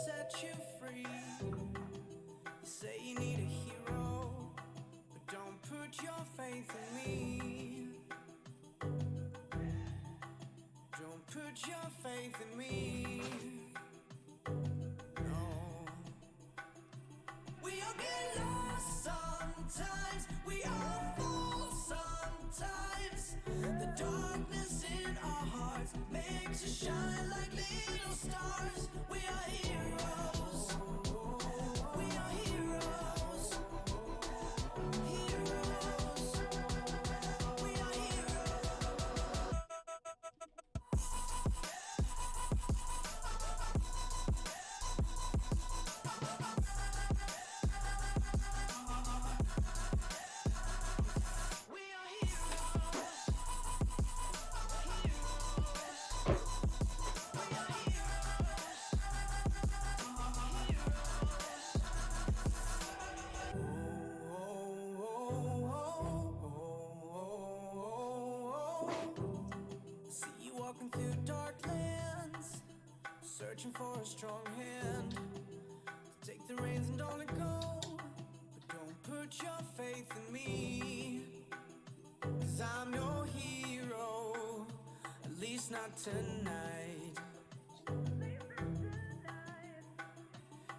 set you free. You say you need a hero, but don't put your faith in me. Don't put your faith in me. No. We all get lost sometimes. We all fall sometimes. The darkness in our hearts makes us shine like little stars. We are heroes. We are heroes. Heroes. We are heroes. We are heroes. See you walking through dark lands, searching for a strong hand. Take the reins and don't let go, but don't put your faith in me. 'Cause I'm no hero, at least not tonight.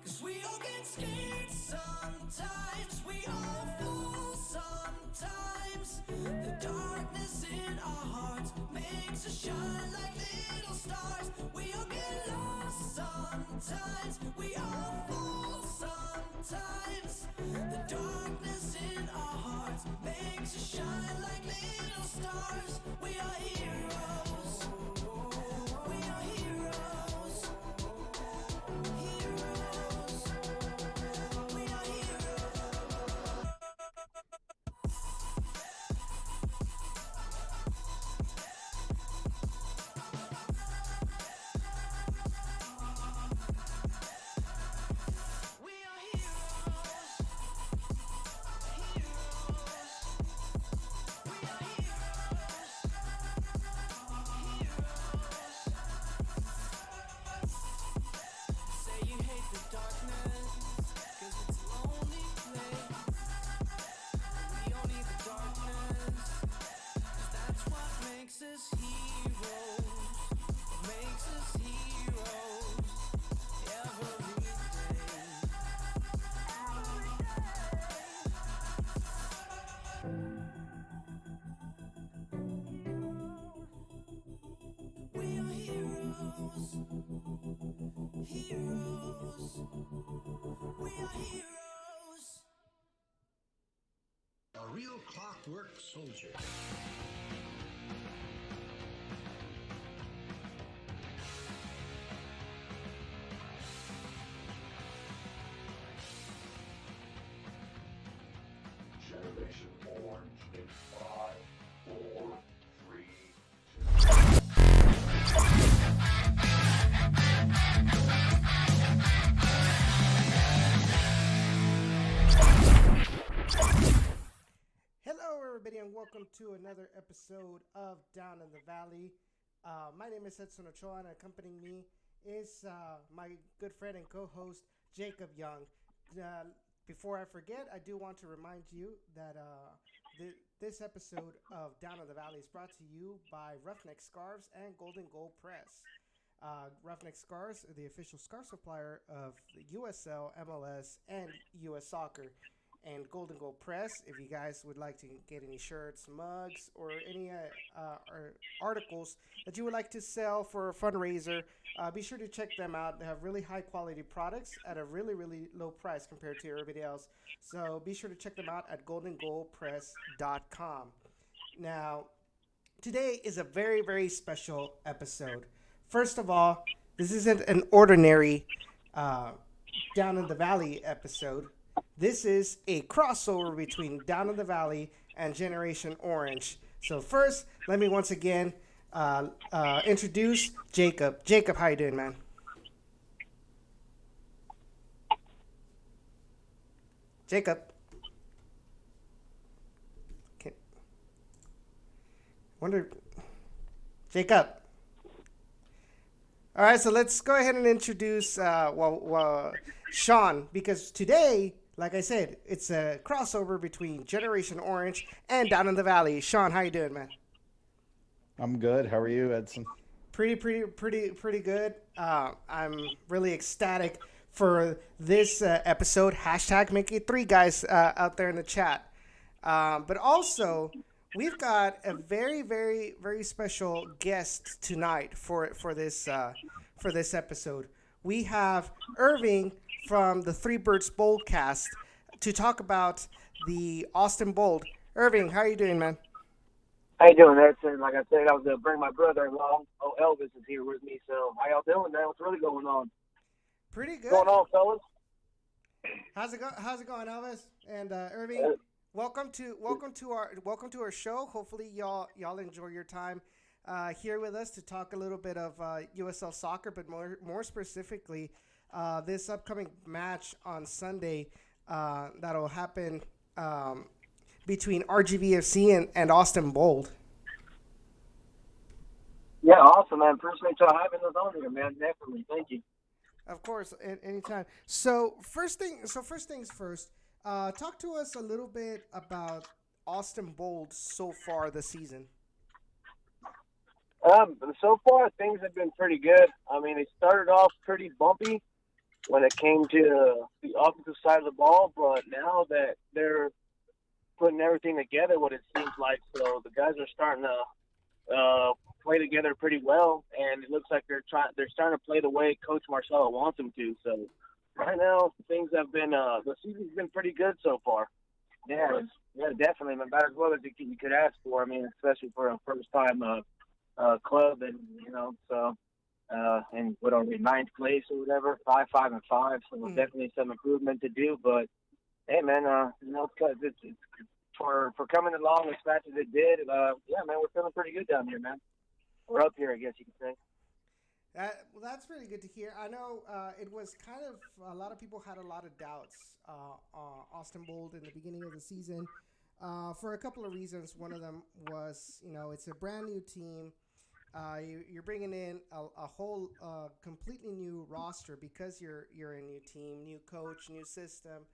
'Cause we all get scared sometimes, we all fall sometimes. The darkness in our hearts makes us shine like little stars. We all get lost sometimes, we all fall sometimes. The darkness in our hearts makes us shine like little stars. We are heroes. We are heroes. Heroes. We are heroes. We are heroes. Heroes. We are heroes. Heroes. Say you hate the darkness, 'cause it's a lonely place. We don't need the darkness, 'cause that's what makes us heroes. Makes us heroes every day. We are heroes. Heroes. We are heroes. A real clockwork soldier. Generation Orange in 5, 4, 3, 2. Hello, everybody, and welcome to another episode of Down in the Valley. My name is Edson Ochoa, and accompanying me is my good friend and co-host, Jacob Young. Before I forget, I do want to remind you that this episode of Down in the Valley is brought to you by Roughneck Scarves and Golden Gold Press. Roughneck Scarves are the official scarf supplier of the USL, MLS, and US Soccer. And Golden Gold Press, if you guys would like to get any shirts, mugs, or any or articles that you would like to sell for a fundraiser, be sure to check them out. They have really high quality products at a really, really low price compared to everybody else. So be sure to check them out at goldengoldpress.com. Now, today is a very, very special episode. First of all, this isn't an ordinary Down in the Valley episode. This is a crossover between Down in the Valley and Generation Orange. So first, let me once again introduce Jacob. Jacob, how you doing, man? Jacob. Okay. Jacob. All right, so let's go ahead and introduce Sean, because today, like I said, it's a crossover between Generation Orange and Down in the Valley. Sean, how you doing, man? I'm good. How are you, Edson? Pretty good. I'm really ecstatic for this episode. Hashtag make it three guys out there in the chat. But also, we've got a very special guest tonight for this episode. We have Irving from the Three Birds Boldcast to talk about the Austin Bold. Irving, how are you doing, man? How you doing, Edson? Like I said, I was going to bring my brother along. Oh, Elvis is here with me. So how y'all doing, man? What's really going on? Pretty good. What's going on, fellas? How's it going, Elvis and Irving? Welcome to our show. Hopefully, y'all enjoy your time here with us to talk a little bit of USL soccer, but more specifically, this upcoming match on Sunday that'll happen between RGVFC and Austin Bold. Yeah, awesome, man. Appreciate y'all having us on here, man. Definitely, thank you. Of course, anytime. So first things first. Talk to us a little bit about Austin Bold so far this season. So far, things have been pretty good. I mean, it started off pretty bumpy when it came to the offensive side of the ball, but now that they're putting everything together, what it seems like, so the guys are starting to play together pretty well, and it looks like they're starting to play the way Coach Marcelo wants them to. So right now, things have been the season's been pretty good so far. Yeah, definitely, man. About as well as you could ask for. I mean, especially for a first-time club, and and what are we, ninth place or whatever, 5-5-5. So definitely some improvement to do. But hey, man, it's for coming along as fast as it did. Yeah, man, we're feeling pretty good down here, man. We're up here, I guess you could say. Well, that's really good to hear. I know it was kind of a lot of people had a lot of doubts on Austin Bold in the beginning of the season for a couple of reasons. One of them was, it's a brand new team. You're bringing in a whole completely new roster because you're a new team, new coach, new system,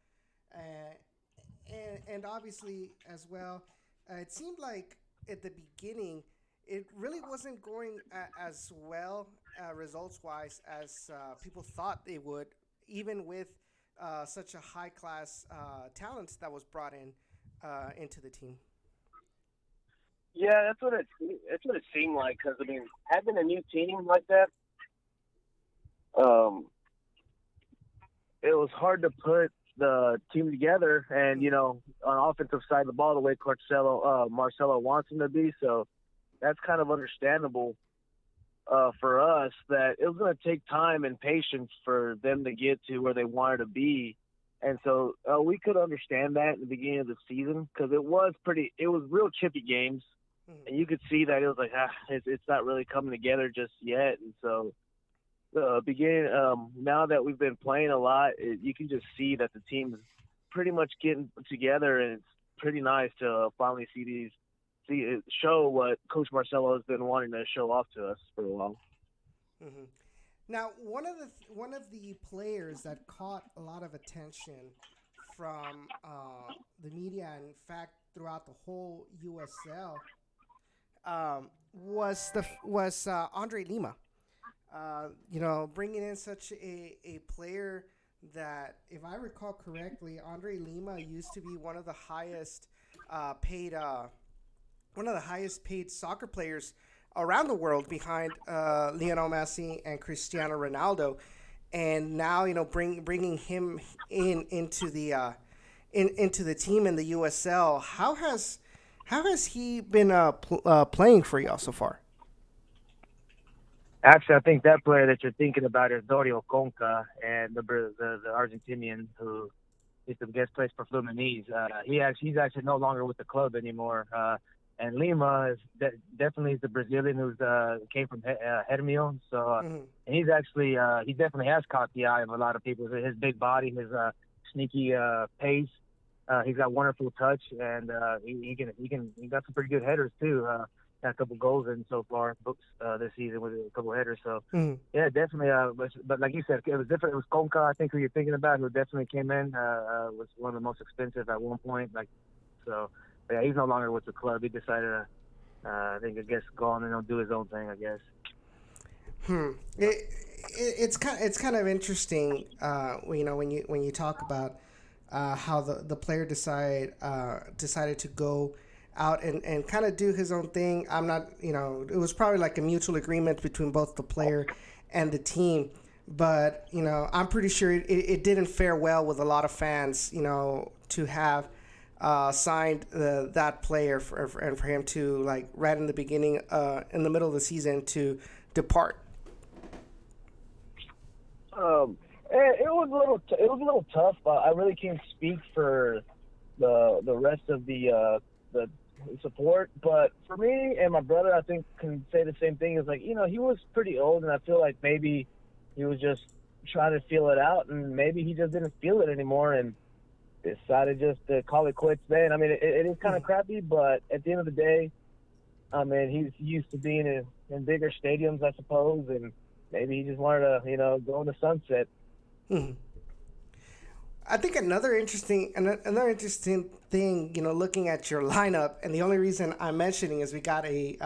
and obviously as well, it seemed like at the beginning it really wasn't going as well results-wise as people thought they would, even with such a high-class talent that was brought into the team. Yeah, that's what it seemed like. Because I mean, having a new team like that, it was hard to put the team together, and on offensive side of the ball, the way Marcelo wants them to be. So that's kind of understandable for us, that it was going to take time and patience for them to get to where they wanted to be. And so we could understand that in the beginning of the season, because it was real chippy games. And you could see that it was like, it's not really coming together just yet. And so now that we've been playing a lot, you can just see that the team is pretty much getting together, and it's pretty nice to finally see it show what Coach Marcelo has been wanting to show off to us for a while. Mm-hmm. Now, one of the players that caught a lot of attention from the media, and in fact throughout the whole USL, was Andre Lima. Bringing in such a player that, if I recall correctly, Andre Lima used to be one of the highest paid soccer players around the world, behind Lionel Messi and Cristiano Ronaldo, and now bringing him into the team in the USL. How has he been playing for y'all so far? Actually, I think that player that you're thinking about is Dorio Conca, and the Argentinian who is the guest place for Fluminense. He's actually no longer with the club anymore. And Lima is definitely the Brazilian who's came from Hermio. So and he's actually he definitely has caught the eye of a lot of people. His big body, his sneaky pace. He's got wonderful touch, and he got some pretty good headers too. got a couple goals in so far this season with a couple headers. So Mhm. yeah, definitely. But like you said, it was different. It was Conca, I think, who you're thinking about, who definitely came in. Was one of the most expensive at one point. So yeah, he's no longer with the club. He decided to, I guess, go on and do his own thing, I guess. It's kind of interesting, when you talk about how the player decided to go out and kind of do his own thing. I'm not, it was probably like a mutual agreement between both the player and the team. But, I'm pretty sure it didn't fare well with a lot of fans, to have signed that player and for him to, like, right in the beginning, in the middle of the season, to depart. It was a little tough. I really can't speak for the rest of the support, but for me and my brother, I think can say the same thing. Is like, he was pretty old, and I feel like maybe he was just trying to feel it out, and maybe he just didn't feel it anymore, and decided just to call it quits then. I mean, it is kind of crappy, but at the end of the day, I mean, he's used to being in bigger stadiums, I suppose, and maybe he just wanted to, go in the sunset. I think another interesting thing, looking at your lineup, and the only reason I'm mentioning is we got a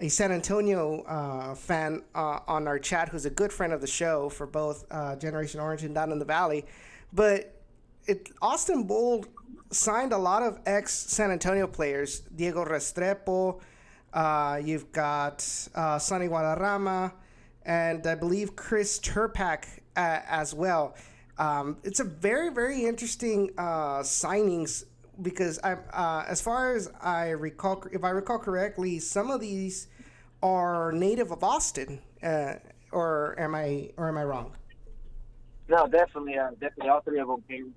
San Antonio fan on our chat who's a good friend of the show for both Generation Orange and Down in the Valley. But Austin Bold signed a lot of ex-San Antonio players. Diego Restrepo, you've got Sonny Guadarrama, and I believe Chris Turpak as well. It's a very, very interesting signings because as far as I recall, if I recall correctly, some of these are native of Austin, or am I wrong? No, definitely all three of them came.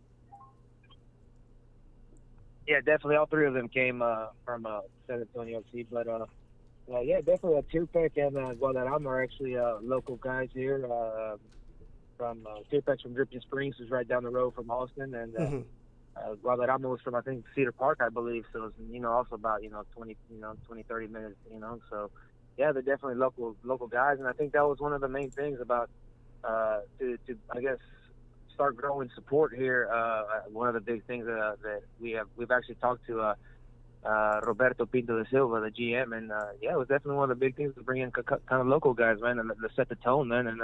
Yeah, definitely all three of them came from San Antonio FC. But yeah, definitely Turpak and Guadarrama are actually local guys here. From Turpak's from Dripping Springs, who's right down the road from Austin, and Guadarrama was from, I think, Cedar Park, I believe. So it's, also about 20, 30 minutes. So yeah, they're definitely local guys, and I think that was one of the main things about to I guess start growing support here. One of the big things that we've actually talked to Roberto Pinto de Silva, the GM, and yeah, it was definitely one of the big things to bring in kind of local guys, man, and to set the tone, man, and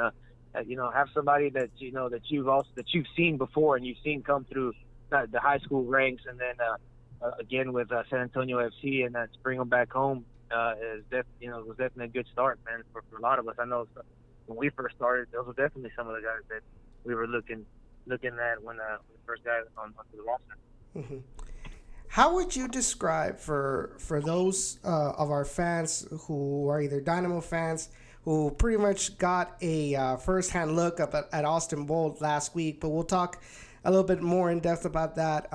have somebody that that you've seen before and you've seen come through the high school ranks, and then again with San Antonio FC, and to bring them back home was definitely a good start, man, for a lot of us. I know when we first started, those were definitely some of the guys that we were looking at when we first got onto the roster. Mm-hmm. How would you describe for those of our fans who are either Dynamo fans, who pretty much got a first-hand look up at Austin Bold last week, but we'll talk a little bit more in depth about that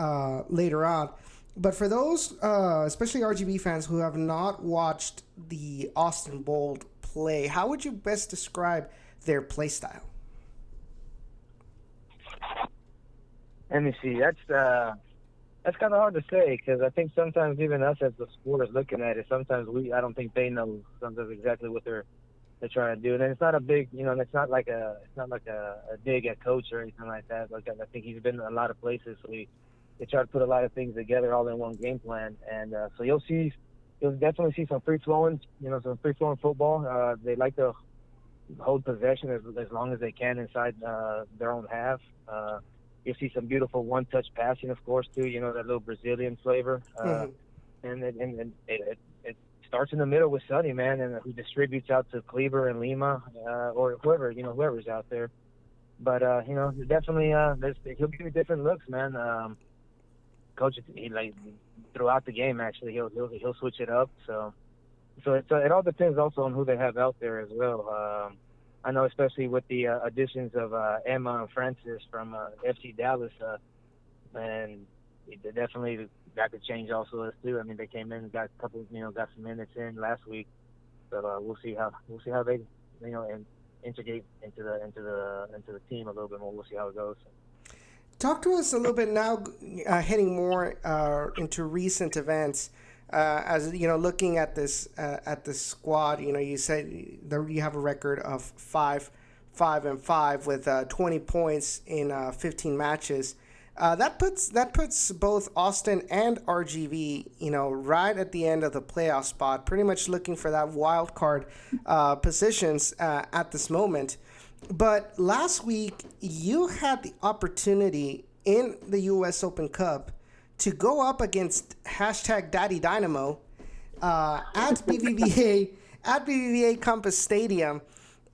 later on. But for those, especially RGV fans who have not watched the Austin Bold play, how would you best describe their play style? Let me see. That's kind of hard to say, because I think sometimes even us as the supporters looking at it, sometimes I don't think they know sometimes exactly what they're trying to do. And it's not a big, it's not like a dig at coach or anything like that. Like, I think he's been in a lot of places, so they try to put a lot of things together all in one game plan. And so you'll definitely see some free flowing football. They like to hold possession as long as they can inside their own half. You'll see some beautiful one-touch passing, of course, too. That little Brazilian flavor. And it starts in the middle with Sonny, man, and who distributes out to Kleber and Lima, or whoever's out there. But definitely, he'll give you different looks, man. Coach, throughout the game, actually, he'll switch it up. So it all depends also on who they have out there as well. I know, especially with the additions of Emma and Francis from FC Dallas, and they definitely that could change also us too. I mean, they came in and got a couple, got some minutes in last week, but we'll see how they, integrate into the team a little bit more. We'll see how it goes. Talk to us a little bit now, heading more into recent events. as you know, looking at this squad, you know, you said you have a record of 5-5 with 20 points in 15 matches. That puts both Austin and RGV, you know, right at the end of the playoff spot, pretty much looking for that wild card positions at this moment. But last week, you had the opportunity in the U.S. Open Cup to go up against #Daddy Dynamo at BBVA Compass Stadium,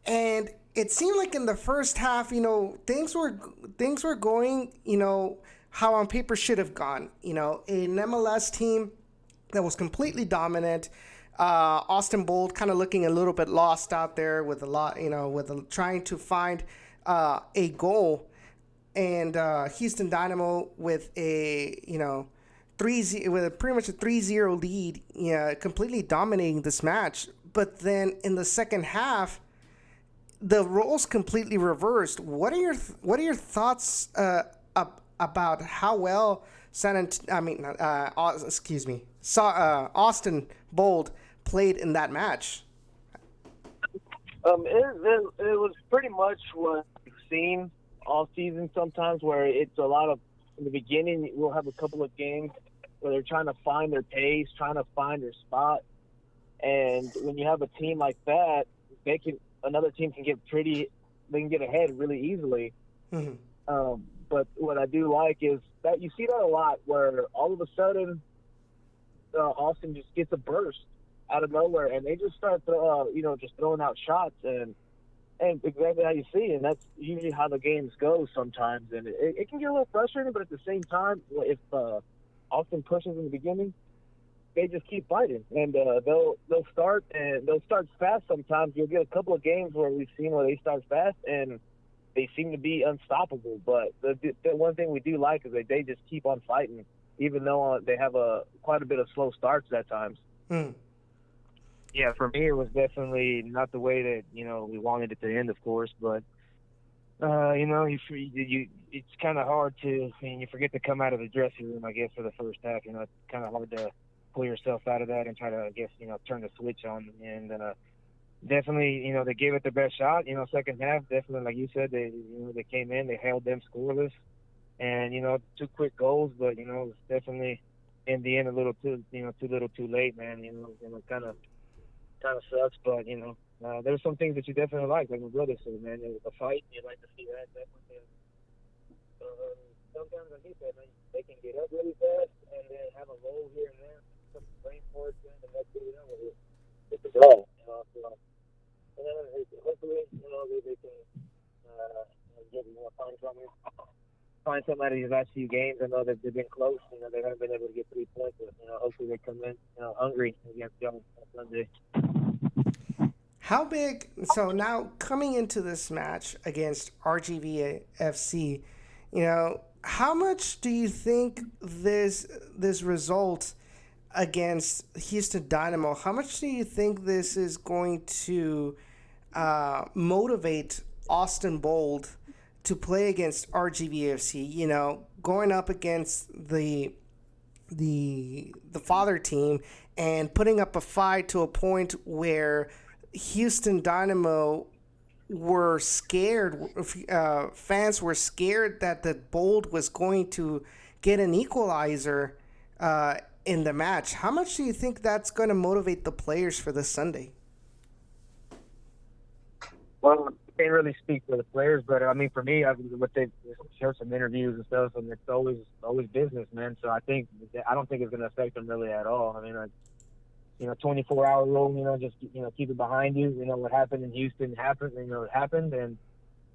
and it seemed like in the first half, you know, things were going, you know, how on paper should have gone. You know, an MLS team that was completely dominant. Austin Bold kind of looking a little bit lost out there with trying to find a goal, and Houston Dynamo with a, you know, pretty much a 3-0 lead, completely dominating this match. But then in the second half, the roles completely reversed. What are your thoughts about how well Austin Bold played in that match? It was pretty much what we've seen all season sometimes, where it's a lot of, in the beginning, we'll have a couple of games where they're trying to find their pace, trying to find their spot. And when you have a team like that, another team can get ahead really easily. Mm-hmm. But what I do like is that you see that a lot, where all of a sudden Austin just gets a burst out of nowhere, and they just start just throwing out shots, and exactly how you see, and that's usually how the games go sometimes. And it can get a little frustrating, but at the same time, if Austin pushes in the beginning, they just keep fighting, and they'll start fast. Sometimes you'll get a couple of games where we've seen where they start fast and they seem to be unstoppable. But the one thing we do like is that they just keep on fighting, even though they have quite a bit of slow starts at times. Yeah, for me, it was definitely not the way that, you know, we wanted it to end, of course. But you know, it's kind of hard to, I mean, you forget to come out of the dressing room, I guess, for the first half. You know, it's kind of hard to pull yourself out of that and try to, I guess, you know, turn the switch on. And definitely, you know, they gave it their best shot. You know, second half, definitely, like you said, they came in, they held them scoreless, and, you know, 2 quick goals. But, you know, it was definitely in the end a little too little too late, man. You know, kind of sucks. But, you know, there's some things that you definitely like my brother said, man. It was a fight. You like to see that, definitely. Sometimes, like he said, man, they can get up really fast and then have a roll here and there, some brain force in, and that's what it's a draw. You know, so, and then hopefully, you know, they can get more find something out of these last few games. I know that they've been close. You know, they haven't been able to get 3 points, but, you know, hopefully they come in, you know, hungry against Young on Sunday. How big? So now coming into this match against RGVFC, you know, how much do you think this result against Houston Dynamo, how much do you think this is going to motivate Austin Bold to play against RGVFC? You know, going up against the father team and putting up a fight to a point where Houston Dynamo were scared, fans were scared that the Bold was going to get an equalizer in the match. How much do you think that's going to motivate the players for this Sunday? Well, I can't really speak for the players, but I mean, for me, what they've heard some interviews and stuff, and it's always business, man. So I don't think it's going to affect them really at all. I mean, 24-hour rule, you know, just, you know, keep it behind you. You know, what happened in Houston happened, you know, it happened. And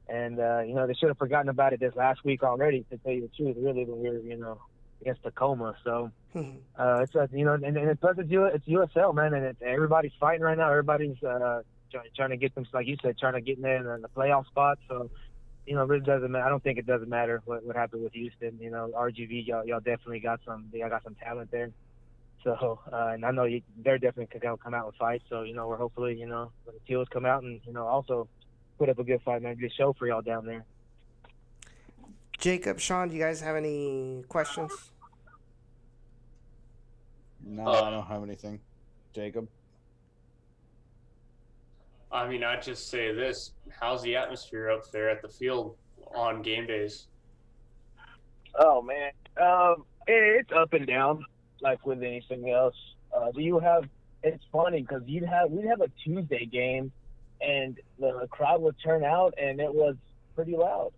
you know, they should have forgotten about it this last week already, to tell you the truth, really, when we were, you know, against Tacoma. So, it's, you know, and plus it's USL, man, and everybody's fighting right now. Everybody's trying to get them, like you said, trying to get in there in the playoff spot. So, you know, it really doesn't matter. I don't think it doesn't matter what happened with Houston. You know, RGV, y'all definitely got some talent there. So, and I know they're definitely going to come out and fight. So, you know, we're hopefully, you know, when the Teals come out and, you know, also put up a good fight, man, good show for y'all down there. Jacob, Sean, do you guys have any questions? No, I don't have anything. Jacob? I mean, I'd just say this. How's the atmosphere up there at the field on game days? Oh man, it's up and down, like with anything else. Do you have? It's funny because we'd have a Tuesday game, and the crowd would turn out, and it was pretty loud.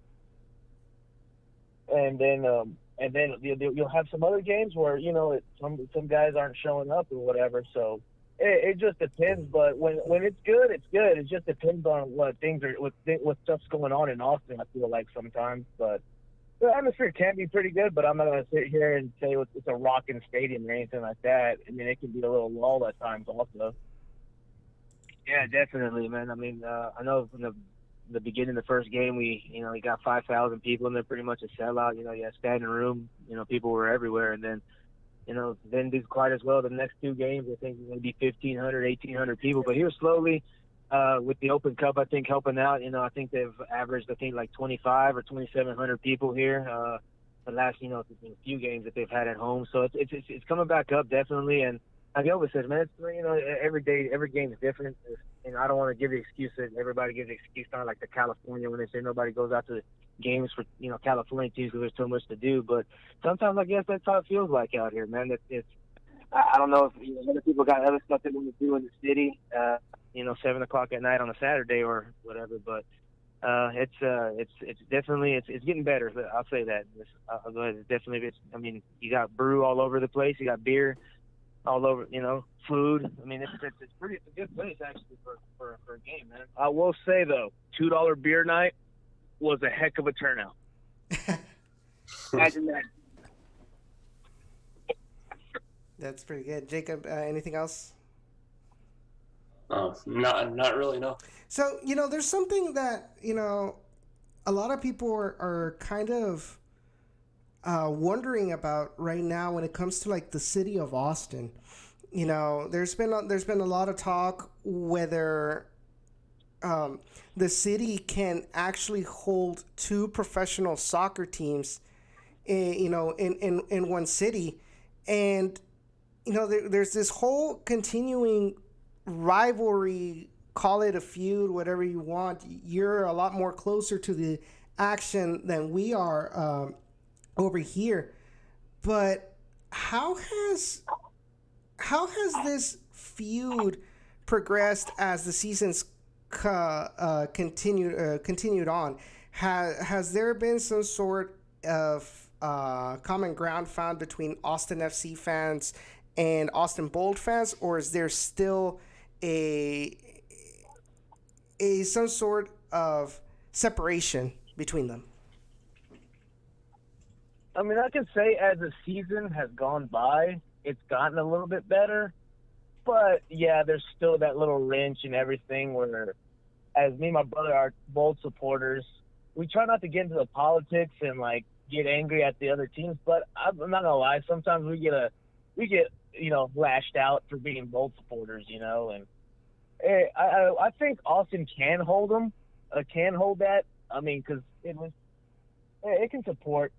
And then you'll have some other games where some guys aren't showing up or whatever. So it just depends. But when it's good, it's good. It just depends on what stuff's going on in Austin. I feel like sometimes, but the atmosphere can be pretty good. But I'm not going to sit here and say it's a rocking stadium or anything like that. I mean, it can be a little lull at times also. Yeah, definitely, man. I mean, I know from the beginning of the first game, we got 5,000 people in there, pretty much a sellout. You had standing room. People were everywhere, and then didn't do quite as well the next two games. I think maybe 1,500, 1,800 people. But here slowly, with the Open Cup, I think helping out. I think they've averaged, like 25 or 2,700 people here the last few games that they've had at home. So it's coming back up definitely. And like I always said, man, it's every game is different. And I don't want to give the excuse that everybody gives the excuse on like the California when they say nobody goes out to games for California teams because there's so much to do. But sometimes I guess that's how it feels like out here, man. I don't know if other people got other stuff they want to do in the city. 7:00 at night on a Saturday or whatever. But it's definitely it's getting better. I'll say that. I'll go ahead. It's definitely. I mean, you got brew all over the place. You got beer all over, food. I mean, it's a good place actually for a game, man. I will say though, $2 beer night was a heck of a turnout. Imagine that. That's pretty good. Jacob, anything else? Not really, no. So, there's something that, a lot of people are kind of wondering about right now when it comes to like the city of Austin. There's been a lot of talk whether the city can actually hold two professional soccer teams in one city, and there's this whole continuing rivalry, call it a feud, whatever you want. You're a lot more closer to the action than we are over here, but how has this feud progressed as the seasons continued on? Has there been some sort of common ground found between Austin FC fans and Austin Bold fans, or is there still some sort of separation between them? I mean, I can say as the season has gone by, it's gotten a little bit better. But, yeah, there's still that little wrench and everything where, as me and my brother are Bold supporters, we try not to get into the politics and, like, get angry at the other teams. But I'm not going to lie, sometimes we get lashed out for being Bold supporters, And I think Austin can hold them, can hold that. I mean, because it can support,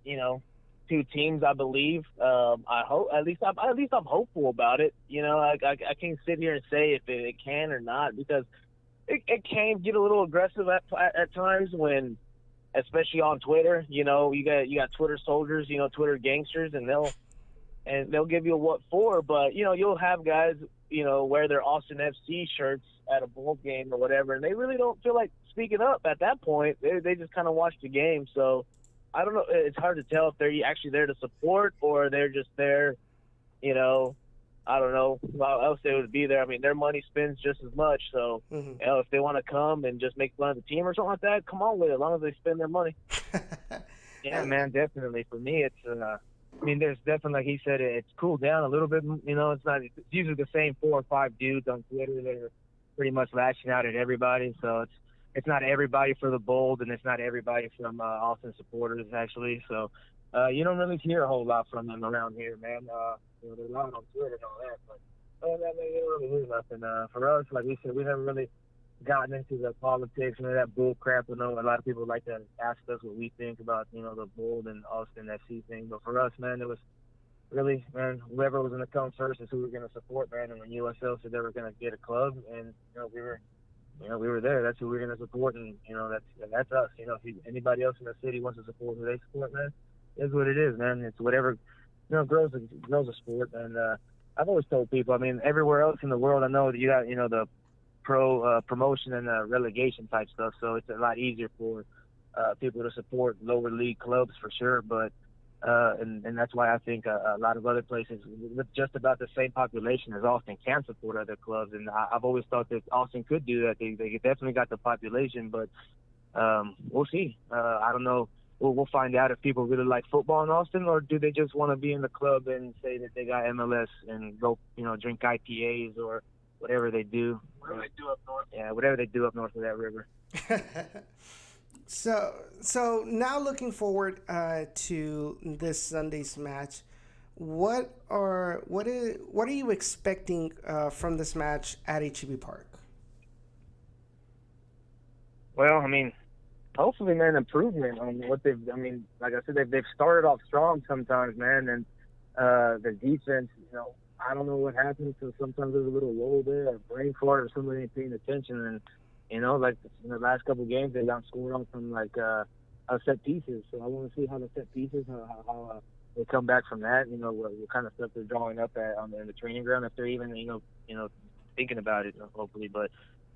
two teams, I believe. I hope at least I'm hopeful about it. I can't sit here and say if it can or not, because it can get a little aggressive at times when, especially on Twitter. You got Twitter soldiers, Twitter gangsters, and they'll give you a what for. But you'll have guys wear their Austin FC shirts at a bowl game or whatever, and they really don't feel like speaking up at that point. They just kind of watch the game. So I don't know. It's hard to tell if they're actually there to support or they're just there, I don't know how else they would be there. I mean, their money spends just as much. So, if they want to come and just make fun of the team or something like that, come on with it, as long as they spend their money. Yeah, man, definitely. For me, it's, there's definitely, like he said, it's cooled down a little bit. It's usually the same 4 or 5 dudes on Twitter that are pretty much lashing out at everybody. So it's not everybody for the Bold, and it's not everybody from Austin supporters, actually. So you don't really hear a whole lot from them around here, man. They're loud on Twitter and all that, but you don't really hear nothing. For us, like we said, we haven't really gotten into the politics and that bull crap. I know a lot of people like to ask us what we think about, the Bold and Austin FC thing. But for us, man, it was really, man, whoever was going to come first is who we're going to support, man. And when USL said they were going to get a club, and we were there. That's who we're going to support, and that's us. If anybody else in the city wants to support who they support, man, it's what it is, man. It's whatever grows a sport. And I've always told people, I mean, everywhere else in the world, I know that you got the promotion and relegation type stuff, so it's a lot easier for people to support lower league clubs for sure. But and that's why I think a lot of other places with just about the same population as Austin can support other clubs. And I've always thought that Austin could do that. They definitely got the population, but we'll see. I don't know. We'll find out if people really like football in Austin, or do they just want to be in the club and say that they got MLS and go, drink IPAs or whatever they do. Whatever they do up north. Yeah, whatever they do up north of that river. So now looking forward to this Sunday's match, what are you expecting from this match at HEB Park? Well, I mean, hopefully, man, improvement on what they've. I mean, like I said, they've started off strong sometimes, man, and the defense. I don't know what happens. So sometimes there's a little lull there, or brain fart, or somebody ain't paying attention, and. Like in the last couple of games, they got scored on from set pieces. So I want to see how the set pieces, how they come back from that. What kind of stuff they're drawing up in the training ground, if they're even thinking about it. Hopefully, but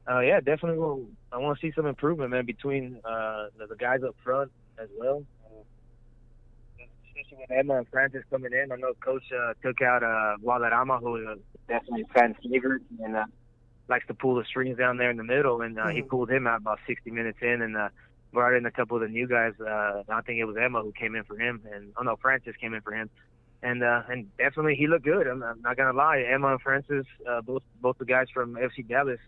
yeah, definitely. I want to see some improvement, man, between the guys up front as well. Especially with Emma and Francis coming in. I know Coach took out Walarama, who is definitely a fan favorite, and likes to pull the strings down there in the middle, and he pulled him out about 60 minutes in, and brought in a couple of the new guys. I think it was Emma who came in for him, and Francis came in for him, and definitely he looked good. I'm not gonna lie, Emma and Francis, both the guys from FC Dallas,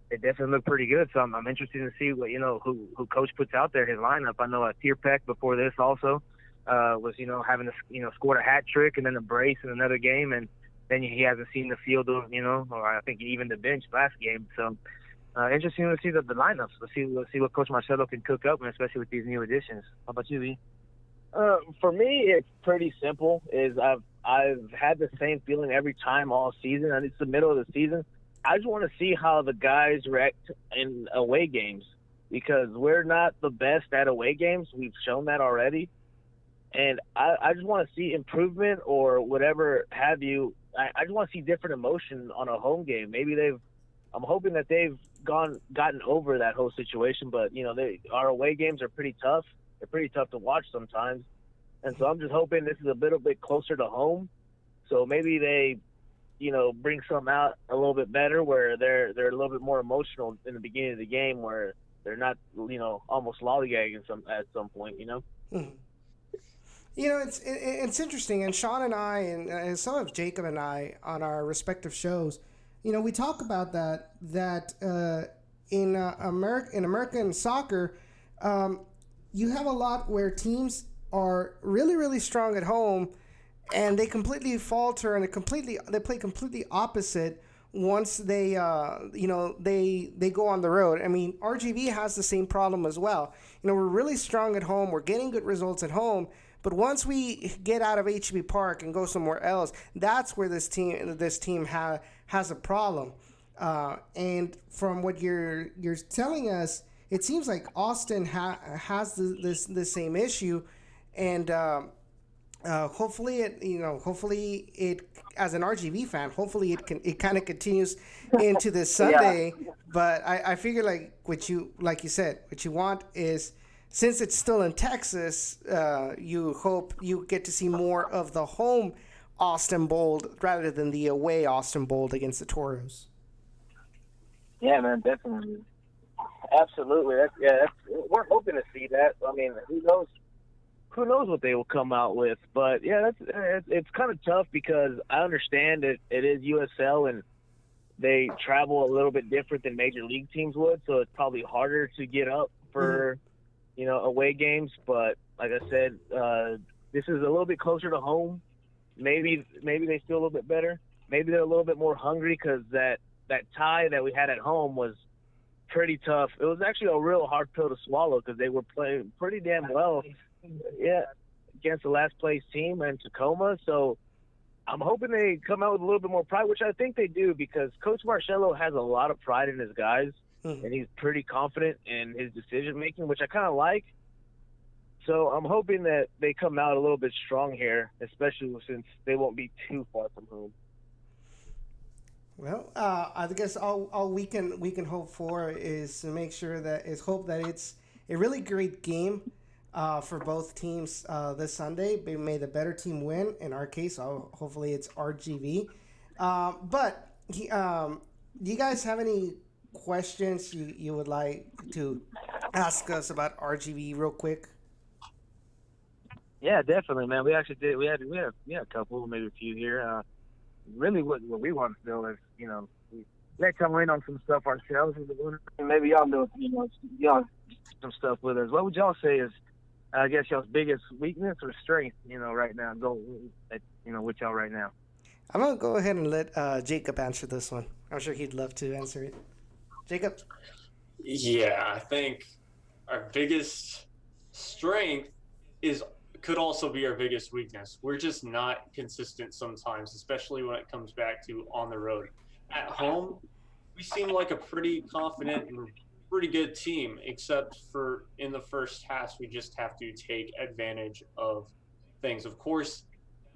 they definitely look pretty good. So I'm interested to see what who Coach puts out there, his lineup. I know Tierpek before this also was having scored a hat trick and then a brace in another game, and then he hasn't seen the field, or I think even the bench last game. So interesting to see the lineups. Let's see what Coach Marcelo can cook up, and especially with these new additions. How about you, E? For me, it's pretty simple. I've had the same feeling every time all season, and it's the middle of the season. I just want to see how the guys react in away games, because we're not the best at away games. We've shown that already. And I just want to see improvement or whatever have you. I just want to see different emotion on a home game. Maybe I'm hoping that they've gotten over that whole situation, but our away games are pretty tough. They're pretty tough to watch sometimes, and so I'm just hoping this is a little bit closer to home. So maybe they, bring something out a little bit better, where they're a little bit more emotional in the beginning of the game, where they're not, almost lollygagging at some point. Mm-hmm. It's interesting, and Sean and I, and so have Jacob and I on our respective shows. We talk about that in American soccer, you have a lot where teams are really, really strong at home, and they completely falter, and they play completely opposite once they they go on the road. I mean, RGV has the same problem as well. We're really strong at home, we're getting good results at home. But once we get out of HEB Park and go somewhere else, that's where this team has a problem. And from what you're telling us, it seems like Austin has this same issue, and hopefully it as an RGV fan, hopefully it kind of continues into this Sunday. Yeah. But I figure like you said, what you want is, since it's still in Texas, you hope you get to see more of the home Austin Bold rather than the away Austin Bold against the Toros. Yeah, man, definitely. Absolutely. We're hoping to see that. I mean, who knows what they will come out with. But, yeah, it's kind of tough, because I understand that it is USL and they travel a little bit different than major league teams would, so it's probably harder to get up for – away games. But like I said, this is a little bit closer to home. Maybe they feel a little bit better. Maybe they're a little bit more hungry, because that tie that we had at home was pretty tough. It was actually a real hard pill to swallow, because they were playing pretty damn well, against the last place team in Tacoma. So I'm hoping they come out with a little bit more pride, which I think they do, because Coach Marcello has a lot of pride in his guys, and he's pretty confident in his decision-making, which I kind of like. So I'm hoping that they come out a little bit strong here, especially since they won't be too far from home. Well, I guess all we can hope for is to make sure that it's a really great game for both teams this Sunday. May the better team win. In our case, hopefully it's RGV. But do you guys have any questions you would like to ask us about RGV real quick? Yeah, definitely, man. We actually did. We had a couple, maybe a few here. Really, what we want to do is, let's come in on some stuff ourselves, and maybe y'all do, y'all some stuff with us. What would y'all say is, I guess, y'all's biggest weakness or strength, right now? With y'all right now. I'm gonna go ahead and let Jacob answer this one. I'm sure he'd love to answer it. Jacob. Yeah, I think our biggest strength could also be our biggest weakness. We're just not consistent sometimes, especially when it comes back to on the road. At home, we seem like a pretty confident and pretty good team, except for in the first half, we just have to take advantage of things. Of course,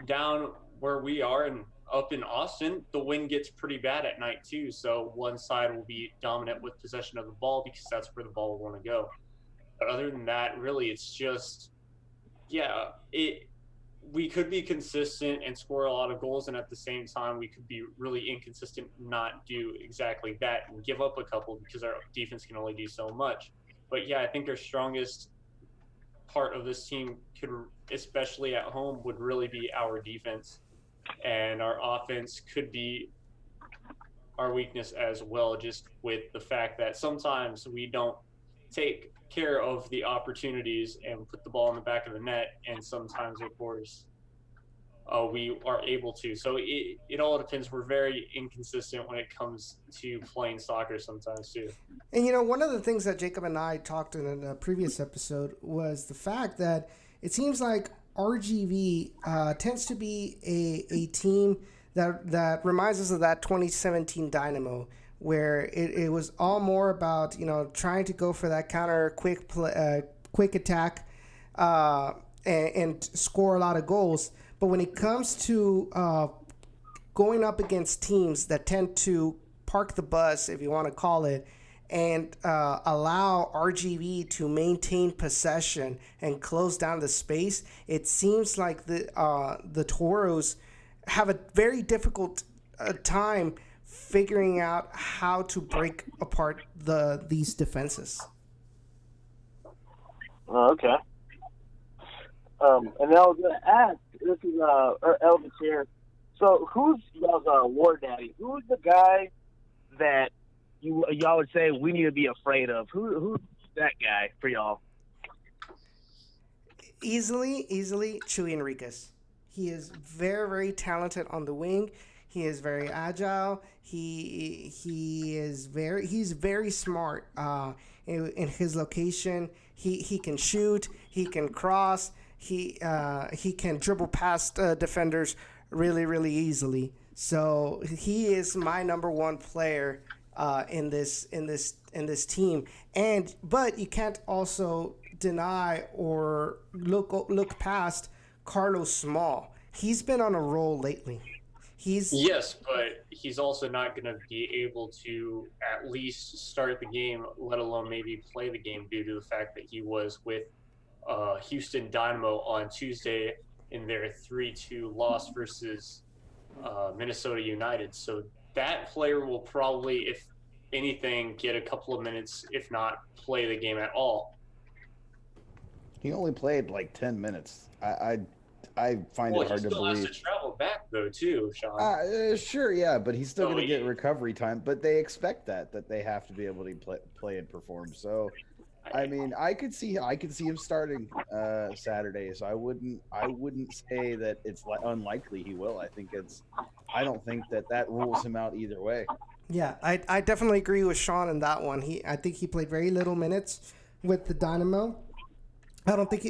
down where we are and up in Austin, the wind gets pretty bad at night too. So one side will be dominant with possession of the ball because that's where the ball will want to go. But other than that, really, it's just, we could be consistent and score a lot of goals, and at the same time we could be really inconsistent, not do exactly that, and give up a couple because our defense can only do so much. But yeah, I think our strongest part of this team could, especially at home, would really be our defense, and our offense could be our weakness as well, just with the fact that sometimes we don't take care of the opportunities and put the ball in the back of the net, and sometimes, of course, we are able to. So it all depends. We're very inconsistent when it comes to playing soccer sometimes too. And one of the things that Jacob and I talked in a previous episode was the fact that it seems like RGV tends to be a team that reminds us of that 2017 Dynamo, where it was all more about trying to go for that counter quick attack and score a lot of goals. But when it comes to going up against teams that tend to park the bus, if you want to call it, and allow RGV to maintain possession and close down the space, it seems like the Toros have a very difficult time figuring out how to break apart these defenses. Okay. And I was going to ask, this is Elvis here. So who's y'all's war daddy? Who's the guy that y'all would say we need to be afraid of? Who's that guy for y'all? Easily, Chuy Enriquez. He is very, very talented on the wing. He is very agile. He's very smart in his location. He can shoot. He can cross. He can dribble past defenders really, really easily. So he is my number one player in this team. But you can't also deny or look past Carlos Small. He's been on a roll lately. Yes, but he's also not going to be able to at least start the game, let alone maybe play the game, due to the fact that he was with Houston Dynamo on Tuesday in their 3-2 loss versus Minnesota United. So that player will probably, if anything, get a couple of minutes, if not play the game at all. He only played like 10 minutes. I find it hard to believe. He still has to travel back, though, too, Sean. Sure, yeah, but he's still going to get recovery time. But they expect that they have to be able to play and perform. So, I mean, I could see him starting Saturday. So I wouldn't say that it's unlikely he will. I don't think that rules him out either way. Yeah, I definitely agree with Sean in that one. I think he played very little minutes with the Dynamo. I don't think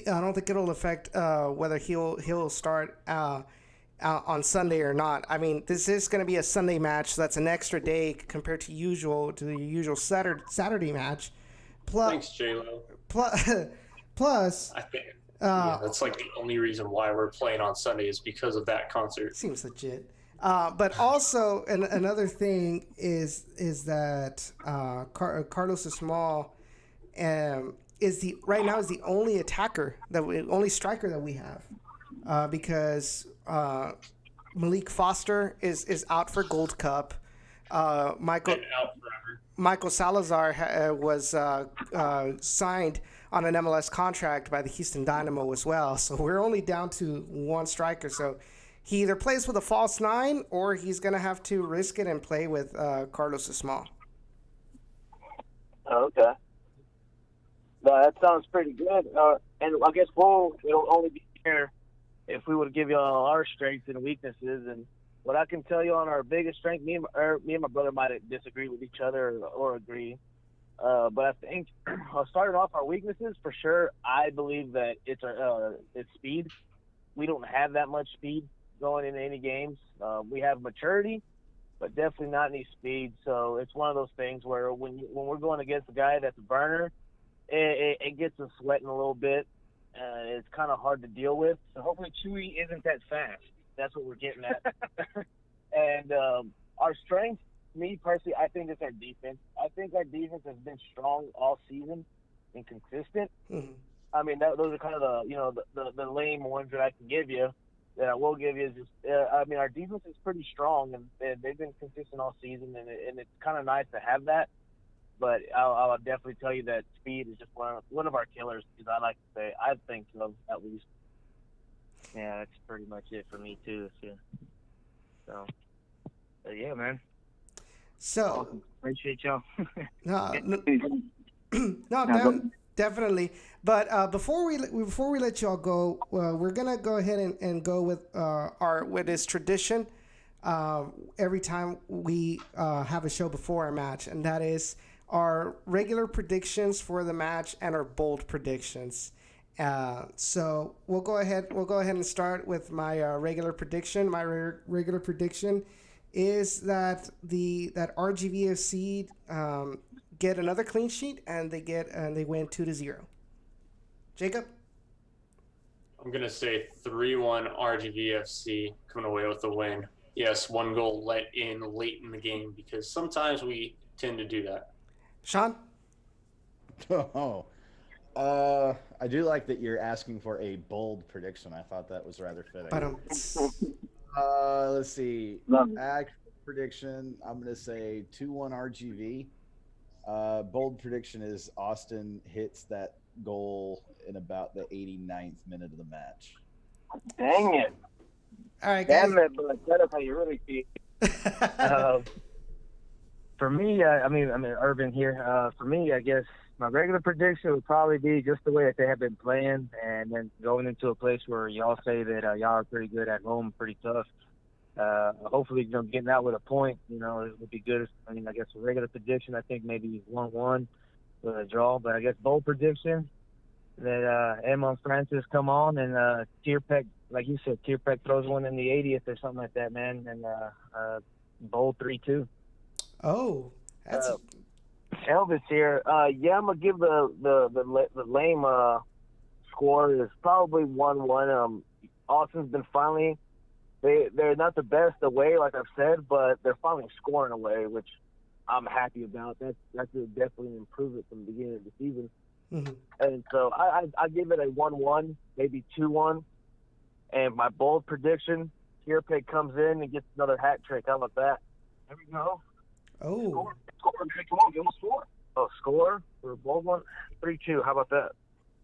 it'll affect whether he'll start on Sunday or not. I mean, this is going to be a Sunday match, so that's an extra day compared to the usual Saturday match. Thanks, J-Lo. Plus, I think that's like the only reason why we're playing on Sunday is because of that concert. Seems legit. But also, another thing is that Carlos Small is the only only striker that we have, because Malik Foster is out for Gold Cup. Michael Salazar was signed on an MLS contract by the Houston Dynamo as well. So we're only down to one striker. So he either plays with a false nine or he's going to have to risk it and play with Carlos Small. Okay. No, that sounds pretty good. And I guess it'll only be fair if we would give you all our strengths and weaknesses. And what I can tell you on our biggest strength, me and my brother might disagree with each other or agree. But I think starting off our weaknesses, for sure, I believe that it's speed. We don't have that much speed going into any games. We have maturity, but definitely not any speed. So it's one of those things where when we're going against a guy that's a burner, it gets us sweating a little bit. It's kind of hard to deal with. So hopefully Chewy isn't that fast. That's what we're getting at. And our strength, me personally, I think it's our defense. I think our defense has been strong all season and consistent. Mm-hmm. I mean, those are kind of the lame ones that I can give you. That I will give you is just, our defense is pretty strong, and they've been consistent all season, and it's kind of nice to have that. But I'll definitely tell you that speed is just one of our killers, because I like to say, I think so, at least. Yeah, that's pretty much it for me, too. So yeah, man. So, awesome. Appreciate y'all. Definitely. But before we let y'all go, we're gonna go ahead and go with with this tradition every time we have a show before our match, and that is our regular predictions for the match and our bold predictions. So we'll go ahead and start with my regular prediction. My regular prediction is that RGVFC get another clean sheet and they win 2-0. Jacob? I'm gonna say 3-1 RGVFC coming away with the win. Yes, one goal let in late in the game, because sometimes we tend to do that. Sean? I do like that you're asking for a bold prediction. I thought that was rather fitting. Let's see. Actual prediction, I'm going to say 2-1 RGV. Bold prediction is Austin hits that goal in about the 89th minute of the match. Dang it. All right, guys. Damn it, but that's how you really feel. For me, Irving here. For me, I guess my regular prediction would probably be just the way that they have been playing, and then going into a place where y'all say that y'all are pretty good at home, pretty tough. Hopefully, getting out with a point, it would be good. I guess a regular prediction, I think maybe 1-1 with a draw. But I guess bold prediction that Emon Francis come on and Tierpeck, like you said, Tierpeck throws one in the 80th or something like that, man. And bold 3-2. Oh, that's Elvis here. Yeah, I'm gonna give the lame score is probably 1-1. Austin's been finally. They're not the best away, like I've said, but they're finally scoring away, which I'm happy about. That's definitely an improvement from the beginning of the season. Mm-hmm. And so I give it a 1-1, maybe 2-1. And my bold prediction, Tierpeg comes in and gets another hat trick. How about that? There we go. Oh. Score, man. Come on, give him a score. Oh, score for a bold one? 3-2. How about that?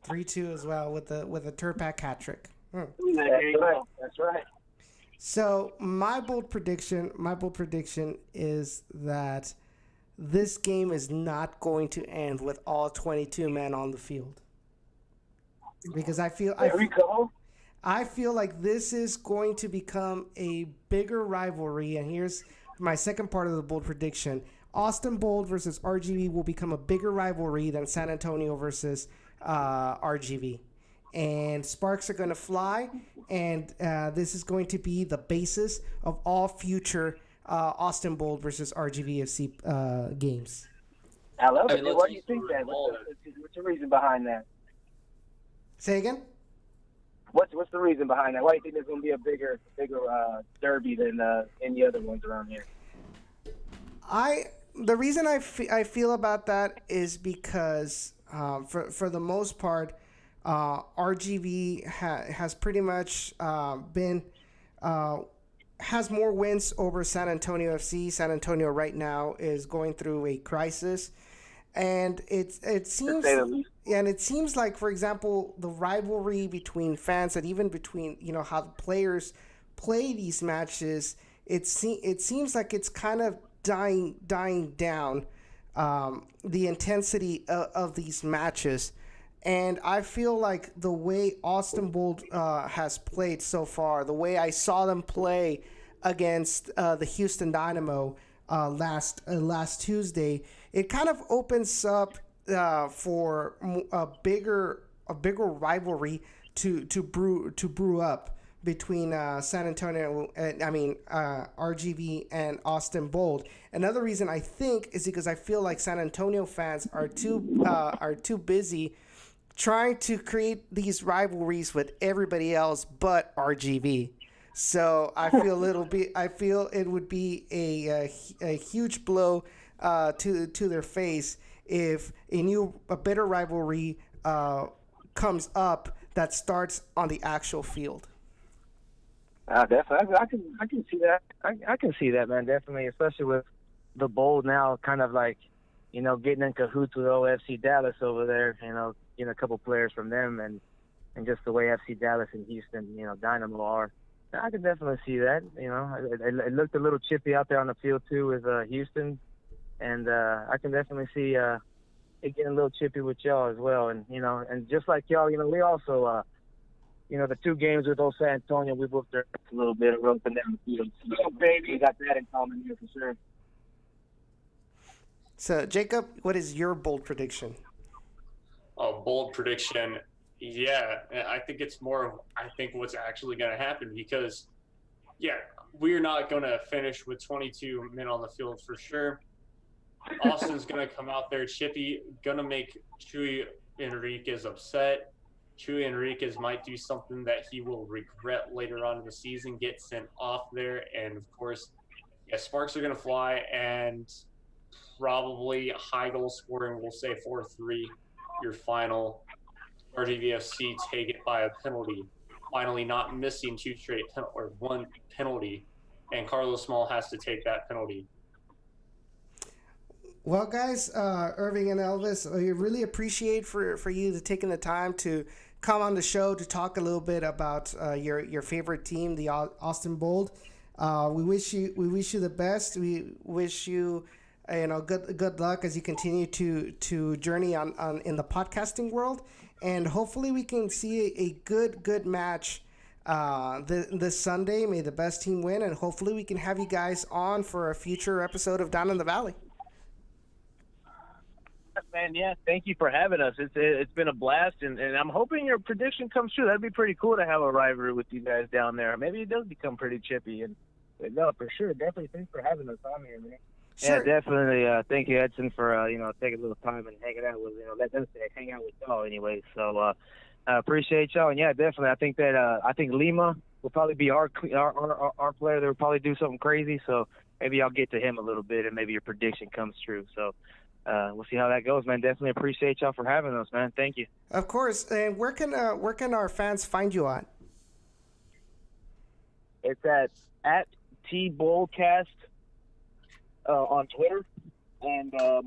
3-2 as well with a Tierpeg hat trick. That's right. So my bold prediction is that this game is not going to end with all 22 men on the field, because I feel like this is going to become a bigger rivalry. And here's my second part of the bold prediction: Austin Bold versus RGV will become a bigger rivalry than San Antonio versus RGV. and sparks are going to fly, and this is going to be the basis of all future Austin Bold versus RGVFC games. I love it. I mean, What do you think, then? What's the reason behind that? Say again? What's the reason behind that? Why do you think there's going to be a bigger derby than any other ones around here? The reason I feel about that is because for the most part, RGV has pretty much been has more wins over San Antonio FC. San Antonio right now is going through a crisis, and it seems like, for example, the rivalry between fans and even between how the players play these matches, it seems like it's kind of dying down, the intensity of these matches. And I feel like the way Austin Bold has played so far, the way I saw them play against the Houston Dynamo last Tuesday, it kind of opens up for a bigger rivalry to brew up between San Antonio, RGV and Austin Bold. Another reason I think is because I feel like San Antonio fans are too busy trying to create these rivalries with everybody else but RGV. So I feel it would be a huge blow to their face if a better rivalry comes up that starts on the actual field. Definitely, I can see that. I can see that, man. Definitely, especially with the Bold now, kind of like getting in cahoots with OFC Dallas over there. Getting a couple players from them, and just the way FC Dallas and Houston, Dynamo are. I can definitely see that. It looked a little chippy out there on the field too with Houston, and I can definitely see it getting a little chippy with y'all as well. And and just like y'all, we also, the two games with San Antonio, we whooped their ass a little bit of roping down the field. So, baby, we got that in common here for sure. So, Jacob, what is your bold prediction? Oh, bold prediction. Yeah, I think it's more of what's actually going to happen because, we're not going to finish with 22 men on the field for sure. Austin's going to come out there chippy, going to make Chuy Enriquez upset. Chuy Enriquez might do something that he will regret later on in the season, get sent off there. And, of course, sparks are going to fly and probably high goal scoring, we'll say 4-3, your final. RGVFC take it by a penalty, finally not missing two straight or one penalty, and Carlos Small has to take that penalty. Well, guys, Irving and Elvis, I really appreciate for you taking the time to come on the show to talk a little bit about your favorite team, the Austin Bold. We wish you the best. We wish you good luck as you continue to journey on in the podcasting world. And hopefully we can see a good match this Sunday. May the best team win, and hopefully we can have you guys on for a future episode of Down in the Valley. Man, thank you for having us. It's been a blast, and I'm hoping your prediction comes true. That'd be pretty cool to have a rivalry with you guys down there. Maybe it does become pretty chippy. But no, for sure. Definitely thanks for having us on here, man. Sure. Yeah, definitely. Thank you, Edson, for taking a little time and hanging out with let them hang out with y'all anyway. So I appreciate y'all, and definitely. I think that Lima will probably be our player that will probably do something crazy. So maybe I'll get to him a little bit, and maybe your prediction comes true. So we'll see how that goes, man. Definitely appreciate y'all for having us, man. Thank you. Of course. And where can our fans find you on? It's at T Boldcast. On Twitter, and our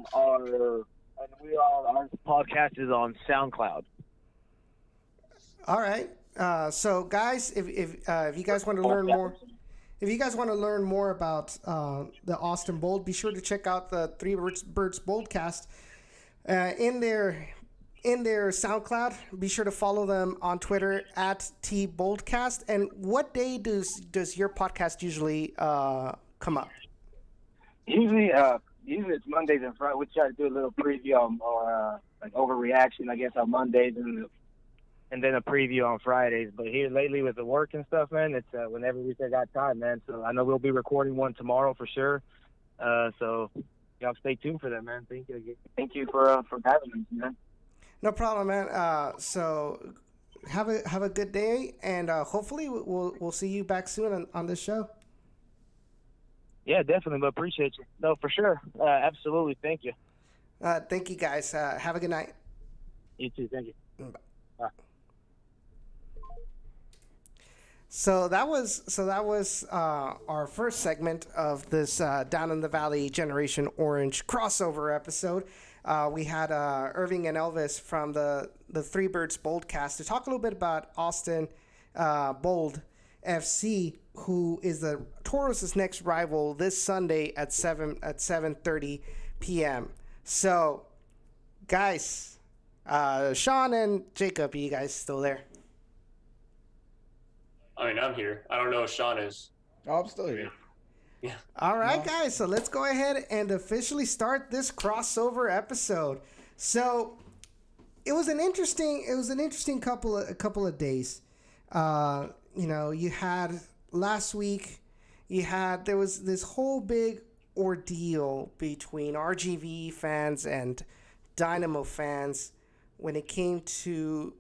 podcast is on SoundCloud. All right. So guys, if you guys want to learn more, about the Austin Bold, be sure to check out the Three Birds Boldcast in their SoundCloud. Be sure to follow them on Twitter at T Boldcast. And what day does your podcast usually come up? Usually it's Mondays and Fridays. We try to do a little preview on like overreaction, I guess, on Mondays, and and then a preview on Fridays. But here lately with the work and stuff, man, it's whenever we I got time, man. So I know we'll be recording one tomorrow for sure. So y'all stay tuned for that, man. Thank you for having us, man. No problem, man. So have a good day, and hopefully we'll see you back soon on this show. Yeah, definitely. But appreciate you. No, for sure. Absolutely. Thank you. Thank you, guys. Have a good night. You too. Thank you. Bye. So that was our first segment of this Down in the Valley Generation Orange crossover episode. We had Irving and Elvis from the Three Birds Boldcast to talk a little bit about Austin Bold FC, who is the Toros' next rival this Sunday at 7:30 p.m. So, guys, Sean and Jacob, are you guys still there? I mean, I'm here. I don't know if Sean is. Oh, I'm still here. Yeah. All right, guys. So let's go ahead and officially start this crossover episode. So it was an interesting couple of days. You had last week. There was this whole big ordeal between RGV fans and Dynamo fans when it came to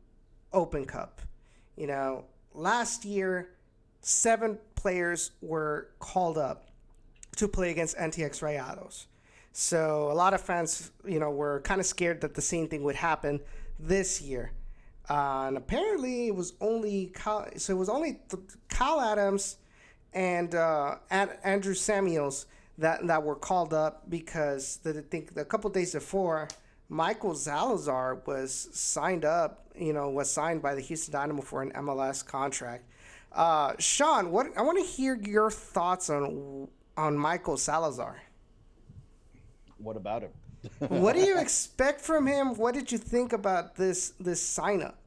Open Cup. Last year, 7 players were called up to play against NTX Rayados. So a lot of fans, were kind of scared that the same thing would happen this year. And apparently it was only Kyle Adams and Andrew Samuels that were called up, because I think a couple days before, Michael Salazar was signed by the Houston Dynamo for an MLS contract. Sean, I want to hear your thoughts on Michael Salazar. What about him? What do you expect from him? What did you think about this sign up?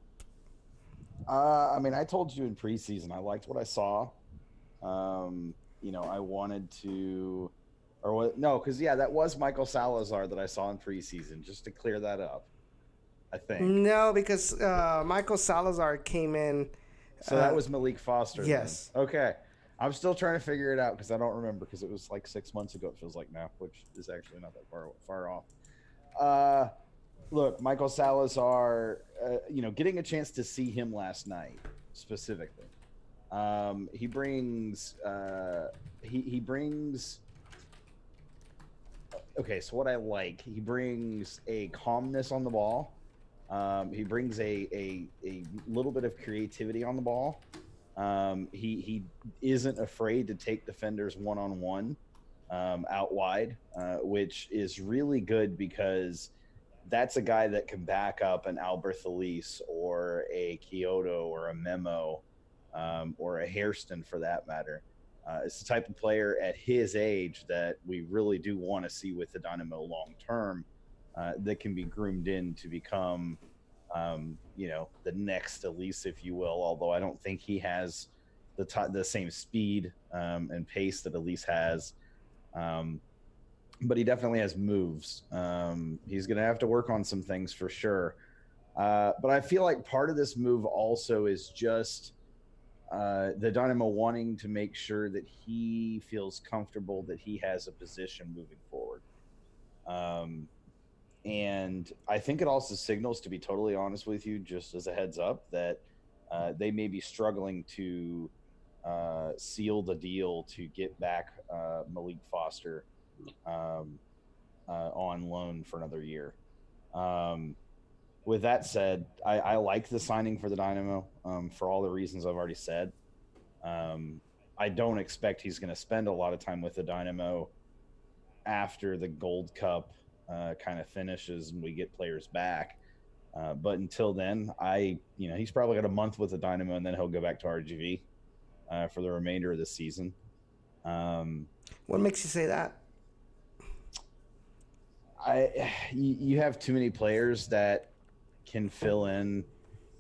I mean, I told you in preseason, I liked what I saw. I wanted to, that was Michael Salazar that I saw in preseason, just to clear that up, I think. No, because Michael Salazar came in. So that was Malik Foster. Yes. Then. Okay. I'm still trying to figure it out because I don't remember, because it was like 6 months ago, it feels like now, which is actually not that far off. Look, Michael Salazar, getting a chance to see him last night specifically. He brings okay, so what I like, he brings a calmness on the ball. He brings a little bit of creativity on the ball. He isn't afraid to take defenders one-on-one out wide, which is really good, because that's a guy that can back up an Alberthalis or a Kyoto or a Memo or a Hairston for that matter. It's the type of player at his age that we really do want to see with the Dynamo long term, that can be groomed in to become the next Elise, if you will, although I don't think he has the same speed and pace that Elise has. But he definitely has moves. He's going to have to work on some things for sure. But I feel like part of this move also is just the Dynamo wanting to make sure that he feels comfortable that he has a position moving forward. And I think it also signals, to be totally honest with you, just as a heads up, that they may be struggling to seal the deal to get back Malik Foster on loan for another year. With that said, I like the signing for the Dynamo for all the reasons I've already said. I don't expect he's going to spend a lot of time with the Dynamo after the Gold Cup kind of finishes and we get players back. But until then, he's probably got a month with the Dynamo, and then he'll go back to RGV for the remainder of the season. What makes you say that? You have too many players that can fill in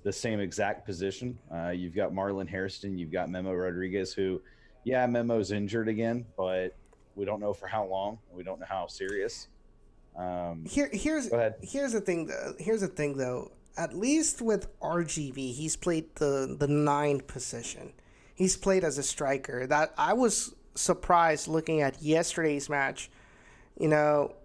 the same exact position. You've got Marlon Hairston, you've got Memo Rodriguez, who, Memo's injured again, but we don't know for how long. We don't know how serious. Here's the thing though. at least with RGV, he's played the 9 position. He's played as a striker. That I was surprised looking at yesterday's match. You know,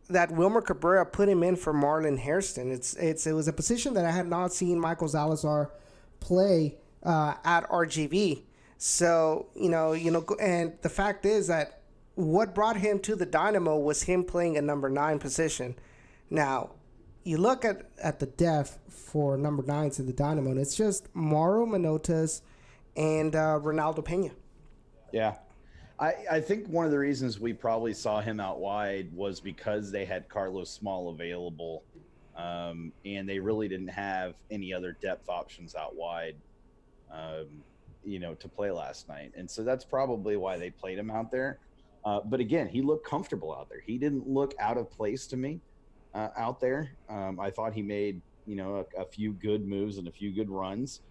that Wilmer Cabrera put him in for Marlon Hairston. It was a position that I had not seen Michael Salazar play at RGV. So and the fact is that what brought him to the Dynamo was him playing a number 9 position. Now, you look at the depth for number 9s in the Dynamo, and it's just Mauro Manotas and Ronaldo Pena. Yeah. I think one of the reasons we probably saw him out wide was because they had Carlos Small available, and they really didn't have any other depth options out wide, to play last night. And so that's probably why they played him out there. But again, he looked comfortable out there. He didn't look out of place to me out there. I thought he made, a few good moves and a few good runs.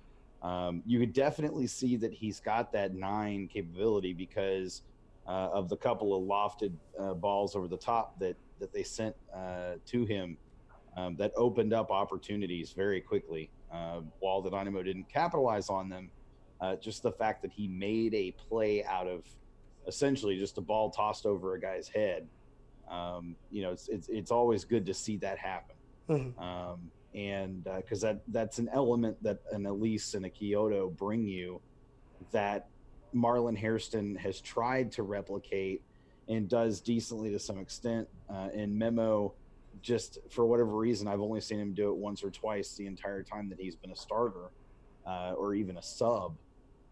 You could definitely see that he's got that 9 capability because of the couple of lofted balls over the top that they sent to him that opened up opportunities very quickly. While the Dynamo didn't capitalize on them, just the fact that he made a play out of essentially just a ball tossed over a guy's head. It's always good to see that happen. Mm-hmm. And because that's an element that an Elise and a Kyoto bring you that Marlon Hairston has tried to replicate and does decently to some extent. And Memo, just for whatever reason, I've only seen him do it once or twice the entire time that he's been a starter or even a sub.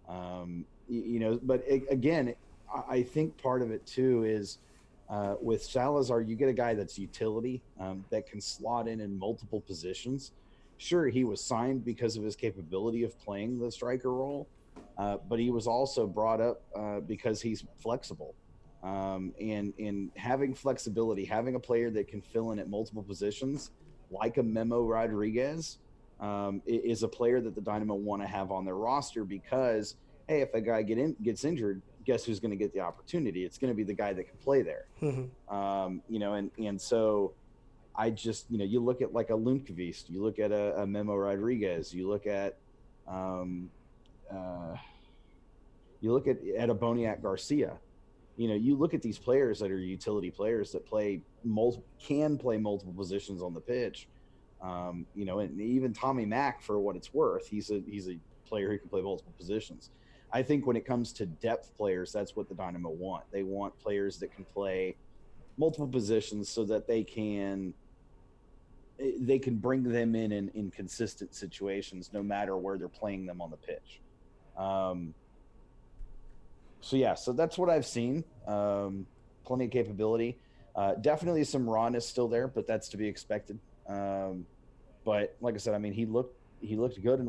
But again, I think part of it too is with Salazar, you get a guy that's utility that can slot in multiple positions. Sure, he was signed because of his capability of playing the striker role, but he was also brought up because he's flexible. And having flexibility, having a player that can fill in at multiple positions, like a Memo Rodriguez, is a player that the Dynamo want to have on their roster because, hey, if a guy gets injured, guess who's going to get the opportunity? It's going to be the guy that can play there. Mm-hmm. And so I just, you look at like a Lundqvist, you look at a Memo Rodriguez, you look at a Boniak Garcia, you look at these players that are utility players that can play multiple positions on the pitch. And even Tommy Mack, for what it's worth, he's a player who can play multiple positions. I think when it comes to depth players, that's what the Dynamo want. They want players that can play multiple positions so that they can bring them in consistent situations, no matter where they're playing them on the pitch. So that's what I've seen. Plenty of capability. Definitely some rawness still there, but that's to be expected. But like I said, I mean, he looked good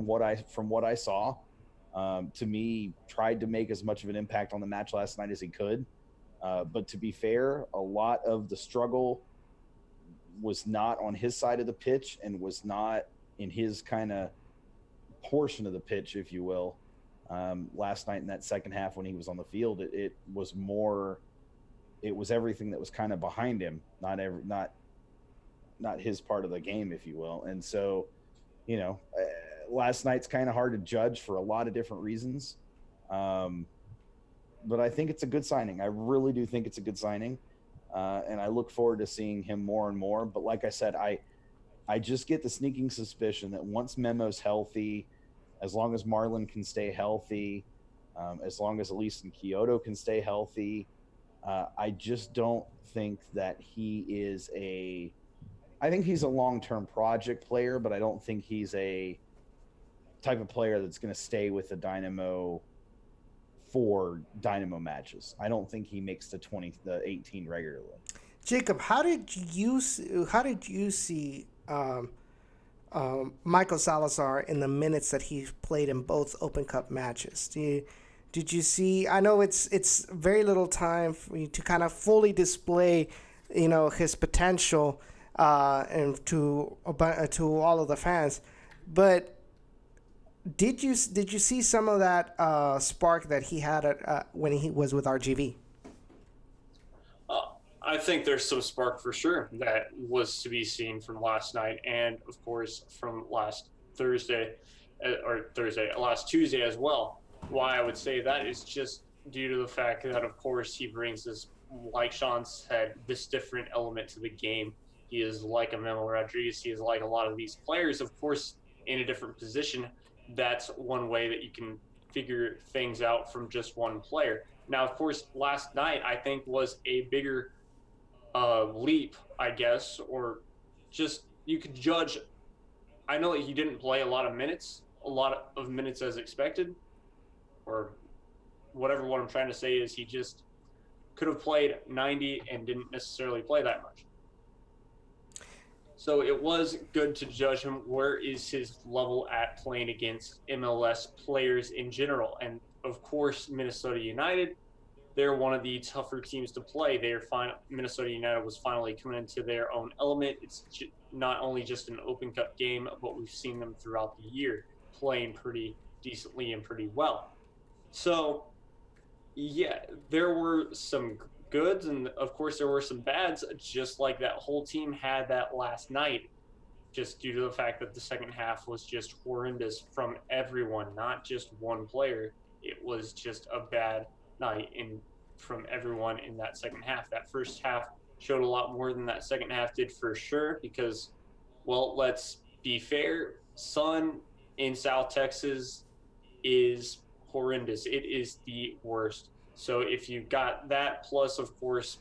from what I saw. To me, tried to make as much of an impact on the match last night as he could. But to be fair, a lot of the struggle was not on his side of the pitch and was not in his kind of portion of the pitch, if you will. Last night in that second half when he was on the field, it was everything that was kind of behind him, not his part of the game, if you will. And so, last night's kind of hard to judge for a lot of different reasons. But I think it's a good signing. I really do think it's a good signing. And I look forward to seeing him more and more. But like I said, I just get the sneaking suspicion that once Memo's healthy, as long as Marlon can stay healthy, as long as Elise and Kyoto can stay healthy, I just don't think that he is I think he's a long-term project player, but I don't think he's a type of player that's going to stay with the Dynamo for Dynamo matches. I don't think he makes the 18 regularly. Jacob, how did you see Michael Salazar in the minutes that he played in both Open Cup matches? Did you see? I know it's very little time for you to kind of fully display, his potential and to all of the fans, but did you see some of that I think there's some spark for sure that was to be seen from last night, and of course from last last Tuesday as well. Why I would say that is just due to the fact that, of course, he brings this, like Sean said, this different element to the game. He is like a Memo Rodriguez. He is like a lot of these players, of course, in a different position. That's one way that you can figure things out from just one player. Now, of course, last night I think was a bigger leap, I guess, or just you could judge. I know that he didn't play a lot of minutes as expected, or whatever. What I'm trying to say is he just could have played 90 and didn't necessarily play that much. So it was good to judge him. Where is his level at playing against MLS players in general? And of course, Minnesota United, they're one of the tougher teams to play. Minnesota United was finally coming into their own element. It's not only just an Open Cup game, but we've seen them throughout the year playing pretty decently and pretty well. So, yeah, there were some goods, and of course there were some bads, just like that whole team had that last night, just due to the fact that the second half was just horrendous from everyone, not just one player. It was just a bad night from everyone in that second half. That first half showed a lot more than that second half did for sure, because, well, let's be fair, sun in South Texas is horrendous. It is the worst. So if you got that, plus, of course,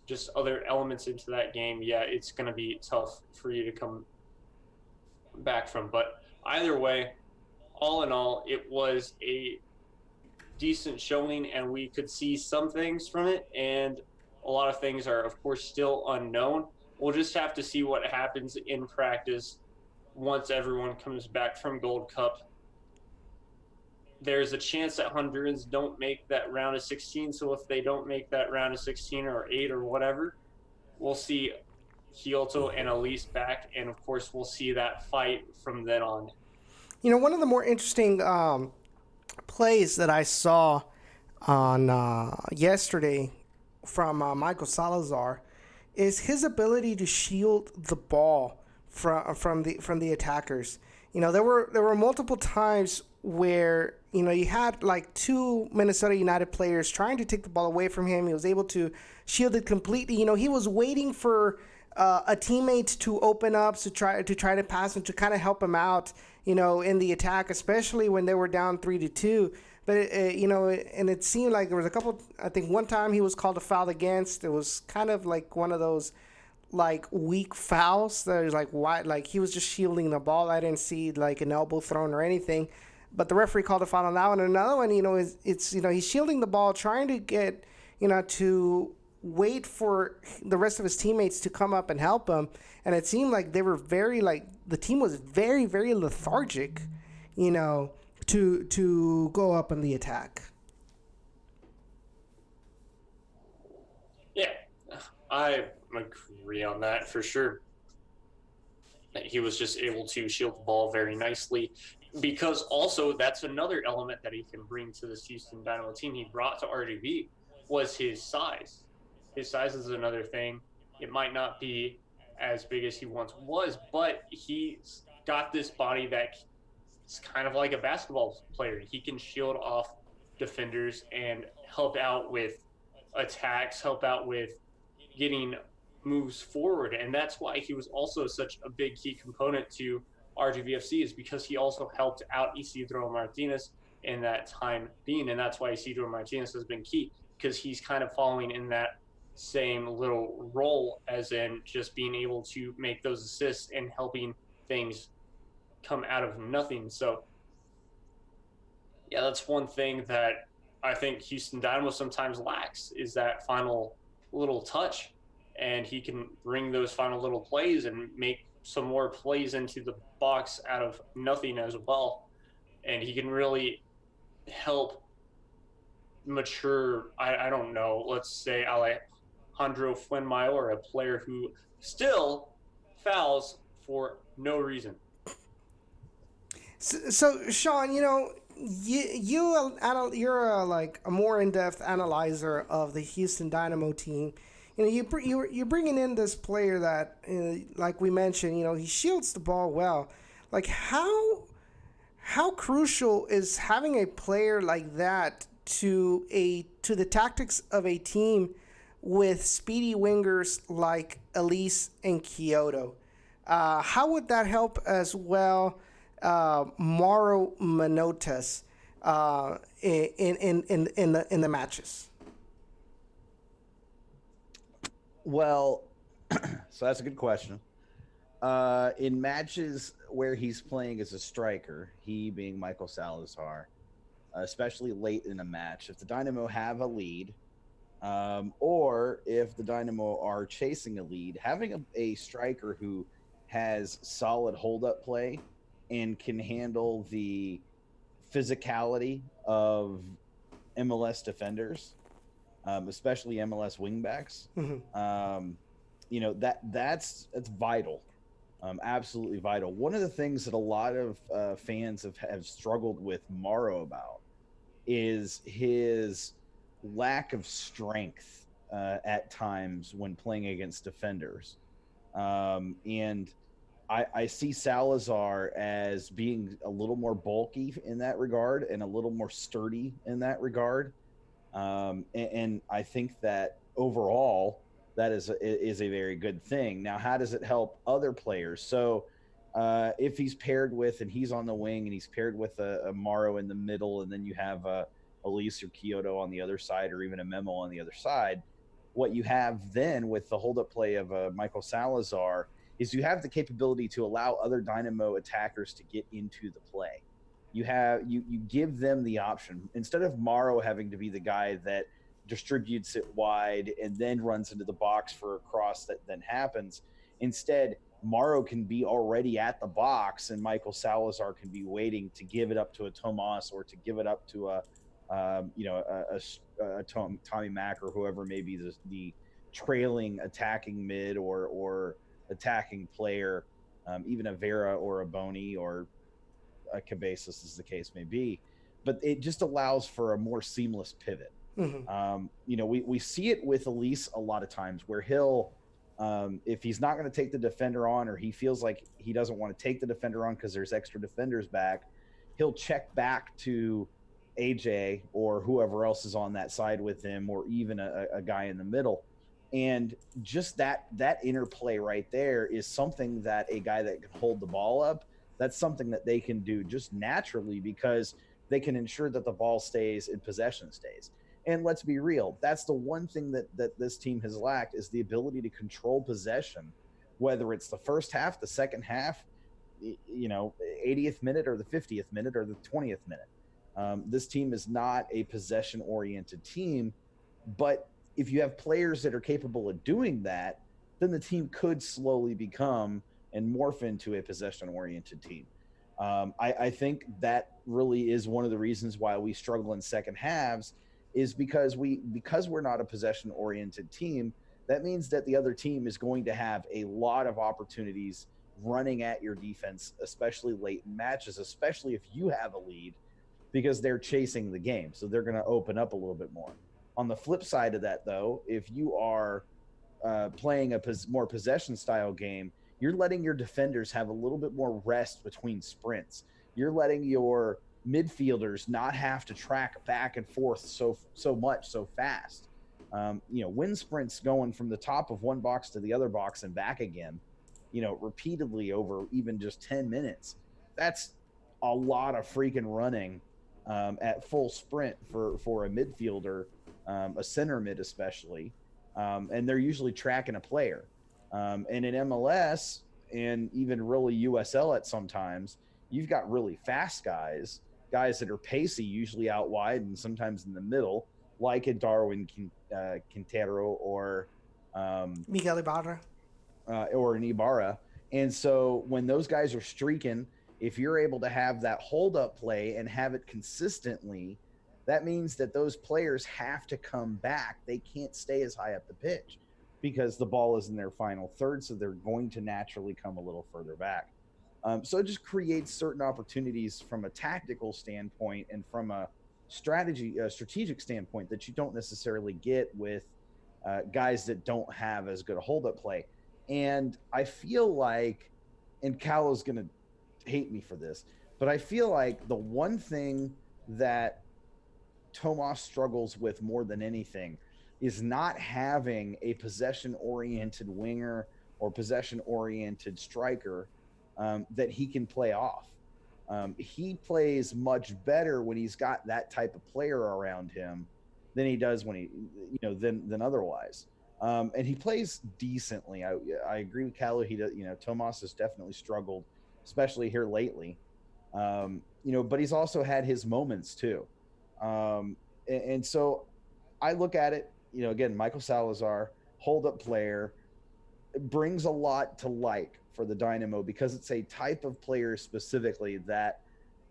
just other elements into that game, yeah, it's going to be tough for you to come back from. But either way, all in all, it was a decent showing, and we could see some things from it, and a lot of things are, of course, still unknown. We'll just have to see what happens in practice once everyone comes back from Gold Cup. There's a chance that Hondurans don't make that round of 16. So if they don't make that round of 16 or 8 or whatever, we'll see Kyoto and Elise back. And, of course, we'll see that fight from then on. You know, one of the more interesting plays that I saw on yesterday from Michael Salazar is his ability to shield the ball from the attackers. You know, there were multiple times where, you know, you had like two Minnesota United players trying to take the ball away from him. He was able to shield it completely. You know, he was waiting for a teammate to open up to try to pass him, to kind of help him out, you know, in the attack, especially when they were down 3-2. But you know, and it seemed like there was a couple. I think one time he was called a foul against. It was kind of like one of those like weak fouls. That was like why, like he was just shielding the ball. I didn't see like an elbow thrown or anything. But the referee called a foul on that one. And another one, you know, it's you know, he's shielding the ball, trying to get, you know, to wait for the rest of his teammates to come up and help him. And it seemed like they were the team was very, very lethargic, you know, to go up on the attack. Yeah, I agree on that for sure. He was just able to shield the ball very nicely, because also that's another element that he can bring to this Houston Dynamo team he brought to RGV was his size. His size is another thing. It might not be as big as he once was, but he's got this body that's kind of like a basketball player. He can shield off defenders and help out with attacks, help out with getting moves forward. And that's why he was also such a big key component to RGVFC, is because he also helped out Isidro Martinez in that time being. And that's why Isidro Martinez has been key, because he's kind of following in that same little role, as in just being able to make those assists and helping things come out of nothing. So yeah, that's one thing that I think Houston Dynamo sometimes lacks, is that final little touch. And he can bring those final little plays and make some more plays into the box out of nothing as well. And he can really help mature, I don't know, let's say Alejandro Fuenmayor, a player who still fouls for no reason. So Sean, you know, you're like a more in-depth analyzer of the Houston Dynamo team. You're bringing in this player that, like we mentioned, he shields the ball well. Like how crucial is having a player like that to the tactics of a team with speedy wingers like Elise and Kyoto? How would that help as well, Mauro Manotas, in the matches? Well, so that's a good question. In matches where he's playing as a striker, he being Michael Salazar, especially late in a match, if the Dynamo have a lead, or if the Dynamo are chasing a lead, having a striker who has solid hold-up play and can handle the physicality of MLS defenders, especially MLS wingbacks, that's vital. Absolutely vital. One of the things that a lot of fans have struggled with Mauro about is his lack of strength at times when playing against defenders. And I see Salazar as being a little more bulky in that regard and a little more sturdy in that regard. And I think that overall, that is a very good thing. Now, how does it help other players? So if he's paired with, and he's on the wing, and he's paired with a Mauro in the middle, and then you have Elise or Kyoto on the other side, or even a Memo on the other side, what you have then with the hold-up play of Michael Salazar is you have the capability to allow other Dynamo attackers to get into the play. You give them the option, instead of Mauro having to be the guy that distributes it wide and then runs into the box for a cross that then happens. Instead, Mauro can be already at the box, and Michael Salazar can be waiting to give it up to a Tomas or to give it up to a Tommy Mack or whoever may be the trailing attacking mid or attacking player, even a Vera or a Boney or a Cabezas, as the case may be. But it just allows for a more seamless pivot. We see it with Elise a lot of times where he'll, if he's not going to take the defender on, or he feels like he doesn't want to take the defender on because there's extra defenders back, he'll check back to AJ or whoever else is on that side with him, or even a guy in the middle. And just that interplay right there is something that a guy that can hold the ball up, that's something that they can do just naturally, because they can ensure that the ball stays and possession stays. And let's be real, that's the one thing that this team has lacked, is the ability to control possession, whether it's the first half, the second half, 80th minute or the 50th minute or the 20th minute. This team is not a possession-oriented team, but if you have players that are capable of doing that, then the team could slowly become and morph into a possession-oriented team. I think that really is one of the reasons why we struggle in second halves, is because we're not a possession-oriented team. That means that the other team is going to have a lot of opportunities running at your defense, especially late in matches, especially if you have a lead, because they're chasing the game. So they're going to open up a little bit more. On the flip side of that, though, if you are playing a more possession-style game, you're letting your defenders have a little bit more rest between sprints. You're letting your midfielders not have to track back and forth so much so fast. Wind sprints going from the top of one box to the other box and back again, repeatedly over even just 10 minutes. That's a lot of freaking running at full sprint for a midfielder, a center mid especially, and they're usually tracking a player. And in MLS and even really USL at sometimes, you've got really fast guys that are pacey, usually out wide and sometimes in the middle, like a Darwin Quintero or Miguel Ibarra. Or an Ibarra. And so when those guys are streaking, if you're able to have that hold-up play and have it consistently, that means that those players have to come back. They can't stay as high up the pitch because the ball is in their final third, so they're going to naturally come a little further back. So it just creates certain opportunities from a tactical standpoint and from a strategic standpoint that you don't necessarily get with guys that don't have as good a hold-up play. And I feel like, and Callow's going to hate me for this, but I feel like the one thing that Tomas struggles with more than anything is not having a possession-oriented winger or possession-oriented striker that he can play off. He plays much better when he's got that type of player around him than he does when than otherwise. And he plays decently. I agree with Callow. He does, Tomas has definitely struggled, especially here lately. But he's also had his moments too. And so I look at it, again, Michael Salazar, hold-up player, brings a lot to like for the Dynamo because it's a type of player specifically that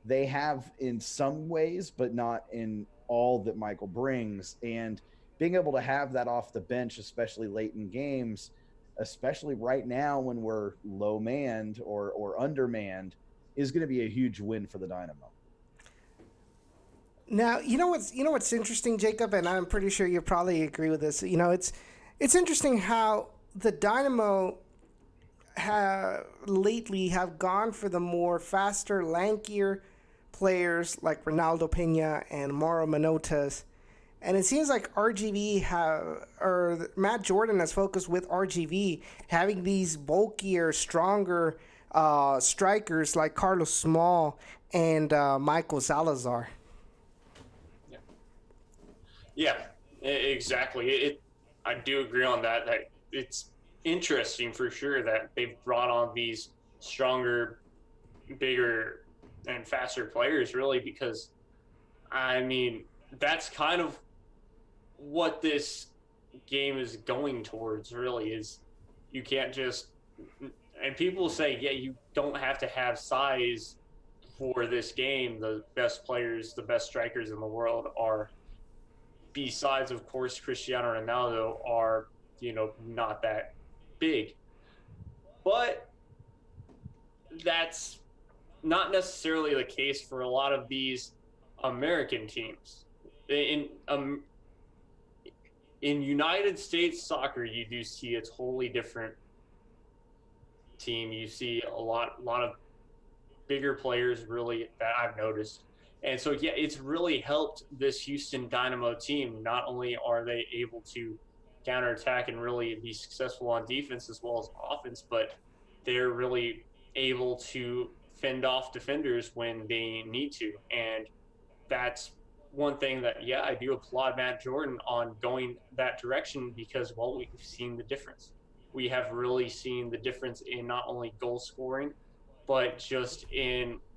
they have in some ways, but not in all that Michael brings. And being able to have that off the bench, especially late in games, especially right now when we're low manned or undermanned, is going to be a huge win for the Dynamo. Now, what's interesting, Jacob, and I'm pretty sure you probably agree with this. It's interesting how the Dynamo lately have gone for the more faster, lankier players like Ronaldo Pena and Mauro Manotas. And it seems like Matt Jordan has focused with RGV having these bulkier, stronger strikers like Carlos Small and Michael Salazar. Yeah, exactly. I do agree on that. That it's interesting for sure that they've brought on these stronger, bigger, and faster players, really, because, that's kind of what this game is going towards, really, is you can't just – and people say, yeah, you don't have to have size for this game. The best players, the best strikers in the world are – besides, of course, Cristiano Ronaldo, are, not that big. But that's not necessarily the case for a lot of these American teams. In United States soccer, you do see a totally different team. You see a lot of bigger players, really, that I've noticed. And so, yeah, it's really helped this Houston Dynamo team. Not only are they able to counterattack and really be successful on defense as well as offense, but they're really able to fend off defenders when they need to. And that's one thing that, yeah, I do applaud Matt Jordan on going that direction because, well, we've seen the difference. We have really seen the difference in not only goal scoring, but just in –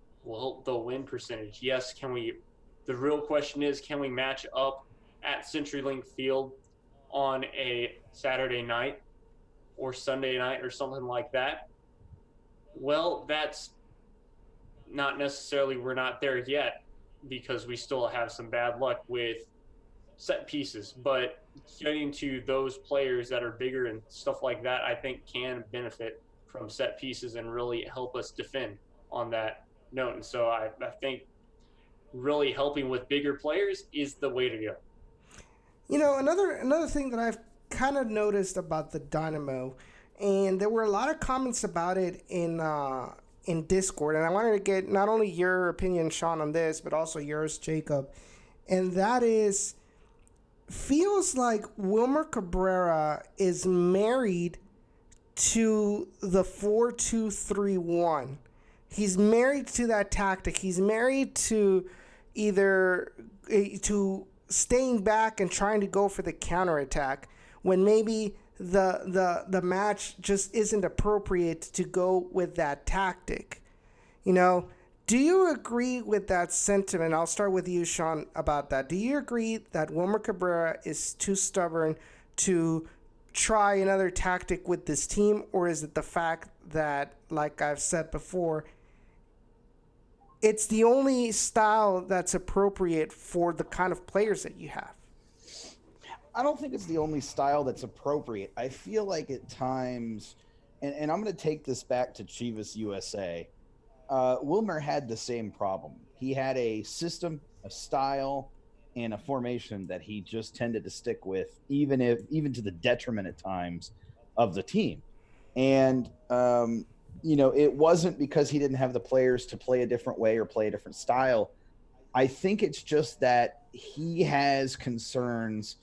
the win percentage. Yes, the real question is, can we match up at CenturyLink Field on a Saturday night or Sunday night or something like that? Well, that's not necessarily, we're not there yet because we still have some bad luck with set pieces, but getting to those players that are bigger and stuff like that, I think can benefit from set pieces and really help us defend on that note. And so I think really helping with bigger players is the way to go. Another thing that I've kind of noticed about the Dynamo, and there were a lot of comments about it in Discord, and I wanted to get not only your opinion, Sean, on this, but also yours, Jacob, and that is, feels like Wilmer Cabrera is married to the 4-2-3-1. He's married to that tactic. He's married to either to staying back and trying to go for the counterattack when maybe the match just isn't appropriate to go with that tactic. Do you agree with that sentiment? I'll start with you, Sean, about that. Do you agree that Wilmer Cabrera is too stubborn to try another tactic with this team, or is it the fact that, like I've said before, it's the only style that's appropriate for the kind of players that you have? I don't think it's the only style that's appropriate. I feel like at times, and I'm going to take this back to Chivas USA, Wilmer had the same problem. He had a system, a style, and a formation that he just tended to stick with, even to the detriment at times of the team. And it wasn't because he didn't have the players to play a different way or play a different style. I think it's just that he has concerns,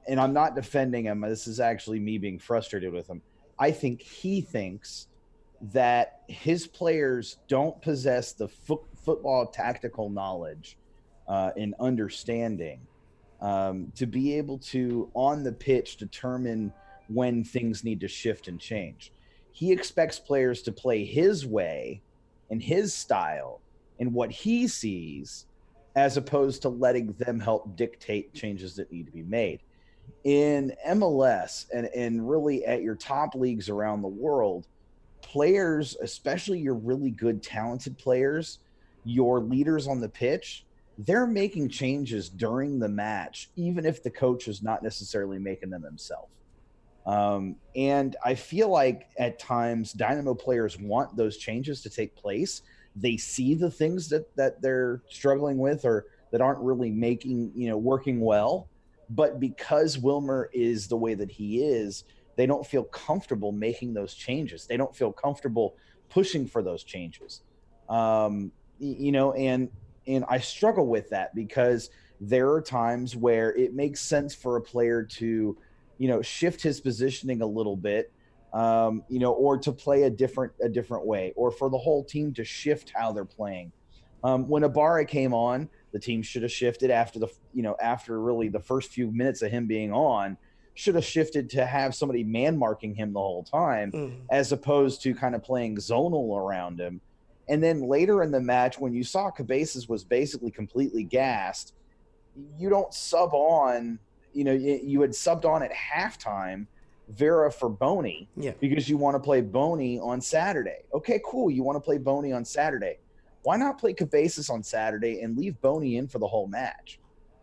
and I'm not defending him. This is actually me being frustrated with him. I think he thinks that his players don't possess the football tactical knowledge and understanding to be able to, on the pitch, determine when things need to shift and change. He expects players to play his way and his style and what he sees, as opposed to letting them help dictate changes that need to be made. In MLS and really at your top leagues around the world, players, especially your really good, talented players, your leaders on the pitch, they're making changes during the match, even if the coach is not necessarily making them himself. And I feel like at times Dynamo players want those changes to take place. They see the things that they're struggling with or that aren't really working well. But because Wilmer is the way that he is, they don't feel comfortable making those changes. They don't feel comfortable pushing for those changes. And I struggle with that because there are times where it makes sense for a player to, shift his positioning a little bit, or to play a different way, or for the whole team to shift how they're playing. When Ibarra came on, the team should have shifted after really the first few minutes of him being on, should have shifted to have somebody man marking him the whole time, as opposed to kind of playing zonal around him. And then later in the match, when you saw Cabezas was basically completely gassed, you don't sub on, you had subbed on at halftime Vera for Boney because you want to play Boney on Saturday. Okay, cool. You want to play Boney on Saturday. Why not play Cabezas on Saturday and leave Boney in for the whole match?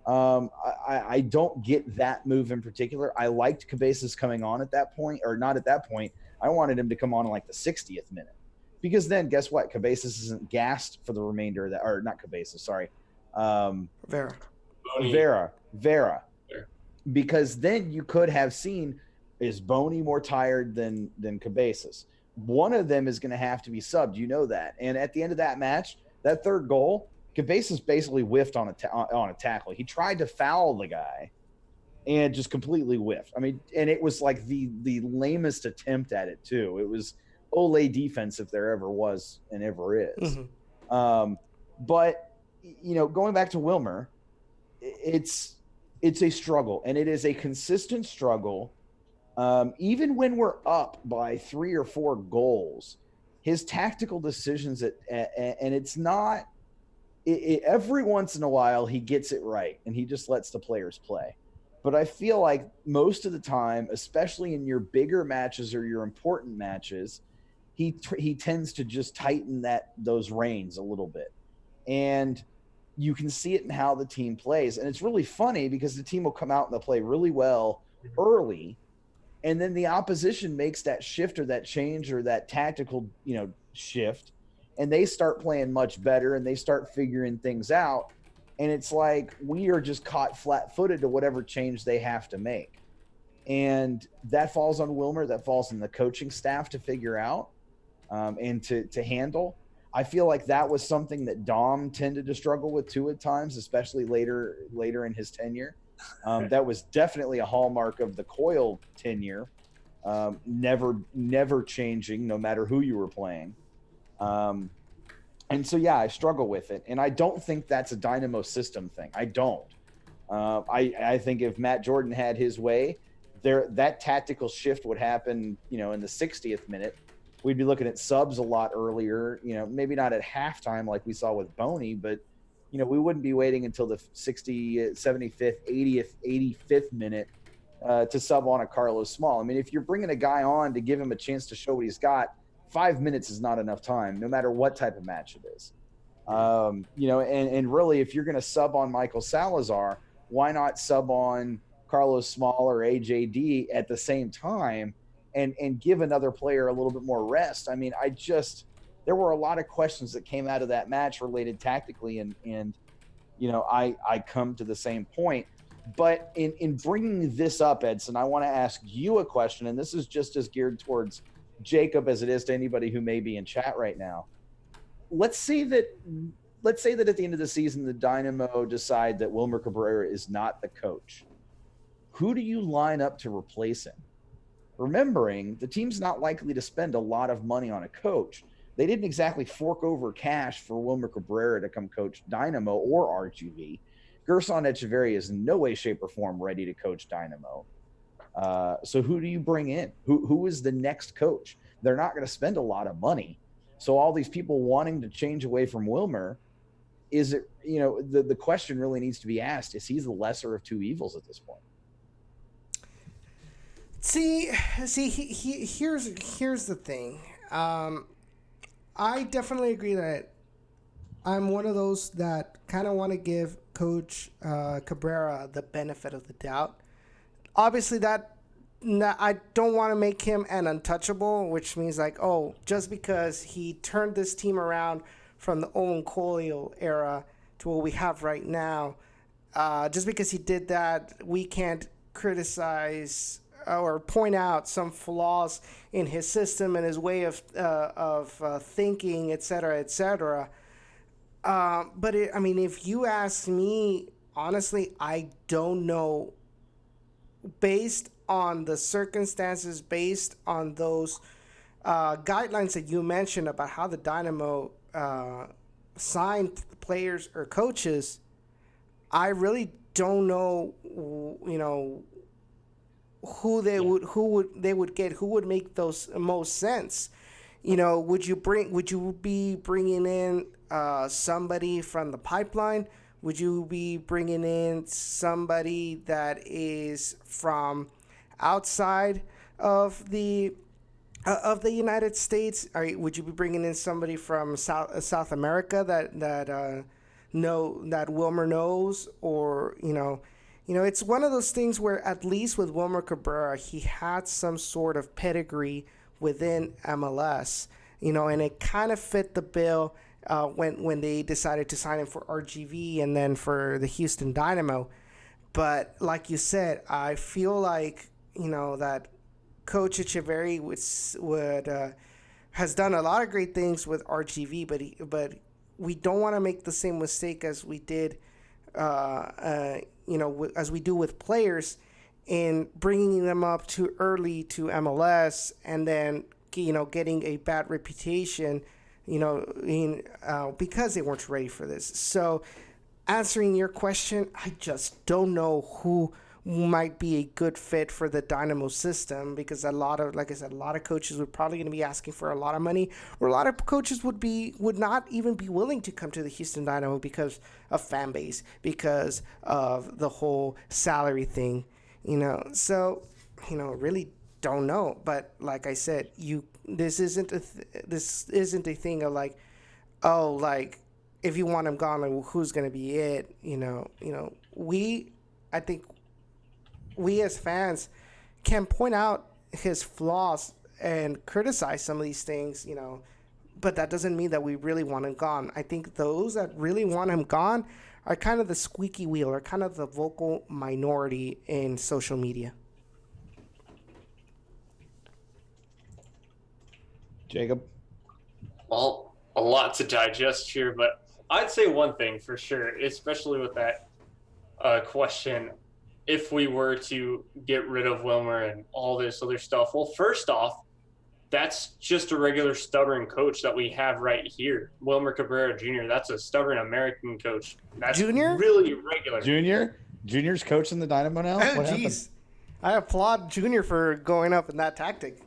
I don't get that move in particular. I liked Cabezas coming on at that point, or not at that point. I wanted him to come on in like the 60th minute, because then guess what? Cabezas isn't gassed for the remainder of that, or not Cabezas, sorry. Vera. Because then you could have seen, is Boney more tired than Cabezas? One of them is going to have to be subbed. You know that. And at the end of that match, that third goal, Cabezas basically whiffed on a tackle. He tried to foul the guy and just completely whiffed. I mean, and it was like the lamest attempt at it too. It was Ole defense if there ever was and ever is. But going back to Wilmer, it's a struggle, and it is a consistent struggle. Even when we're up by 3 or 4 goals, his tactical decisions and it's not every once in a while he gets it right and he just lets the players play. But I feel like most of the time, especially in your bigger matches or your important matches, he tends to just tighten those reins a little bit. And you can see it in how the team plays. And it's really funny because the team will come out and they'll play really well early, and then the opposition makes that shift or that change or that tactical, shift, and they start playing much better and they start figuring things out. And it's like we are just caught flat-footed to whatever change they have to make. And that falls on Wilmer, that falls on the coaching staff to figure out and to handle. I feel like that was something that Dom tended to struggle with too at times, especially later in his tenure. That was definitely a hallmark of the Coyle tenure, never changing no matter who you were playing. And so, I struggle with it. And I don't think that's a Dynamo system thing. I don't. I think if Matt Jordan had his way, that tactical shift would happen, in the 60th minute. We'd be looking at subs a lot earlier, maybe not at halftime like we saw with Boney, but, we wouldn't be waiting until the 60th, 75th, 80th, 85th minute to sub on a Carlos Small. I mean, if you're bringing a guy on to give him a chance to show what he's got, 5 minutes is not enough time, no matter what type of match it is. And really, if you're going to sub on Michael Salazar, why not sub on Carlos Small or AJD at the same time and give another player a little bit more rest? I mean, there were a lot of questions that came out of that match related tactically, and I come to the same point. But in bringing this up, Edson, I want to ask you a question, and this is just as geared towards Jacob as it is to anybody who may be in chat right now. Let's say that at the end of the season, the Dynamo decide that Wilmer Cabrera is not the coach. Who do you line up to replace him? Remembering the team's not likely to spend a lot of money on a coach. They didn't exactly fork over cash for Wilmer Cabrera to come coach Dynamo or RGV. Gerson Echeverria is in no way, shape, or form ready to coach Dynamo. So who do you bring in? Who is the next coach? They're not going to spend a lot of money. So all these people wanting to change away from Wilmer, is it, the question really needs to be asked, is he the lesser of two evils at this point? See, here's the thing. I definitely agree that I'm one of those that kind of want to give Coach Cabrera the benefit of the doubt. Obviously, I don't want to make him an untouchable, which means just because he turned this team around from the Owen Coyle era to what we have right now, just because he did that, we can't criticize or point out some flaws in his system and his way of thinking, et cetera, et cetera. But if you ask me, honestly, I don't know. Based on the circumstances, based on those guidelines that you mentioned about how the Dynamo signed players or coaches, I really don't know, who they would get, who would make those most sense. Would you be bringing in somebody from the pipeline? Would you be bringing in somebody that is from outside of the United States? Would you be bringing in somebody from South America that Wilmer knows, or it's one of those things where, at least with Wilmer Cabrera, he had some sort of pedigree within MLS, and it kind of fit the bill when they decided to sign him for RGV and then for the Houston Dynamo. But like you said, I feel like that Coach Echeverria has done a lot of great things with RGV, but we don't want to make the same mistake as we did, as we do with players, in bringing them up too early to MLS and then getting a bad reputation, because they weren't ready for this. So, answering your question, I just don't know who might be a good fit for the Dynamo system, because a lot of coaches would probably going to be asking for a lot of money, or a lot of coaches would not even be willing to come to the Houston Dynamo because of fan base, because of the whole salary thing, So, really don't know. But like I said, this isn't a thing of if you want him gone, who's going to be it? I think we as fans can point out his flaws and criticize some of these things, but that doesn't mean that we really want him gone. I think those that really want him gone are kind of the squeaky wheel, or kind of the vocal minority in social media. Jacob? Well, a lot to digest here, but I'd say one thing for sure, especially with that question, if we were to get rid of Wilmer and all this other stuff. Well, first off, that's just a regular stubborn coach that we have right here. Wilmer Cabrera Jr., that's a stubborn American coach. That's Junior? Really regular. Junior's coaching the Dynamo now? Oh, what jeez. I applaud Junior for going up in that tactic.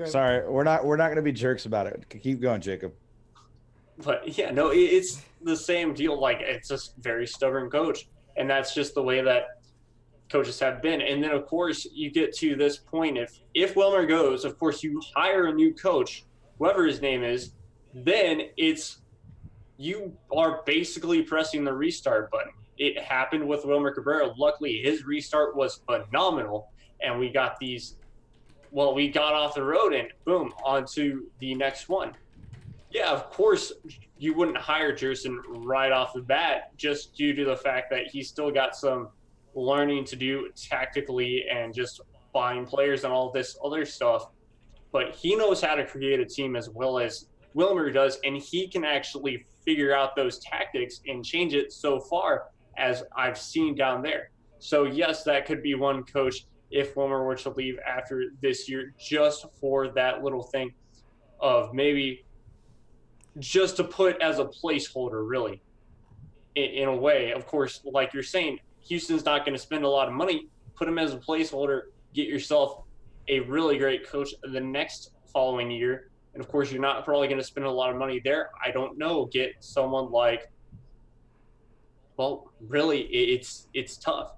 Sorry, we're not going to be jerks about it. Keep going, Jacob. But yeah, no, it's the same deal. It's a very stubborn coach, and that's just the way that coaches have been. And then, of course, you get to this point. If Wilmer goes, of course, you hire a new coach, whoever his name is, then you are basically pressing the restart button. It happened with Wilmer Cabrera. Luckily, his restart was phenomenal, and we got off the road and boom, on to the next one. Yeah, of course, you wouldn't hire Jerson right off the bat just due to the fact that he's still got some learning to do tactically and just buying players and all this other stuff. But he knows how to create a team as well as Wilmer does, and he can actually figure out those tactics and change it so far as I've seen down there. So, yes, that could be one coach if Wilmer were to leave after this year just for that little thing of maybe just to put as a placeholder, really, in a way. Of course, like you're saying, Houston's not going to spend a lot of money. Put him as a placeholder, get yourself a really great coach the next following year. And of course, you're not probably going to spend a lot of money there. I don't know. Get someone like, well, really, it's tough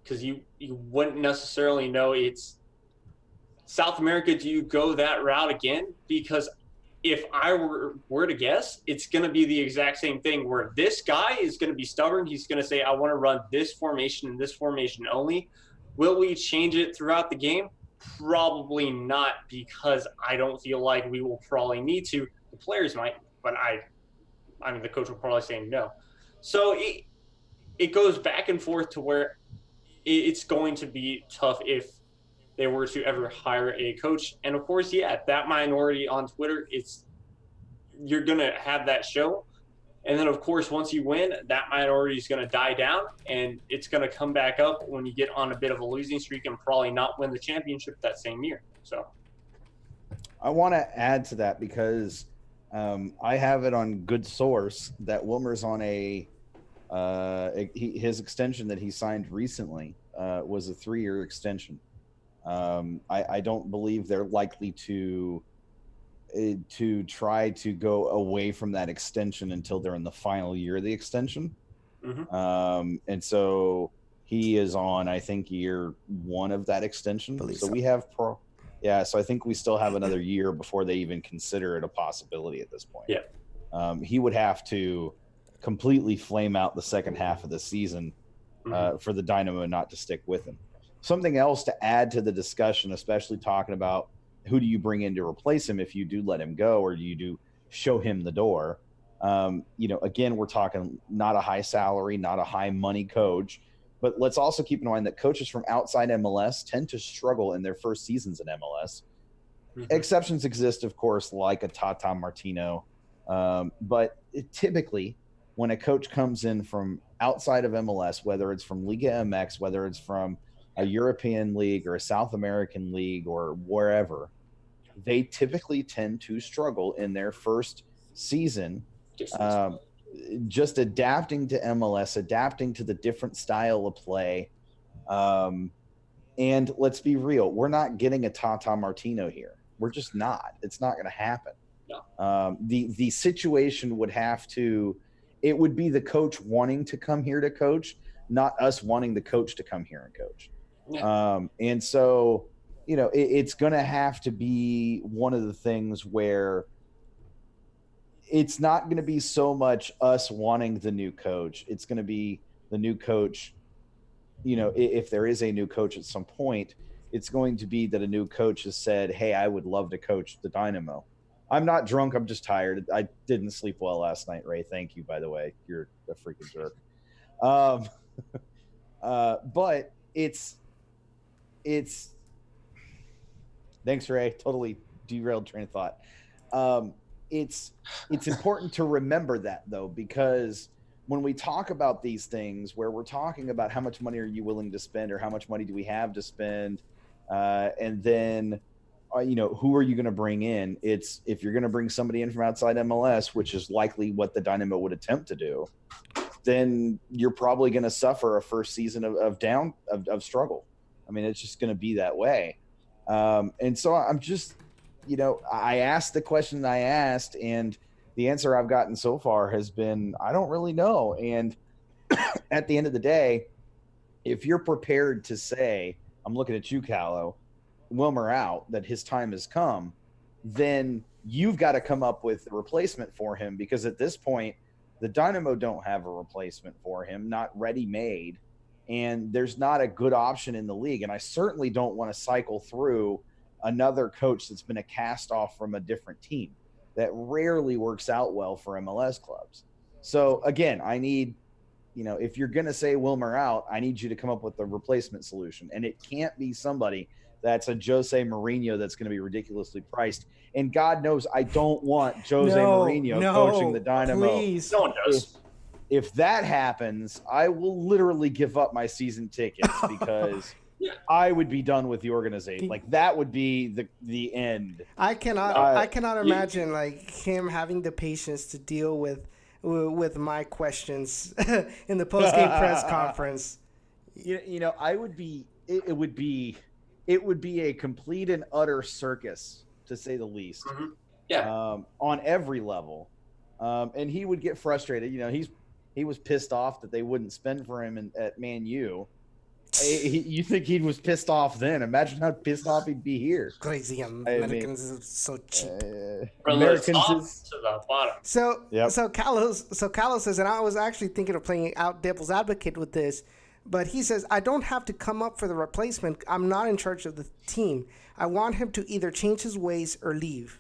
because you wouldn't necessarily know. It's South America. Do you go that route again? Because if I were to guess, it's going to be the exact same thing where this guy is going to be stubborn. He's going to say, I want to run this formation and this formation only. Will we change it throughout the game? Probably not, because I don't feel like we will probably need to. The players might, but I mean, the coach will probably say no. So it goes back and forth to where it's going to be tough if they were to ever hire a coach. And of course, yeah, that minority on Twitter, you're going to have that show. And then, of course, once you win, that minority is going to die down, and it's going to come back up when you get on a bit of a losing streak and probably not win the championship that same year. So I want to add to that because I have it on good source that Wilmer's on his extension that he signed recently was a 3-year extension. I don't believe they're likely to try to go away from that extension until they're in the final year of the extension. Mm-hmm. And so he is on, I think, year 1 of that extension. So we have so I think we still have another year before they even consider it a possibility at this point. Yeah. He would have to completely flame out the second half of the season for the Dynamo not to stick with him. Something else to add to the discussion, especially talking about who do you bring in to replace him if you do let him go or you do show him the door. Again, we're talking not a high salary, not a high money coach, but let's also keep in mind that coaches from outside MLS tend to struggle in their first seasons in MLS. Mm-hmm. Exceptions exist, of course, like a Tata Martino. But typically when a coach comes in from outside of MLS, whether it's from Liga MX, whether it's from a European league or a South American league or wherever, they typically tend to struggle in their first season, just adapting to MLS, adapting to the different style of play. And let's be real, we're not getting a Tata Martino here. We're just not. It's not going to happen. No. The situation would have to, it would be the coach wanting to come here to coach, not us wanting the coach to come here and coach. Yeah. And so, it's going to have to be one of the things where it's not going to be so much us wanting the new coach. It's going to be the new coach. If there is a new coach at some point, it's going to be that a new coach has said, hey, I would love to coach the Dynamo. I'm not drunk. I'm just tired. I didn't sleep well last night, Ray. Thank you, by the way. You're a freaking jerk. But it's thanks, Ray. Totally derailed train of thought. It's important to remember that, though, because when we talk about these things where we're talking about how much money are you willing to spend or how much money do we have to spend, and then who are you going to bring in? It's if you're going to bring somebody in from outside MLS, which is likely what the Dynamo would attempt to do, then you're probably going to suffer a first season of struggle. I mean, it's just going to be that way. And so I'm just, I asked the question I asked, and the answer I've gotten so far has been, I don't really know. And at the end of the day, if you're prepared to say, I'm looking at you, Callow, Wilmer out, that his time has come, then you've got to come up with a replacement for him, because at this point, the Dynamo don't have a replacement for him, not ready-made, and there's not a good option in the league. And I certainly don't want to cycle through another coach that's been a cast-off from a different team. that rarely works out well for MLS clubs. So again, I need, if you're going to say Wilmer out, I need you to come up with a replacement solution. And it can't be somebody that's a Jose Mourinho that's going to be ridiculously priced. And God knows I don't want Jose Mourinho coaching the Dynamo. Please. No one does. If that happens, I will literally give up my season tickets because I would be done with the organization. Like, that would be the end. I cannot imagine like him having the patience to deal with my questions in the post-game press conference. I would be. It would be a complete and utter circus, to say the least. Mm-hmm. Yeah. On every level, and he would get frustrated. He was pissed off that they wouldn't spend for him at Man U. You think he was pissed off then? Imagine how pissed off he'd be here. Crazy Americans are so cheap. Americans to the bottom. So Carlos says, and I was actually thinking of playing out devil's advocate with this, but he says, I don't have to come up for the replacement. I'm not in charge of the team. I want him to either change his ways or leave.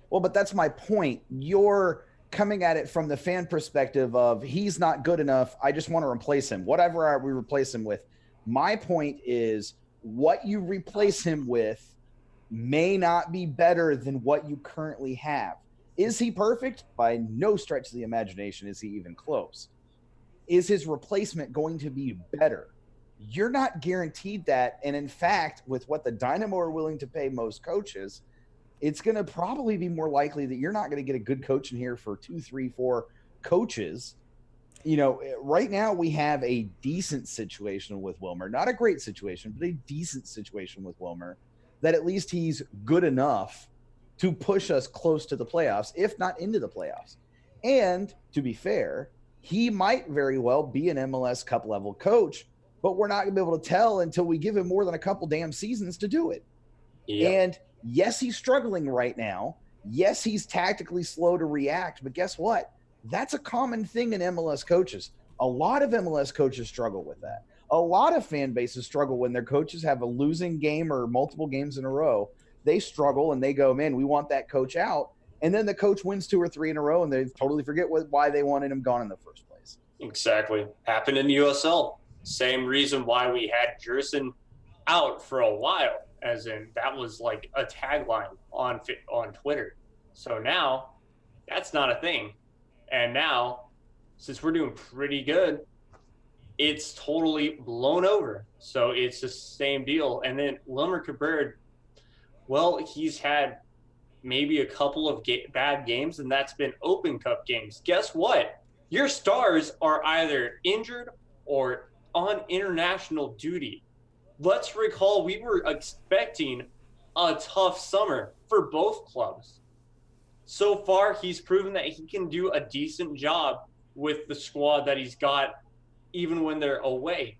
Well, but that's my point. You're coming at it from the fan perspective of he's not good enough. I just want to replace him. Whatever we replace him with. My point is what you replace him with may not be better than what you currently have. Is he perfect? By no stretch of the imagination is he even close. Is his replacement going to be better? You're not guaranteed that. And in fact, with what the Dynamo are willing to pay most coaches, it's going to probably be more likely that you're not going to get a good coach in here for 2, 3, 4 coaches. Right now we have a decent situation with Wilmer, not a great situation, but a decent situation with Wilmer, that at least he's good enough to push us close to the playoffs, if not into the playoffs. And to be fair, he might very well be an MLS Cup level coach, but we're not going to be able to tell until we give him more than a couple damn seasons to do it. Yeah. And yes, he's struggling right now. Yes, he's tactically slow to react, but guess what? That's a common thing in MLS coaches. A lot of MLS coaches struggle with that. A lot of fan bases struggle when their coaches have a losing game or multiple games in a row. They struggle and they go, man, we want that coach out. And then the coach wins 2 or 3 in a row and they totally forget why they wanted him gone in the first place. Exactly. Happened in USL. Same reason why we had Jerson out for a while, as in that was like a tagline on Twitter. So now that's not a thing. And now, since we're doing pretty good, it's totally blown over. So it's the same deal. And then Wilmer Cabrera, well, he's had maybe a couple of bad games, and that's been Open Cup games. Guess what? Your stars are either injured or on international duty. Let's recall we were expecting a tough summer for both clubs. So far, he's proven that he can do a decent job with the squad that he's got, even when they're away.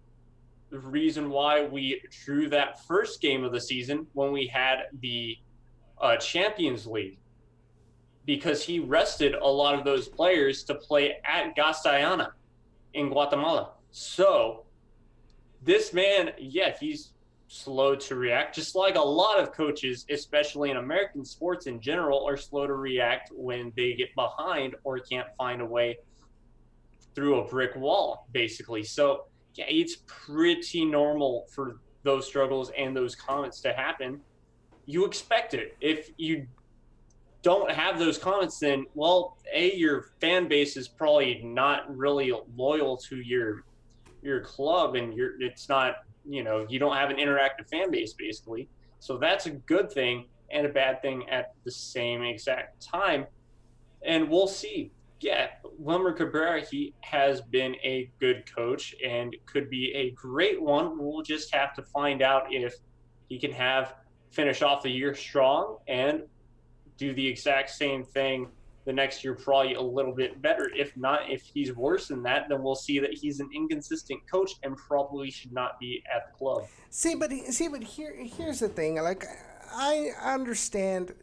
The reason why we drew that first game of the season when we had the Champions League, because he rested a lot of those players to play at Gastayana in Guatemala. So this man, he's slow to react, just like a lot of coaches, especially in American sports in general, are slow to react when they get behind or can't find a way through a brick wall, basically. So it's pretty normal for those struggles and those comments to happen. You expect it. If you don't have those comments, then, well, your fan base is probably not really loyal to your club, and it's not, you don't have an interactive fan base, basically. So that's a good thing and a bad thing at the same exact time. And we'll see. Yeah, Wilmer Cabrera, he has been a good coach and could be a great one. We'll just have to find out if he can finish off the year strong and do the exact same thing the next year, probably a little bit better. If not, if he's worse than that, then we'll see that he's an inconsistent coach and probably should not be at the club. But here's the thing. Like, I understand,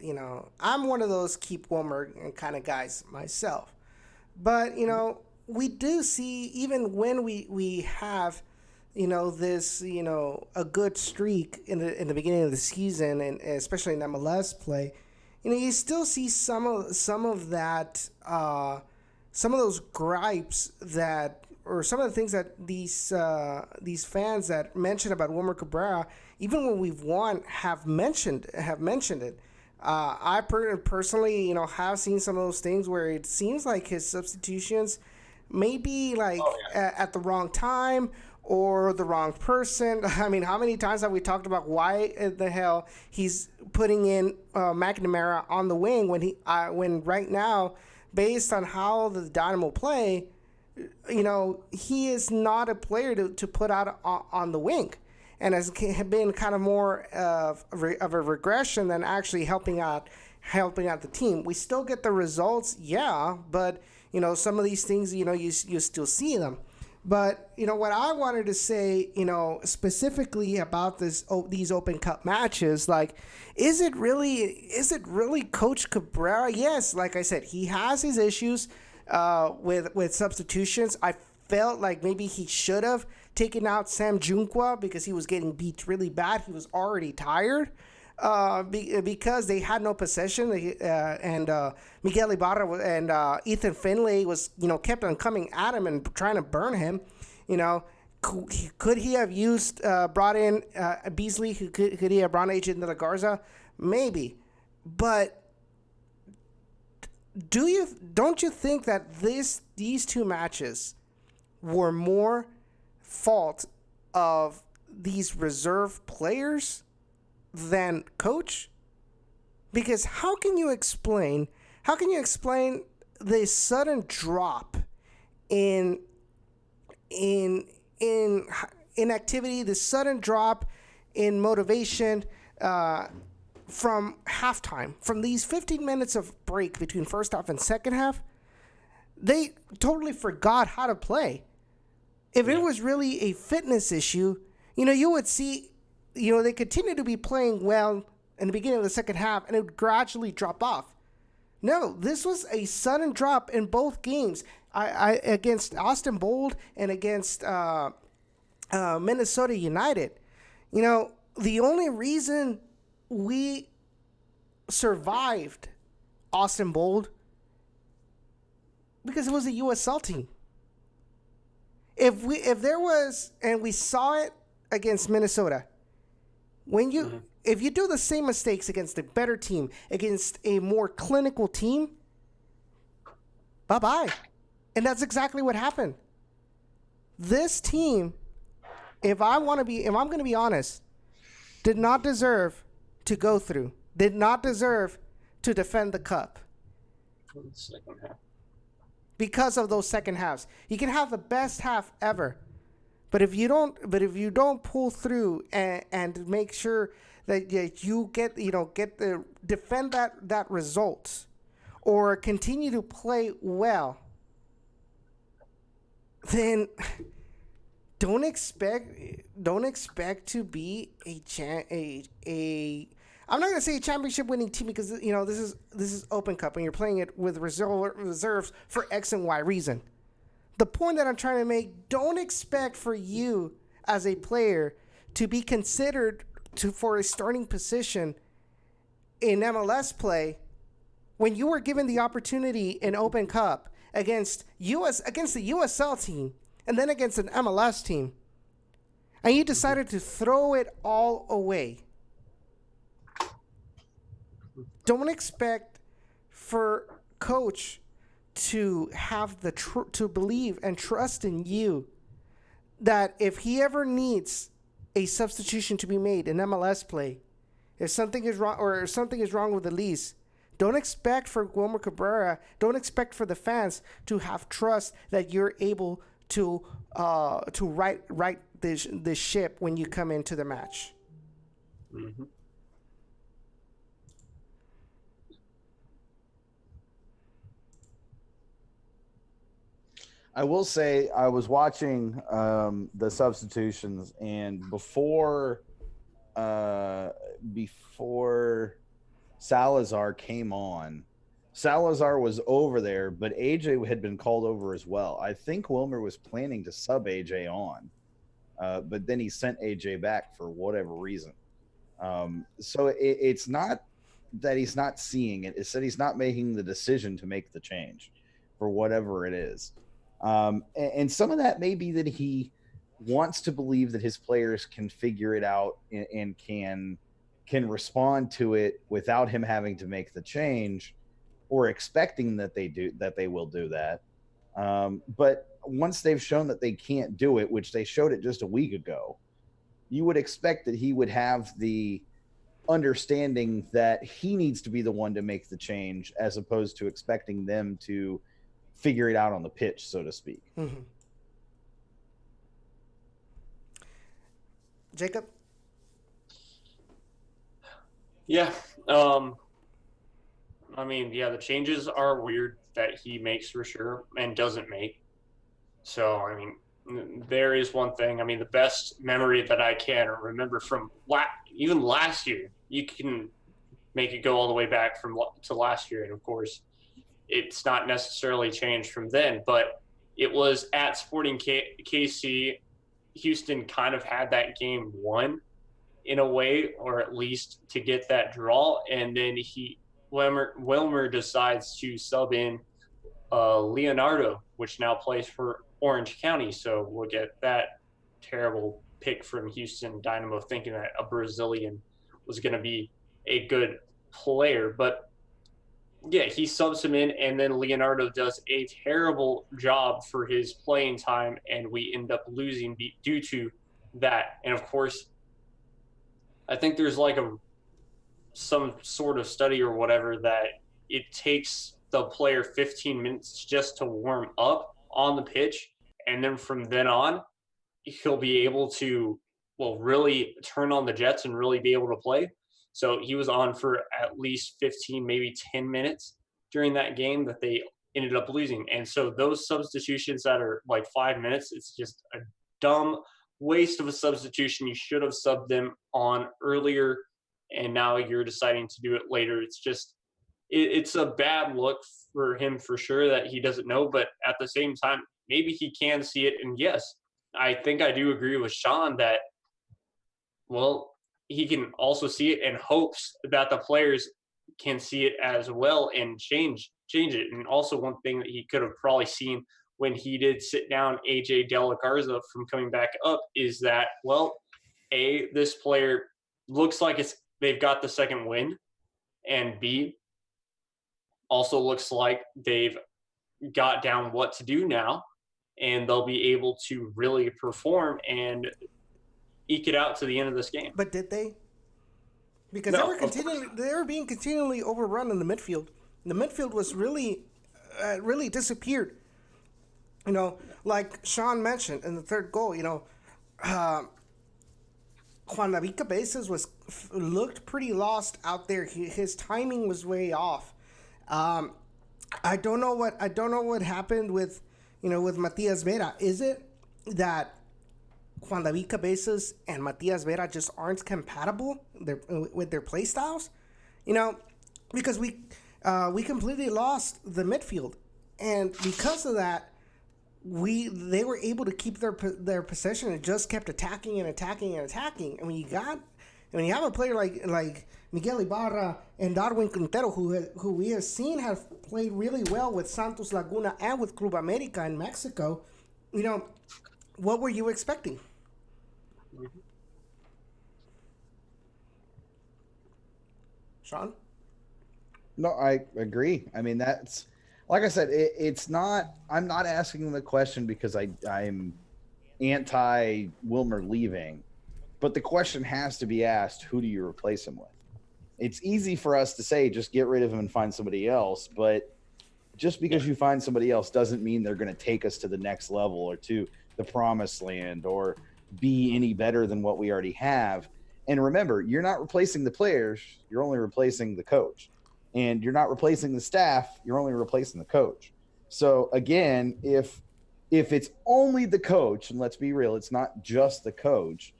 I'm one of those keep Wilmer kind of guys myself. But, we do see, even when we have, this, a good streak in the beginning of the season, and especially in MLS play, you still see some of that, some of those gripes that, or some of the things that these fans that mention about Wilmer Cabrera, even when we've won, have mentioned it. I personally, have seen some of those things where it seems like his substitutions may be like at the wrong time or the wrong person. I mean, how many times have we talked about why the hell he's putting in McNamara on the wing when right now, based on how the Dynamo play, he is not a player to put out on the wing, and has been kind of more of a regression than actually helping out the team. We still get the results, yeah, but some of these things, you still see them. But what I wanted to say, specifically about these Open Cup matches, like, is it really Coach Cabrera? Yes, like I said, he has his issues with substitutions. I felt like maybe he should have taken out Sam Junqua because he was getting beat really bad. He was already tired because they had no possession, and Miguel Ibarra and Ethan Finlay was kept on coming at him and trying to burn him. Could he have brought in Beasley? Could he have brought Agent de la Garza? Maybe, but don't you think that these two matches were more fault of these reserve players than coach? Because how can you explain the sudden drop in activity, the sudden drop in motivation from halftime, from these 15 minutes of break between first half and second half? They totally forgot how to play. If it was really a fitness issue, you would see, they continue to be playing well in the beginning of the second half, and it would gradually drop off. No, this was a sudden drop in both games. I against Austin Bold and against Minnesota United. The only reason we survived Austin Bold because it was a USL team. If there was, and we saw it against Minnesota, if you do the same mistakes against a better team, against a more clinical team, bye-bye. And that's exactly what happened. This team, if I'm going to be honest, did not deserve to go through, did not deserve to defend the cup. For the second half. Because of those second halves. You can have the best half ever, but if you don't pull through and make sure that you defend that result or continue to play well, then don't expect to be I'm not going to say a championship winning team because this is Open Cup and you're playing it with reserves for X and Y reason. The point that I'm trying to make, don't expect for you as a player to be considered for a starting position in MLS play when you were given the opportunity in Open Cup against the USL team and then against an MLS team, and you decided to throw it all away. Don't expect for coach to have to believe and trust in you that if he ever needs a substitution to be made in MLS play, if something is wrong or if something is wrong with the lease, don't expect for Wilmer Cabrera, don't expect for the fans to have trust that you're able to right this ship when you come into the match. Mm-hmm. I will say I was watching the substitutions, and before Salazar came on, Salazar was over there, but AJ had been called over as well. I think Wilmer was planning to sub AJ on, but then he sent AJ back for whatever reason. So it's not that he's not seeing it. It's that he's not making the decision to make the change for whatever it is. And some of that may be that he wants to believe that his players can figure it out and can respond to it without him having to make the change, or expecting that they will do that. But once they've shown that they can't do it, which they showed it just a week ago, you would expect that he would have the understanding that he needs to be the one to make the change, as opposed to expecting them to figure it out on the pitch, so to speak. Mm-hmm. Jacob? Yeah. I mean, yeah, the changes are weird that he makes for sure and doesn't make. So, I mean, there is one thing. I mean, the best memory that I can remember from even last year, you can make it go all the way back to last year. And of course, it's not necessarily changed from then, but it was at Sporting KC. Houston kind of had that game won in a way, or at least to get that draw. And then Wilmer decides to sub in Leonardo, which now plays for Orange County. So we'll get that terrible pick from Houston Dynamo, thinking that a Brazilian was going to be a good player. But yeah, he subs him in, and then Leonardo does a terrible job for his playing time, and we end up losing due to that. And of course, I think there's like some sort of study or whatever that it takes the player 15 minutes just to warm up on the pitch, and then from then on, he'll be able to, really turn on the jets and really be able to play. So he was on for at least 15, maybe 10 minutes during that game that they ended up losing. And so those substitutions that are like 5 minutes, it's just a dumb waste of a substitution. You should have subbed them on earlier, and now you're deciding to do it later. It's just, it's a bad look for him for sure that he doesn't know, but at the same time, maybe he can see it. And yes, I think I do agree with Sean that, he can also see it and hopes that the players can see it as well and change it. And also one thing that he could have probably seen when he did sit down AJ De La Garza from coming back up is that, this player looks like they've got the second wind, and B, also looks like they've got down what to do now, and they'll be able to really perform and eke it out to the end of this game. But did they? Because No, they were being continually overrun in the midfield. The midfield was really disappeared. Like Sean mentioned in the third goal, Juan David Cabezas looked pretty lost out there. His timing was way off. I don't know what happened with Matias Vera. Is it that Juan David Cabezas and Matias Vera just aren't compatible with their play styles? Because we completely lost the midfield, and because of that, they were able to keep their possession and just kept attacking and attacking and attacking. And when you have a player like Miguel Ibarra and Darwin Quintero, who we have seen have played really well with Santos Laguna and with Club America in Mexico, what were you expecting? Sean? No, I agree. I mean, that's, like I said, it's not, I'm not asking the question because I'm anti Wilmer leaving, but the question has to be asked, who do you replace him with? It's easy for us to say, just get rid of him and find somebody else, but just because you find somebody else doesn't mean they're going to take us to the next level or to the promised land or be any better than what we already have. And remember, you're not replacing the players, you're only replacing the coach. And you're not replacing the staff, you're only replacing the coach. So again, if it's only the coach, and let's be real, it's not just the coach,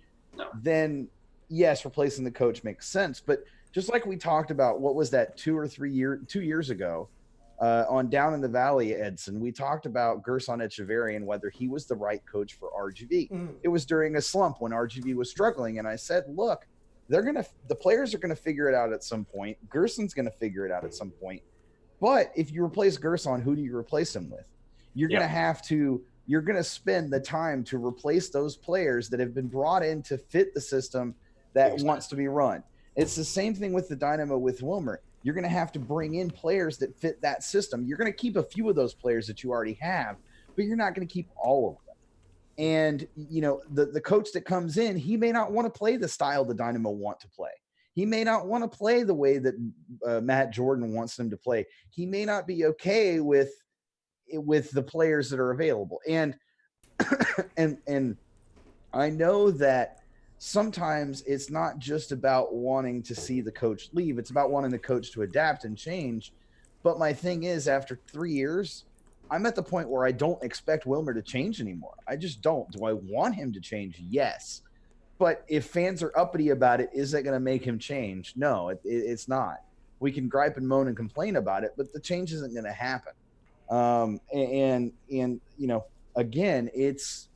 then yes, replacing the coach makes sense. But just like we talked about, what was that 2 years ago on Down in the Valley, Edson, we talked about Gerson Echeverry, whether he was the right coach for RGV. It was during a slump when RGV was struggling. And I said, look, the players are gonna figure it out at some point. Gerson's gonna figure it out at some point. But if you replace Gerson, who do you replace him with? You're gonna spend the time to replace those players that have been brought in to fit the system that wants to be run. It's the same thing with the Dynamo with Wilmer. You're going to have to bring in players that fit that system. You're going to keep a few of those players that you already have, but you're not going to keep all of them. And, the coach that comes in, he may not want to play the style the Dynamo want to play. He may not want to play the way that Matt Jordan wants them to play. He may not be okay with the players that are available. And and I know that sometimes it's not just about wanting to see the coach leave. It's about wanting the coach to adapt and change. But my thing is, after 3 years, I'm at the point where I don't expect Wilmer to change anymore. I just don't. Do I want him to change? Yes. But if fans are uppity about it, is that going to make him change? No, it's not. We can gripe and moan and complain about it, but the change isn't going to happen. Again, it's,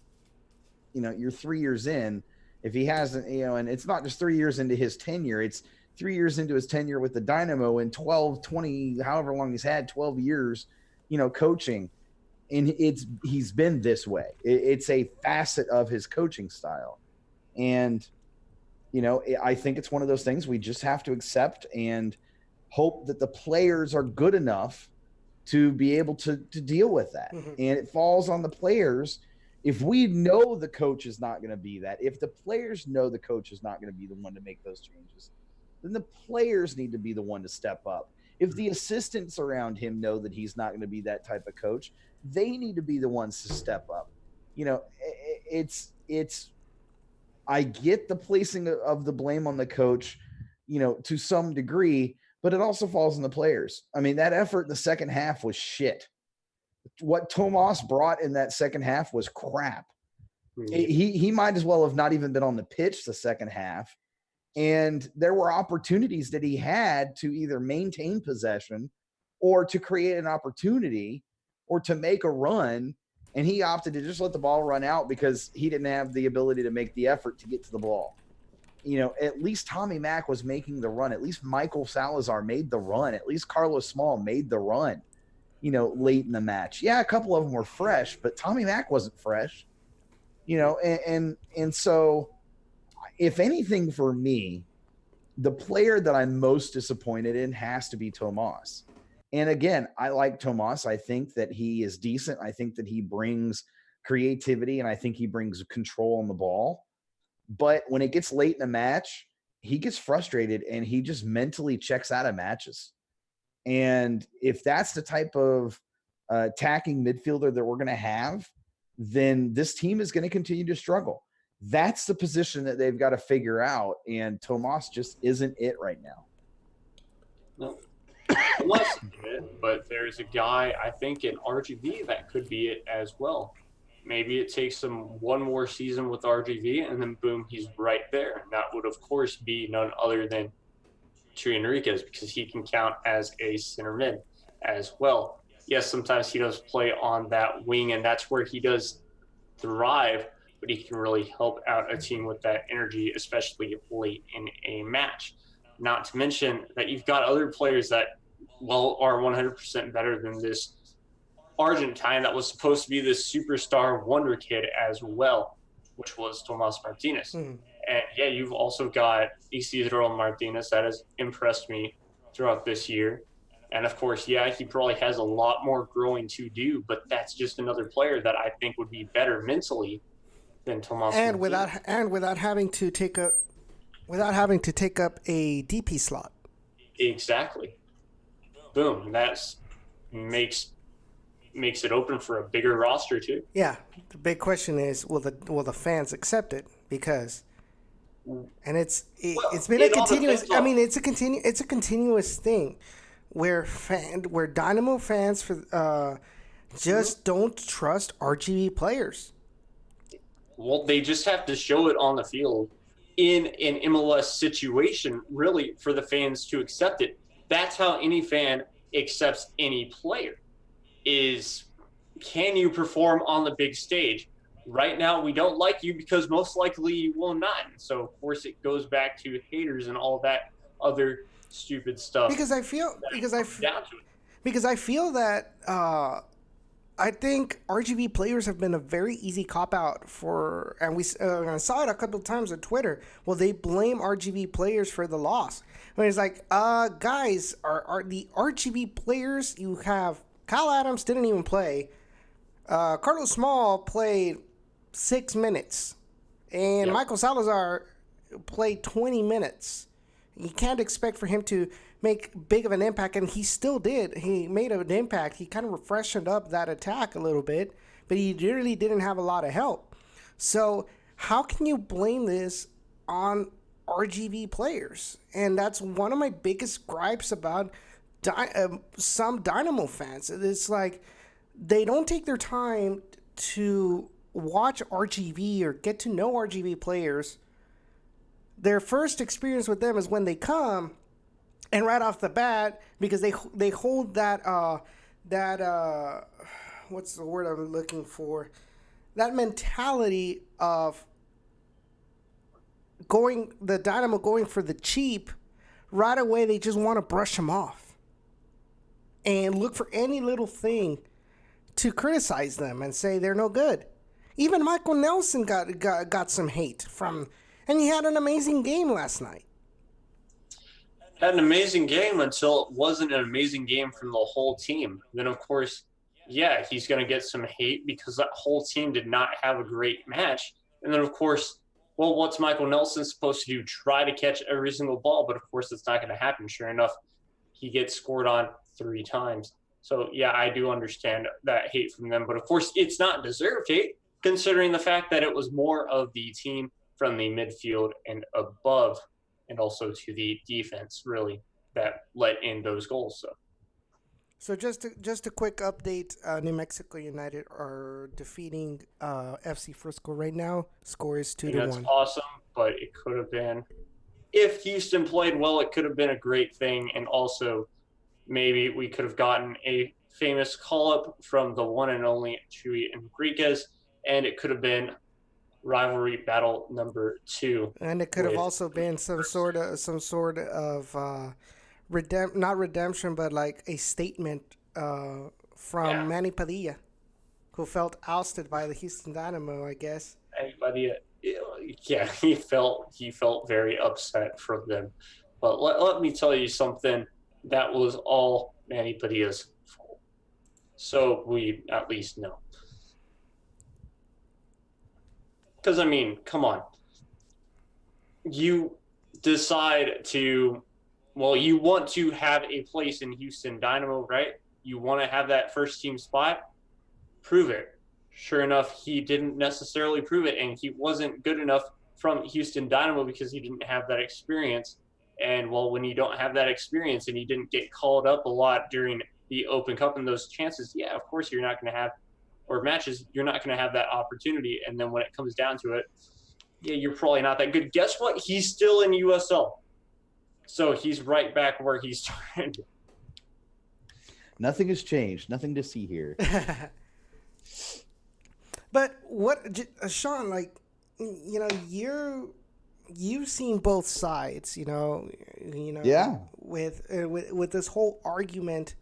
you're 3 years in. If he hasn't, and it's not just 3 years into his tenure, it's 3 years into his tenure with the Dynamo and 12, 20, however long he's had, 12 years, coaching. And he's been this way. It's a facet of his coaching style. And, I think it's one of those things we just have to accept and hope that the players are good enough to be able to deal with that. Mm-hmm. And it falls on the players. If we know the coach is not going to be that, if the players know the coach is not going to be the one to make those changes, then the players need to be the one to step up. If the assistants around him know that he's not going to be that type of coach, they need to be the ones to step up. I get the placing of the blame on the coach, to some degree, but it also falls on the players. I mean, that effort in the second half was shit. What Tomas brought in that second half was crap. Mm-hmm. He might as well have not even been on the pitch the second half. And there were opportunities that he had to either maintain possession or to create an opportunity or to make a run. And he opted to just let the ball run out because he didn't have the ability to make the effort to get to the ball. At least Tommy Mack was making the run. At least Michael Salazar made the run. At least Carlos Small made the run. Late in the match. Yeah, a couple of them were fresh, but Tommy Mack wasn't fresh, and so if anything for me, the player that I'm most disappointed in has to be Tomas. And again, I like Tomas. I think that he is decent. I think that he brings creativity and I think he brings control on the ball. But when it gets late in a match, he gets frustrated and he just mentally checks out of matches. And if that's the type of attacking midfielder that we're going to have, then this team is going to continue to struggle. That's the position that they've got to figure out, and Tomas just isn't it right now. No, Tomas isn't it, but there's a guy, I think, in RGV that could be it as well. Maybe it takes him one more season with RGV, and then boom, he's right there. And that would, of course, be none other than Sean Ringrose, because he can count as a center mid as well. Yes, sometimes he does play on that wing, and that's where he does thrive, but he can really help out a team with that energy, especially late in a match. Not to mention that you've got other players that, are 100% better than this Argentine that was supposed to be this superstar wonder kid as well, which was Tomas Martinez. Mm. And yeah, you've also got Isidro Martinez that has impressed me throughout this year. And of course, yeah, he probably has a lot more growing to do, but that's just another player that I think would be better mentally than Tomas. And without having to take up a DP slot. Exactly. Boom. That makes it open for a bigger roster too. Yeah. The big question is, will the fans accept it? Because it's been a continuous. I mean, it's a continuous thing where Dynamo fans just don't trust RGV players. Well, they just have to show it on the field in an MLS situation, really, for the fans to accept it. That's how any fan accepts any player. Is, can you perform on the big stage? right now we don't like you because most likely you will not. And so of course it goes back to haters and all that other stupid stuff. Because I feel down to it. because I feel that I think RGV players have been a very easy cop out for, and I saw it a couple of times on Twitter. Well, they blame RGV players for the loss. I mean, it's like, guys, are the RGV players you have? Kyle Adams didn't even play. Carlos Small played 6 minutes, and Yep. Michael Salazar played 20 minutes. You can't expect for him to make big of an impact, and he still did. He made an impact. He kind of freshened up that attack a little bit, but he really didn't have a lot of help. So how can you blame this on RGV players? And that's one of my biggest gripes about some Dynamo fans. It's like they don't take their time to watch RGV or get to know RGV players. Their first experience with them is when they come, and right off the bat, because they hold that what's the word I'm looking for? That mentality of the Dynamo going for the cheap. Right away, they just want to brush them off and look for any little thing to criticize them and say they're no good. Even Michael Nelson got some hate from, and he had an amazing game last night. Had an amazing game until it wasn't an amazing game from the whole team. Then, of course, yeah, he's going to get some hate because that whole team did not have a great match. And then, of course, well, what's Michael Nelson supposed to do? Try to catch every single ball, but of course it's not going to happen. Sure enough, he gets scored on 3 times. So, yeah, I do understand that hate from them. But, of course, it's not deserved hate, considering the fact that it was more of the team from the midfield and above, and also to the defense, really, that let in those goals. So just a quick update, New Mexico United are defeating FC Frisco right now. Score is 2-1. That's awesome, but it could have been, if Houston played well, it could have been a great thing. And also, maybe we could have gotten a famous call-up from the one and only Chuy Enriquez, and it could have been rivalry battle number 2. And it could have also been some sort of not redemption, but like a statement from Manny Padilla, who felt ousted by the Houston Dynamo, I guess. Manny Padilla, yeah, he felt very upset from them. But let me tell you something. That was all Manny Padilla's fault. So we at least know. Because, I mean, come on. You decide to, well, you want to have a place in Houston Dynamo, right? You want to have that first team spot? Prove it. Sure enough, he didn't necessarily prove it, and he wasn't good enough from Houston Dynamo because he didn't have that experience. And, well, when you don't have that experience and you didn't get called up a lot during the Open Cup and those chances, yeah, of course you're not going to have, or matches, you're not going to have that opportunity. And then when it comes down to it, yeah, you're probably not that good. Guess what? He's still in USL. So he's right back where he started. Nothing has changed. Nothing to see here. But what, Sean, like, you know, you've seen both sides, you know, Yeah. with this whole argument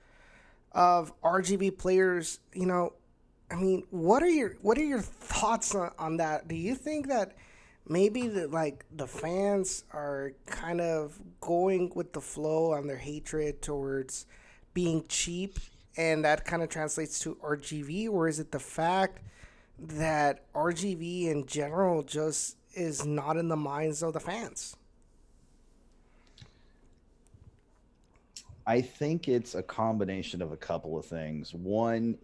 of RGV players, you know, I mean, what are your thoughts on that? Do you think that maybe the fans are kind of going with the flow on their hatred towards being cheap, and that kind of translates to RGV, or is it the fact that RGV in general just is not in the minds of the fans? I think it's a combination of a couple of things. One,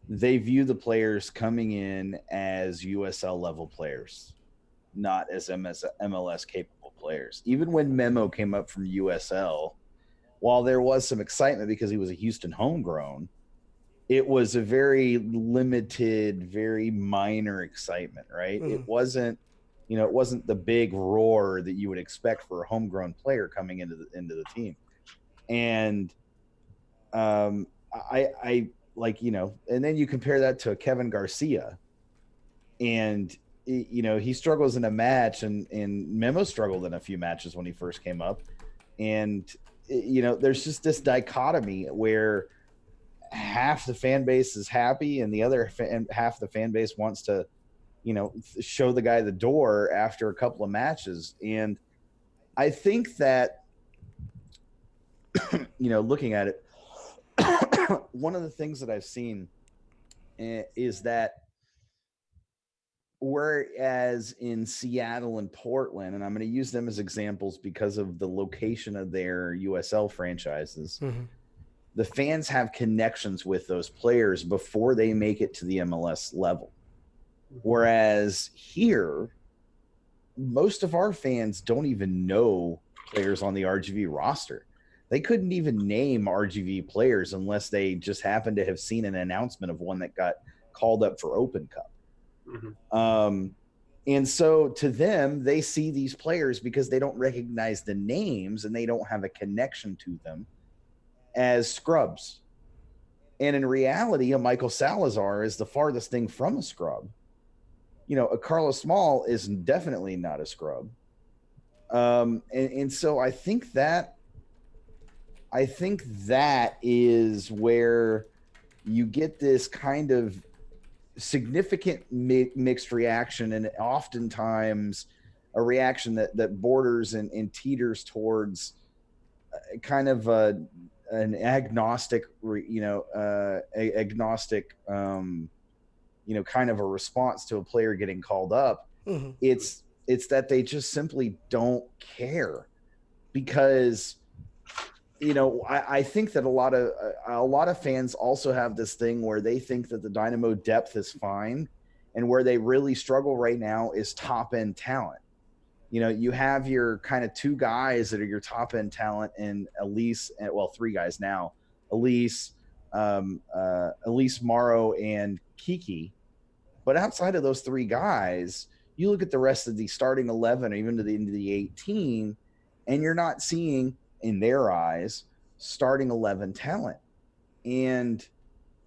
they view the players coming in as USL level players, not as MLS capable players. Even when Memo came up from USL, while there was some excitement because he was a Houston homegrown, it was a very limited, very minor excitement, right? Mm. It wasn't the big roar that you would expect for a homegrown player coming into the team. And I like, and then you compare that to Kevin Garcia, and he struggles in a match, and Memo struggled in a few matches when he first came up, and there's just this dichotomy where half the fan base is happy and the other half the fan base wants to show the guy the door after a couple of matches. And I think that looking at it, one of the things that I've seen is that whereas in Seattle and Portland, and I'm going to use them as examples because of the location of their USL franchises, the fans have connections with those players before they make it to the MLS level. Whereas here, most of our fans don't even know players on the RGV roster. They couldn't even name RGV players unless they just happened to have seen an announcement of one that got called up for Open Cup. And so to them, they see these players because they don't recognize the names and they don't have a connection to them as scrubs. And in reality, a Michael Salazar is the farthest thing from a scrub. A Carlos Small is definitely not a scrub. And so I think that is where you get this kind of significant mixed reaction, and oftentimes a reaction that borders and teeters towards kind of an agnostic, kind of a response to a player getting called up. It's that they just simply don't care, because I think that a lot of fans also have this thing where they think that the Dynamo depth is fine, and where they really struggle right now is top end talent. You have your kind of two guys that are your top end talent, and Elise, well, three guys now, Elise, Morrow, and Kiki. But outside of those three guys, you look at the rest of the starting 11 or even to the end of the 18, and you're not seeing, in their eyes, starting 11 talent. And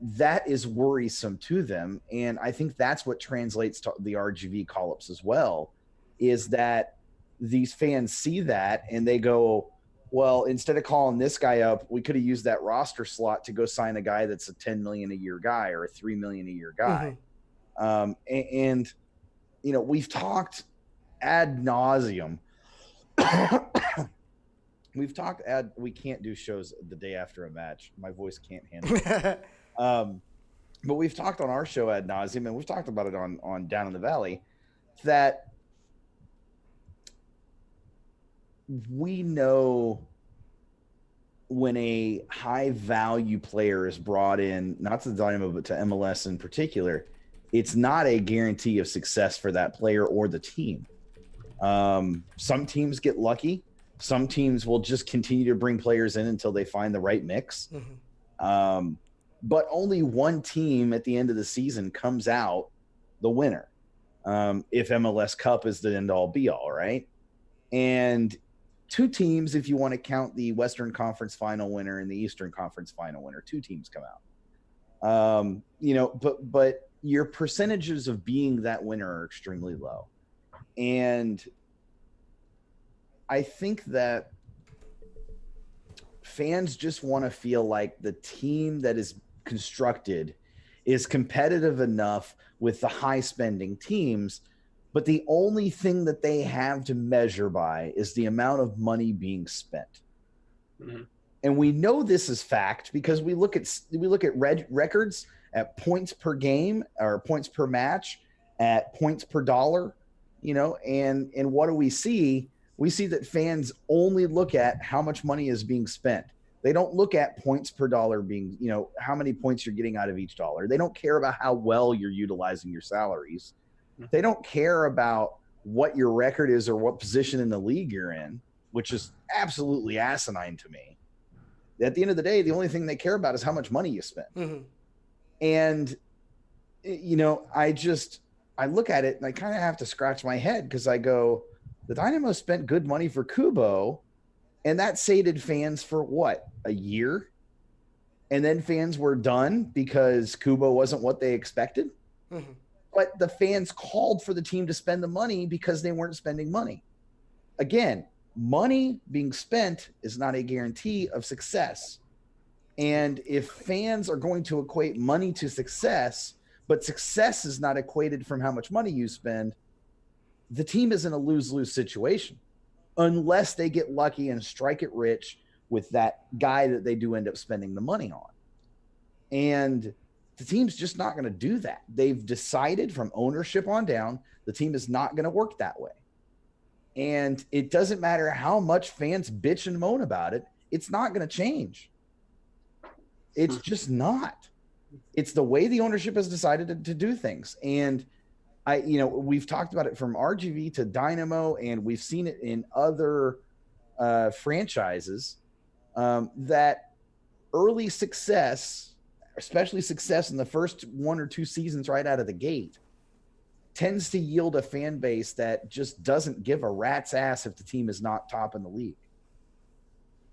that is worrisome to them. And I think that's what translates to the RGV call-ups as well, is that these fans see that and they go, well, instead of calling this guy up, we could have used that roster slot to go sign a guy that's a $10 million a year guy or a $3 million a year guy. We've talked ad nauseum. We can't do shows the day after a match. My voice can't handle it. But we've talked on our show ad nauseum, and we've talked about it on Down in the Valley, that we know when a high value player is brought in, not to the Dynamo, but to MLS in particular, it's not a guarantee of success for that player or the team. Some teams get lucky. Some teams will just continue to bring players in until they find the right mix. But only one team at the end of the season comes out the winner. If MLS Cup is the end all be all, right? And two teams, if you want to count the Western Conference final winner and the Eastern Conference final winner, two teams come out. But your percentages of being that winner are extremely low. And I think that fans just want to feel like the team that is constructed is competitive enough with the high spending teams, but the only thing that they have to measure by is the amount of money being spent. And we know this is fact because we look at records at points per game or points per match, at points per dollar, and what do we see? We see that fans only look at how much money is being spent. They don't look at points per dollar being, how many points you're getting out of each dollar. They don't care about how well you're utilizing your salaries. They don't care about what your record is or what position in the league you're in, which is absolutely asinine to me. At the end of the day, the only thing they care about is how much money you spend. And, I look at it and I kind of have to scratch my head because I go, the Dynamo spent good money for Kubo, and that sated fans for what, a year? and then fans were done because Kubo wasn't what they expected. Mhm. But the fans called for the team to spend the money because they weren't spending money. Again, money being spent is not a guarantee of success. And if fans are going to equate money to success, but success is not equated from how much money you spend, the team is in a lose-lose situation unless they get lucky and strike it rich with that guy that they do end up spending the money on. And the team's just not going to do that. They've decided from ownership on down, the team is not going to work that way. And it doesn't matter how much fans bitch and moan about it, it's not going to change. It's just not. It's the way the ownership has decided to do things. And we've talked about it from RGV to Dynamo, and we've seen it in other franchises, that early success, especially success in the first 1 or 2 seasons right out of the gate, tends to yield a fan base that just doesn't give a rat's ass if the team is not top in the league.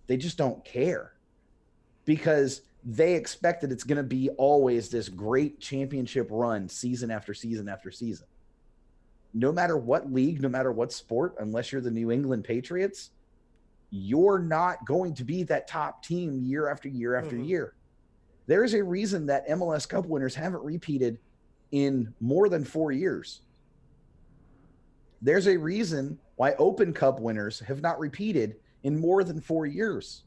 They just don't care because they expect that it's going to be always this great championship run season after season after season. No matter what league, no matter what sport, unless you're the New England Patriots, you're not going to be that top team year after year after year. There is a reason that MLS Cup winners haven't repeated in more than 4 years. There's a reason why Open Cup winners have not repeated in more than 4 years.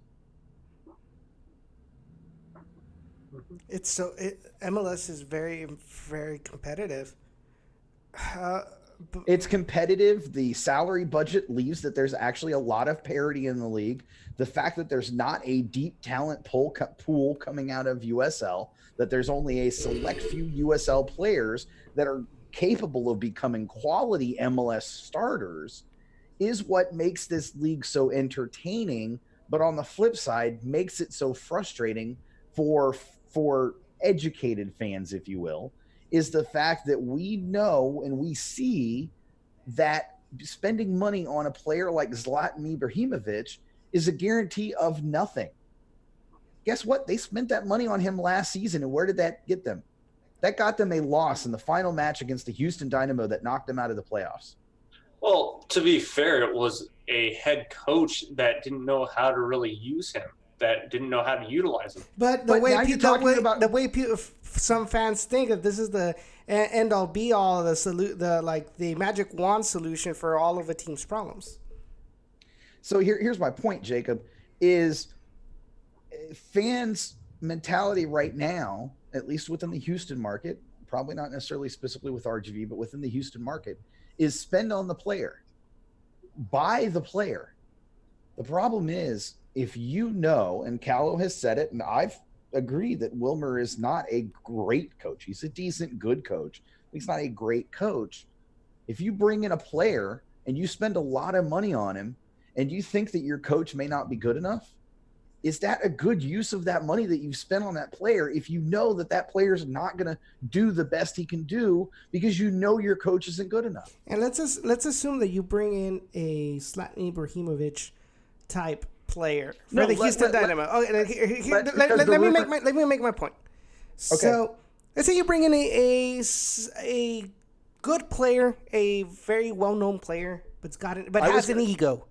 MLS is very, very competitive. It's competitive. The salary budget leaves that there's actually a lot of parity in the league. The fact that there's not a deep talent pool coming out of USL, that there's only a select few USL players that are capable of becoming quality MLS starters, is what makes this league so entertaining. But on the flip side, makes it so frustrating for educated fans, if you will, is the fact that we know and we see that spending money on a player like Zlatan Ibrahimovic is a guarantee of nothing. Guess what? They spent that money on him last season, and where did that get them? That got them a loss in the final match against the Houston Dynamo that knocked them out of the playoffs. Well, to be fair, it was a head coach that didn't know how to really use him, that didn't know how to utilize him. But the way some fans think that this is the end all be all, the magic wand solution for all of a team's problems. So here's my point, Jacob, is fans' mentality right now, at least within the Houston market, probably not necessarily specifically with RGV, but within the Houston market, is spend on the player, buy the player. The problem is, if you know, and Callow has said it, and I've agreed that Wilmer is not a great coach. He's a decent, good coach. He's not a great coach. If you bring in a player and you spend a lot of money on him and you think that your coach may not be good enough, is that a good use of that money that you've spent on that player if you know that that player is not going to do the best he can do because you know your coach isn't good enough? And let's assume that you bring in a Zlatan Ibrahimovic type player for the Houston Dynamo. Let me make my point. Okay. So let's say you bring in a good player, a very well-known player, but has an ego.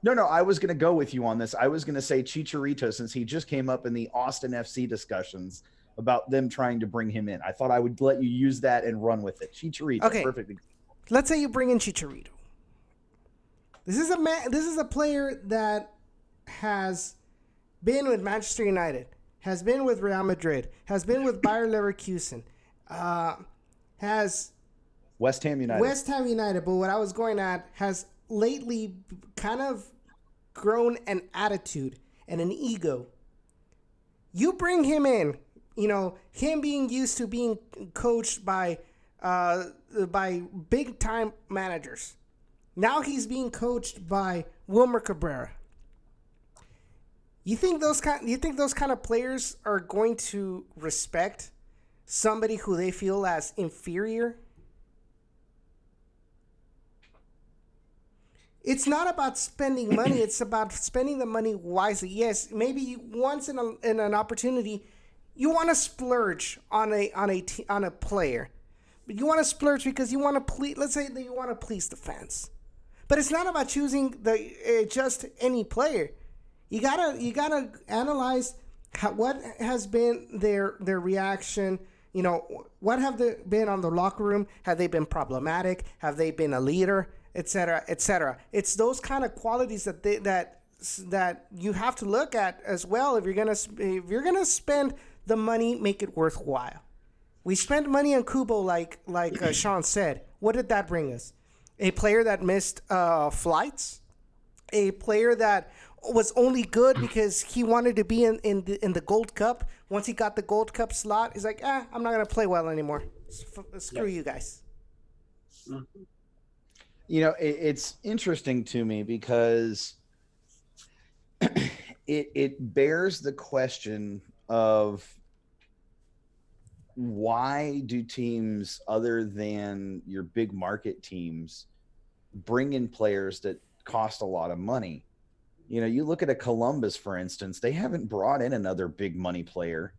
No, I was going to go with you on this. I was going to say Chicharito, since he just came up in the Austin FC discussions about them trying to bring him in. I thought I would let you use that and run with it. Chicharito, okay. Perfect example. Let's say you bring in Chicharito. This is a player that has been with Manchester United, has been with Real Madrid, has been with Bayer Leverkusen, has West Ham United. But what I was going at has lately kind of grown an attitude and an ego. You bring him in, him being used to being coached by big time managers. Now he's being coached by Wilmer Cabrera. You think those kind of players are going to respect somebody who they feel as inferior? it's not about spending money. It's about spending the money wisely. Yes, maybe once in an opportunity, you want to splurge on a player, but you want to splurge because you want to please. Let's say that you want to please the fans, but it's not about choosing just any player. You gotta analyze what has been their reaction. You know, what have they been on the locker room? Have they been problematic? Have they been a leader? Etc. Etc. It's those kind of qualities that you have to look at as well. If you're gonna spend the money, make it worthwhile. We spent money on Kubo, like Sean said. What did that bring us? A player that missed flights, a player that was only good because he wanted to be in the Gold Cup. Once he got the Gold Cup slot, he's like, I'm not gonna play well anymore. Screw you guys. Mm-hmm. You know, it's interesting to me because it bears the question of why do teams other than your big market teams bring in players that cost a lot of money? You know, you look at a Columbus, for instance, they haven't brought in another big money player,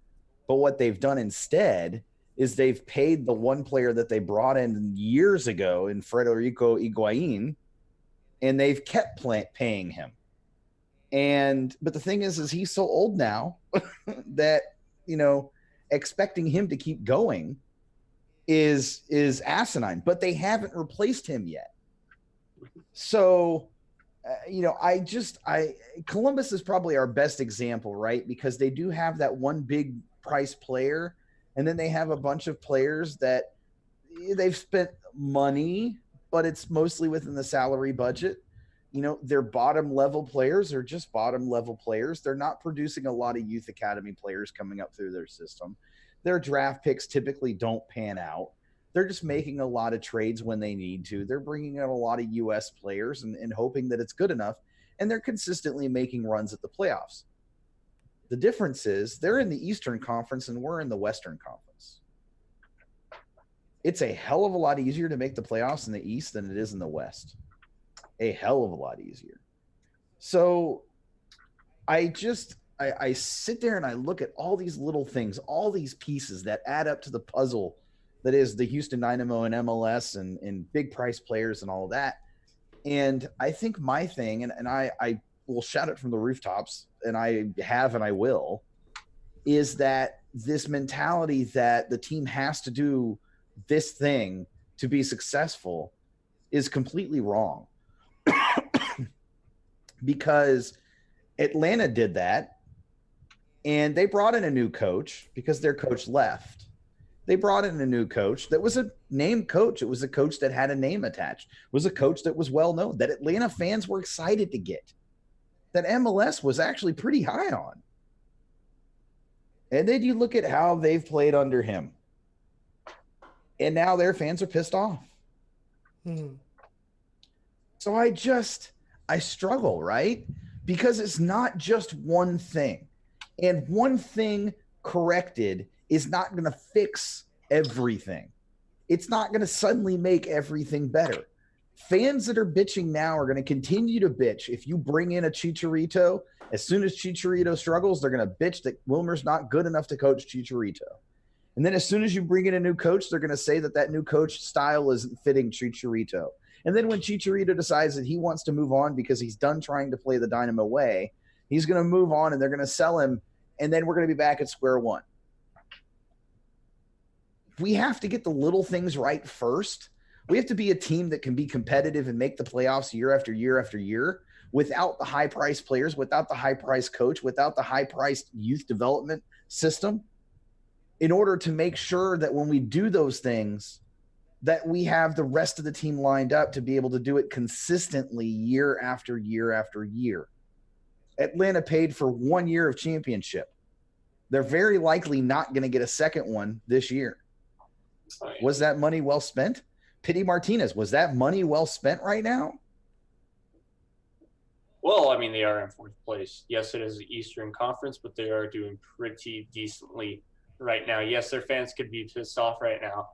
but what they've done instead is they've paid the one player that they brought in years ago in Federico Higuain, and they've kept paying him. But the thing is he's so old now that, you know, expecting him to keep going is asinine, but they haven't replaced him yet. So, you know, Columbus is probably our best example, right? Because they do have that one big price player, and then they have a bunch of players that they've spent money, but it's mostly within the salary budget. You know, their bottom level players are just bottom level players. They're not producing a lot of youth academy players coming up through their system. Their draft picks typically don't pan out. They're just making a lot of trades when they need to. They're bringing out a lot of U.S. players and hoping that it's good enough. And they're consistently making runs at the playoffs. The difference is they're in the Eastern Conference and we're in the Western Conference. It's a hell of a lot easier to make the playoffs in the East than it is in the West. A hell of a lot easier. So I sit there and I look at all these little things, all these pieces that add up to the puzzle that is the Houston Dynamo and MLS and big price players and all of that. And I think my thing, and I will shout it from the rooftops, and I have and I will, is that this mentality that the team has to do this thing to be successful is completely wrong. Because Atlanta did that, and they brought in a new coach because their coach left. They brought in a new coach that was a named coach. It was a coach that had a name attached. It was a coach that was well known, that Atlanta fans were excited to get, that MLS was actually pretty high on. And then you look at how they've played under him, and now their fans are pissed off. So I struggle, right? Because it's not just one thing. And one thing corrected is not going to fix everything. It's not going to suddenly make everything better. Fans that are bitching now are going to continue to bitch. If you bring in a Chicharito, as soon as Chicharito struggles, they're going to bitch that Wilmer's not good enough to coach Chicharito. And then as soon as you bring in a new coach, they're going to say that new coach style isn't fitting Chicharito. And then when Chicharito decides that he wants to move on because he's done trying to play the Dynamo way, he's going to move on and they're going to sell him, and then we're going to be back at square one. We have to get the little things right first. We have to be a team that can be competitive and make the playoffs year after year after year without the high-priced players, without the high-priced coach, without the high-priced youth development system, in order to make sure that when we do those things, that we have the rest of the team lined up to be able to do it consistently year after year after year. Atlanta paid for 1 year of championship. They're very likely not going to get a second one this year. Was that money well spent? Pity Martinez, was that money well spent right now? Well, I mean, they are in fourth place. Yes, it is the Eastern Conference, but they are doing pretty decently right now. Yes, their fans could be pissed off right now,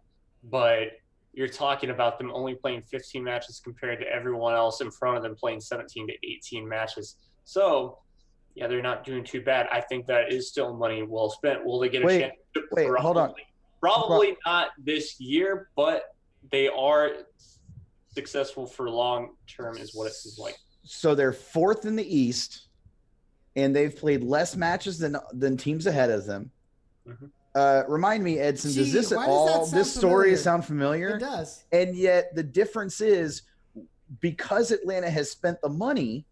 but you're talking about them only playing 15 matches compared to everyone else in front of them playing 17 to 18 matches. So, yeah, they're not doing too bad. I think that is still money well spent. Will they get a chance? Wait, hold on. Probably not this year, but they are successful for long term is what it seems like. So they're 4th in the East, and they've played less matches than teams ahead of them. Remind me, Edson, does this at all, this story sound familiar? It does. And yet the difference is, because Atlanta has spent the money,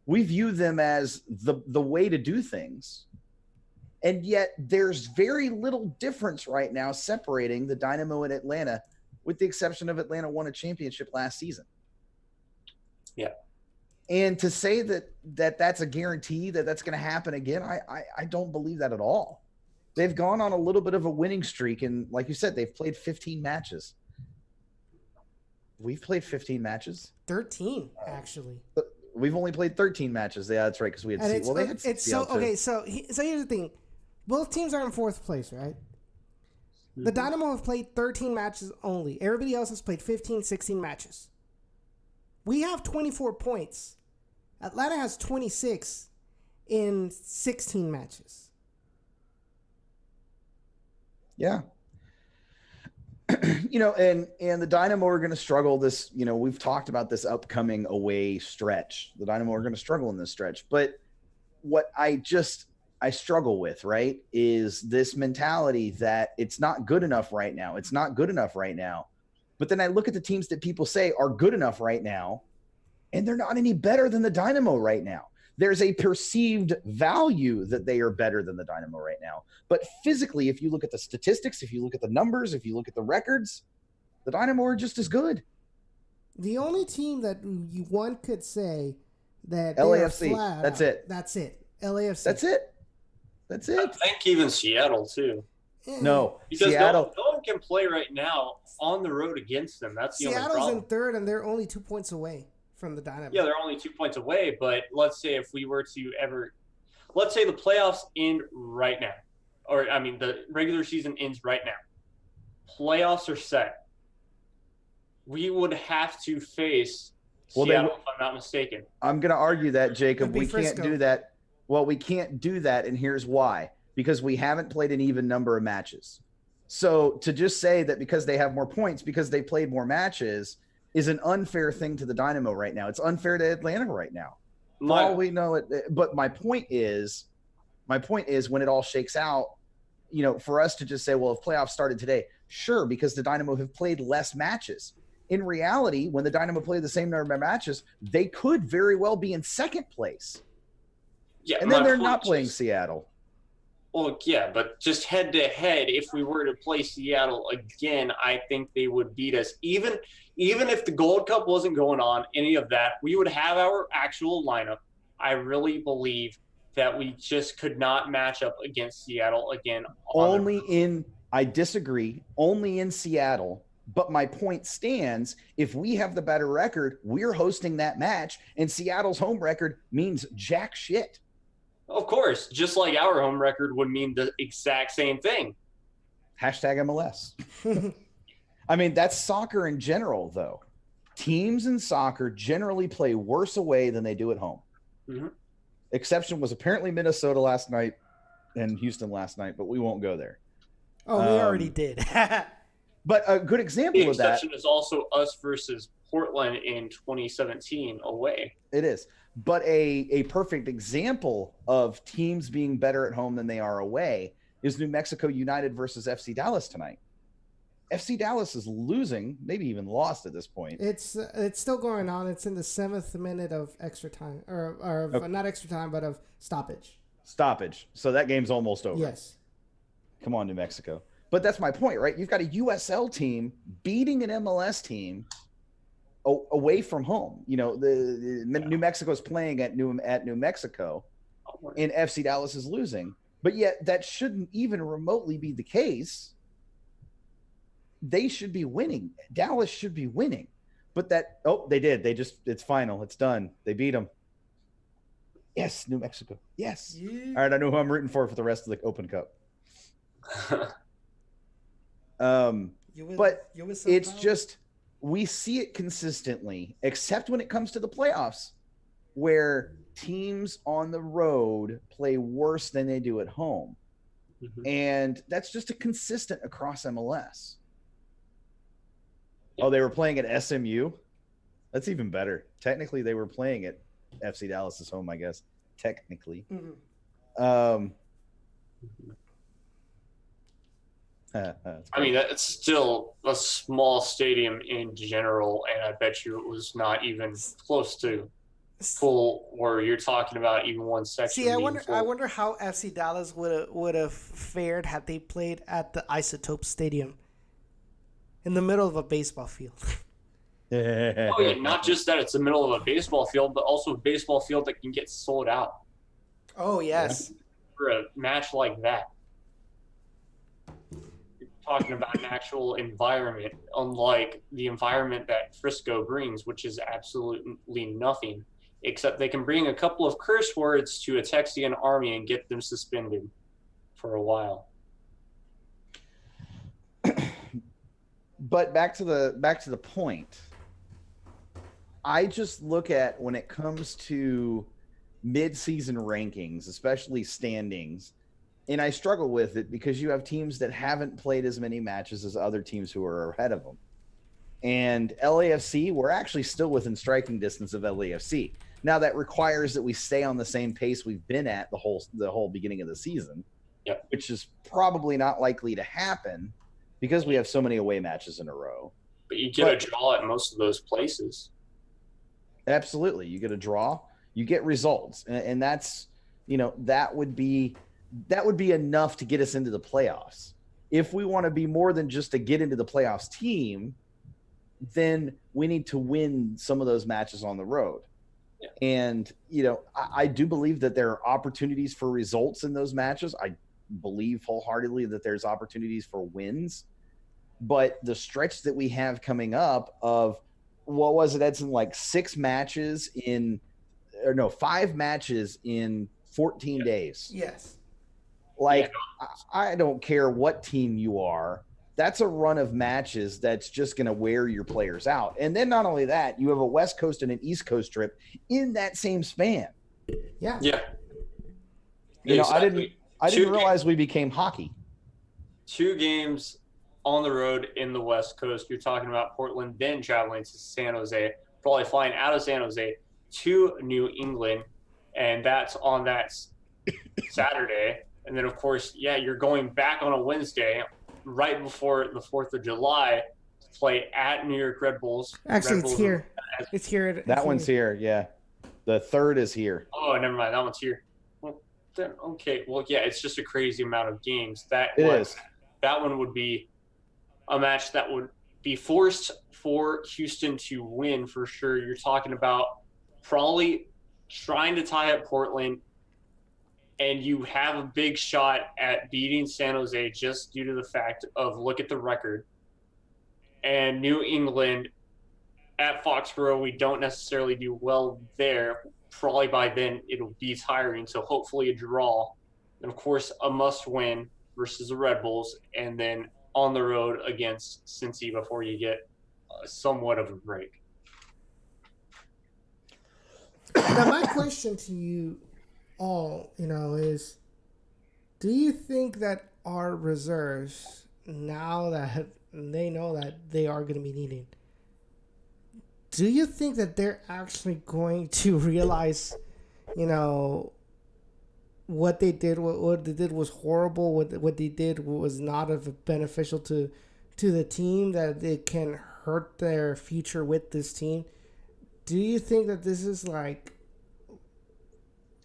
we view them as the way to do things. And yet there's very little difference right now separating the Dynamo and Atlanta, with the exception of Atlanta won a championship last season. Yeah. And to say that's a guarantee that that's going to happen again, I don't believe that at all. They've gone on a little bit of a winning streak, and like you said, they've played 15 matches. We've played 15 matches. 13, actually. We've only played 13 matches. Yeah, that's right, because we had. And they had it's so okay. So here's the thing: both teams are in 4th place, right? The Dynamo have played 13 matches only. Everybody else has played 15, 16 matches. We have 24 points. Atlanta has 26 in 16 matches. Yeah. And the Dynamo are going to struggle this, we've talked about this upcoming away stretch. The Dynamo are going to struggle in this stretch. But what I struggle with, right, is this mentality that it's not good enough right now. It's not good enough right now. But then I look at the teams that people say are good enough right now, and they're not any better than the Dynamo right now. There's a perceived value that they are better than the Dynamo right now. But physically, if you look at the statistics, if you look at the numbers, if you look at the records, the Dynamo are just as good. The only team that one could say that LAFC. Flat that's out, it. That's it. LAFC. That's it. That's it. I think even Seattle, too. No. Because Seattle. no one can play right now on the road against them. That's the only problem. Seattle's in 3rd, and they're only 2 points away from the Dynamo. Yeah, they're only 2 points away, but let's say if we were to let's say the playoffs end right now, or the regular season ends right now. Playoffs are set. We would have to face Seattle, if I'm not mistaken. I'm going to argue that, Jacob. We Frisco. can't do that. Well, we can't do that, and here's why. Because we haven't played an even number of matches. So to just say that because they have more points, because they played more matches, is an unfair thing to the Dynamo right now. It's unfair to Atlanta right now. For all we know it. But my point is when it all shakes out, for us to just say, well, if playoffs started today, sure, because the Dynamo have played less matches. In reality, when the Dynamo play the same number of matches, they could very well be in 2nd place. Yeah, and then they're not playing Seattle. Well, yeah, but just head to head, if we were to play Seattle again, I think they would beat us. Even if the Gold Cup wasn't going on, any of that, we would have our actual lineup. I really believe that we just could not match up against Seattle again. I disagree, only in Seattle. But my point stands, if we have the better record, we're hosting that match, and Seattle's home record means jack shit. Of course, just like our home record would mean the exact same thing. #MLS. That's soccer in general, though. Teams in soccer generally play worse away than they do at home. Mm-hmm. Exception was apparently Minnesota last night and Houston last night, but we won't go there. Oh, we already did. But a good example of that. The exception is also us versus Portland in 2017 away. It is. But a perfect example of teams being better at home than they are away is New Mexico United versus FC Dallas tonight. FC Dallas is losing, maybe even lost at this point. It's still going on. It's in the 7th minute of extra time, or Okay. not extra time, but of stoppage. So that game's almost over. Yes. Come on, New Mexico. But that's my point, right? You've got a USL team beating an MLS team away from home. New Mexico's playing at New Mexico, and FC Dallas is losing. But yet that shouldn't even remotely be the case. They should be winning. Dallas should be winning. But they did. It's final. It's done. They beat them. Yes, New Mexico. Yes. Yeah. All right, I know who I'm rooting for the rest of the Open Cup. But it's somehow? just we see it consistently, except when it comes to the playoffs, where teams on the road play worse than they do at home. Mhm. And that's just a consistent across MLS. Oh, they were playing at SMU? That's even better. Technically, they were playing at FC Dallas's home, I guess. Technically. Mhm. I mean, it's still a small stadium in general, and I bet you it was not even close to full, where you're talking about even one section. See, I being wonder. full. I wonder how FC Dallas would have fared had they played at the Isotope Stadium in the middle of a baseball field. Oh yeah, not just that it's the middle of a baseball field, but also a baseball field that can get sold out Oh yes. for a match like that. You're talking about an actual environment, unlike the environment that Frisco brings, which is absolutely nothing, except they can bring a couple of curse words to a Texian army and get them suspended for a while. But back to the point. I just look at when it comes to mid-season rankings, especially standings, and I struggle with it because you have teams that haven't played as many matches as other teams who are ahead of them. And LAFC, we're actually still within striking distance of LAFC. Now that requires that we stay on the same pace we've been at the whole beginning of the season, Yep. which is probably not likely to happen because we have so many away matches in a row. But you get a draw at most of those places. Absolutely. You get a draw, you get results. And that's, that would be enough to get us into the playoffs. If we want to be more than just a get into the playoffs team, then we need to win some of those matches on the road. Yeah. And, I do believe that there are opportunities for results in those matches. I believe wholeheartedly that there's opportunities for wins. But the stretch that we have coming up of, what was it, Edson? Like 5 matches in 14 days. Yes. Like, I don't care what team you are. That's a run of matches that's just going to wear your players out. And then not only that, you have a West Coast and an East Coast trip in that same span. Yeah. Yeah. Exactly. I didn't realize we became hockey. 2 games on the road in the West Coast. You're talking about Portland, then traveling to San Jose, probably flying out of San Jose to New England, and that's on that Saturday. And then, of course, you're going back on a Wednesday right before the 4th of July to play at New York Red Bulls. Actually, Red it's Bulls here. It's here. That one's here, yeah. The 3rd is here. Oh, never mind. That one's here. Well, then, okay. Well, yeah, it's just a crazy amount of games. That one would be a match that would be forced for Houston to win for sure. You're talking about probably trying to tie up Portland, and you have a big shot at beating San Jose just due to the fact of, look at the record. And New England at Foxborough, we don't necessarily do well there. Probably by then it'll be tiring, so hopefully a draw. And of course, a must-win versus the Red Bulls, and then on the road against Cincy before you get somewhat of a break. Now, my question to you all, is, do you think that our reserves, now that they know that they are going to be needed, do you think that they're actually going to realize, what they did was horrible, what they did was not beneficial to the team, that it can hurt their future with this team? Do you think that this is like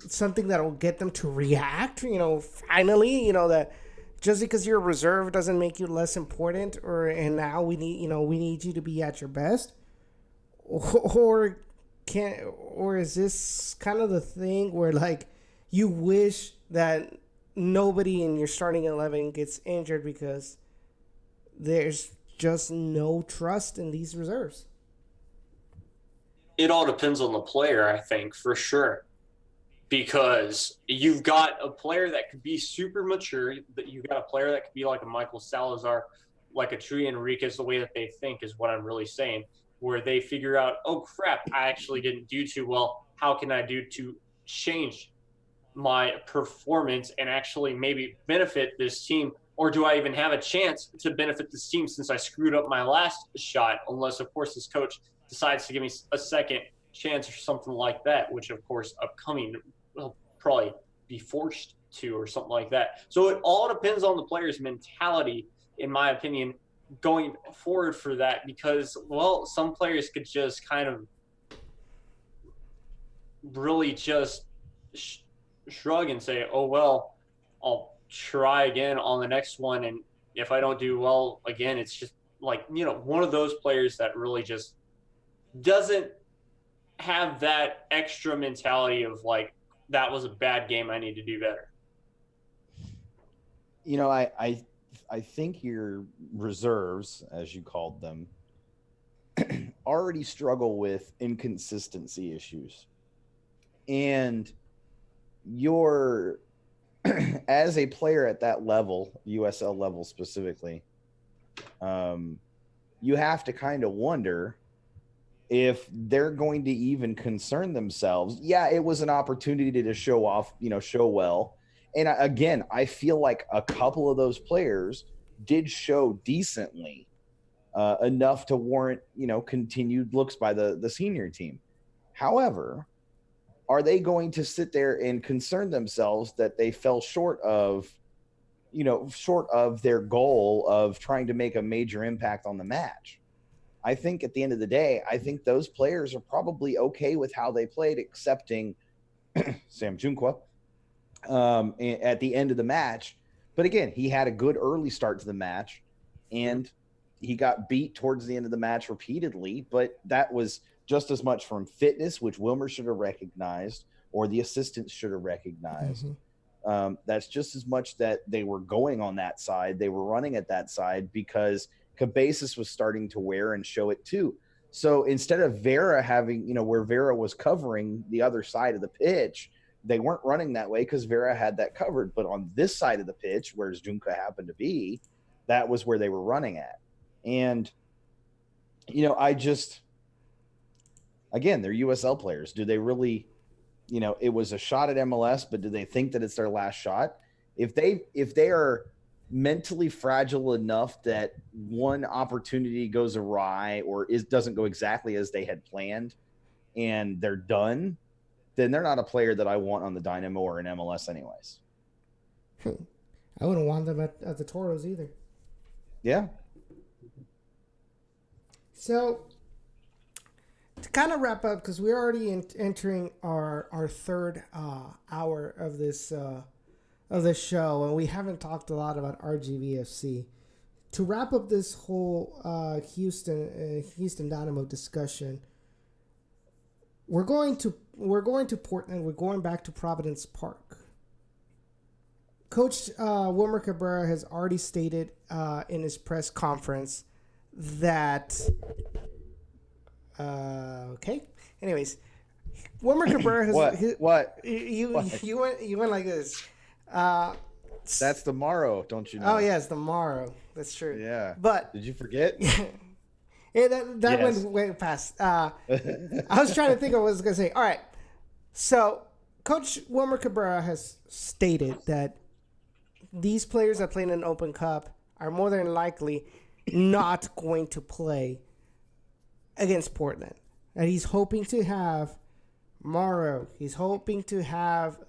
something that will get them to react, finally, that just because you're a reserve doesn't make you less important, and now we need you to be at your best? Or is this kind of the thing where, like, you wish that nobody in your starting 11 gets injured because there's just no trust in these reserves? It all depends on the player, I think, for sure. Because you've got a player that could be super mature, that you've got a player that could be like a Michael Salazar, like a tree Enriquez, the way that they think is what I'm really saying, where they figure out, oh crap, I actually didn't do too well. How can I do to change my performance and actually maybe benefit this team? Or do I even have a chance to benefit this team since I screwed up my last shot? Unless, of course, this coach decides to give me a second chance or something like that, which, of course, upcoming will probably be forced to or something like that. So it all depends on the player's mentality, in my opinion, going forward for that, because, well, some players could just kind of really just shrug and say, oh, well, I'll try again on the next one. And if I don't do well again, it's just like, one of those players that really just doesn't have that extra mentality of like, that was a bad game, I need to do better. I think your reserves, as you called them, already struggle with inconsistency issues. And you're, as a player at that level, USL level specifically, you have to kind of wonder if they're going to even concern themselves. Yeah, it was an opportunity to show off, show well. And again, I feel like a couple of those players did show decently enough to warrant, continued looks by the senior team. However, are they going to sit there and concern themselves that they fell short of their goal of trying to make a major impact on the match? I think at the end of the day, I think those players are probably okay with how they played, excepting Sam Junqua at the end of the match. But again, he had a good early start to the match, and he got beat towards the end of the match repeatedly, but that was just as much from fitness, which Wilmer should have recognized, or the assistants should have recognized. That's just as much that they were going on that side. They were running at that side because Cabezas was starting to wear and show it too. So instead of Vera having, where Vera was covering the other side of the pitch, they weren't running that way because Vera had that covered. But on this side of the pitch, where Junka happened to be, that was where they were running at. And, again, they're USL players. Do they really, it was a shot at MLS, but do they think that it's their last shot? If they are mentally fragile enough that one opportunity goes awry or doesn't go exactly as they had planned and they're done, then they're not a player that I want on the Dynamo or in MLS anyways. I wouldn't want them at the Toros either. Yeah. So to kind of wrap up, because we're already entering our third hour of this show, and we haven't talked a lot about RGVFC. To wrap up this whole Houston Dynamo discussion, we're going to Portland. We're going back to Providence Park. Coach Wilmer Cabrera has already stated in his press conference that. Okay. Anyways, Wilmer Cabrera has what? You went like this. That's the Morrow, don't you know? Oh yeah, it's the Morrow. That's true. Yeah. But did you forget? Yeah, that went way past. I was trying to think of what I was gonna say. All right. So Coach Wilmer Cabrera has stated that these players that play in an Open Cup are more than likely not going to play against Portland. And he's hoping to have Morrow. He's hoping to have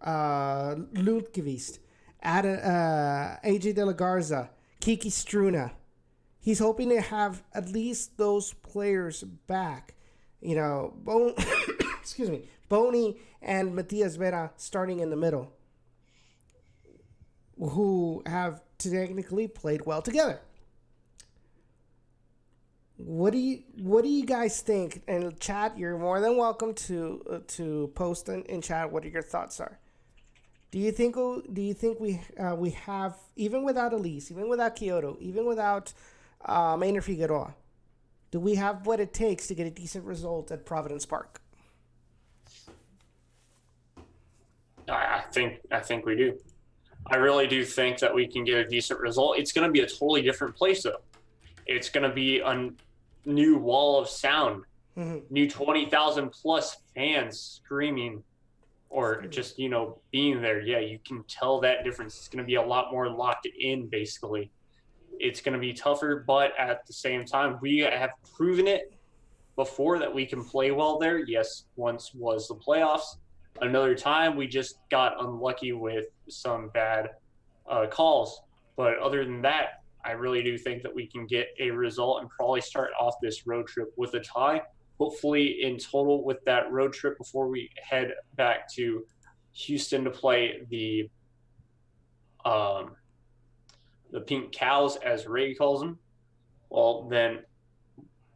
Lundqvist, AJ De La Garza, Kiki Struna. He's hoping to have at least those players back. Excuse me, Boney and Matias Vera starting in the middle, who have technically played well together. What do you guys think? And chat, you're more than welcome to post in chat what your thoughts are. Do you think we have, even without Elise, even without Kyoto, even without Maynard Figueroa, do we have what it takes to get a decent result at Providence Park? I think we do. I really do think that we can get a decent result. It's going to be a totally different place, though. It's going to be a new wall of sound, new 20,000 plus fans screaming or just, being there. Yeah, you can tell that difference. It's going to be a lot more locked in, basically. It's going to be tougher, but at the same time, we have proven it before that we can play well there. Yes, once was the playoffs. Another time, we just got unlucky with some bad calls. But other than that, I really do think that we can get a result and probably start off this road trip with a tie. Hopefully, in total, with that road trip before we head back to Houston to play the Pink Cows, as Ray calls them. Well, then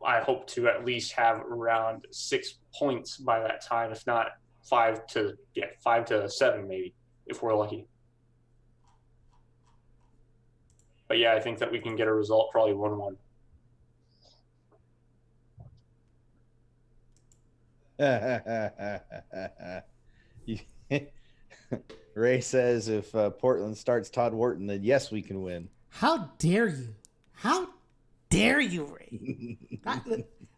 I hope to at least have around 6 points by that time, if not 5 to 7, maybe, if we're lucky. But yeah, I think that we can get a result, probably 1-1. Ray says if Portland starts Todd Wharton, then yes, we can win. How dare you? How dare you, Ray?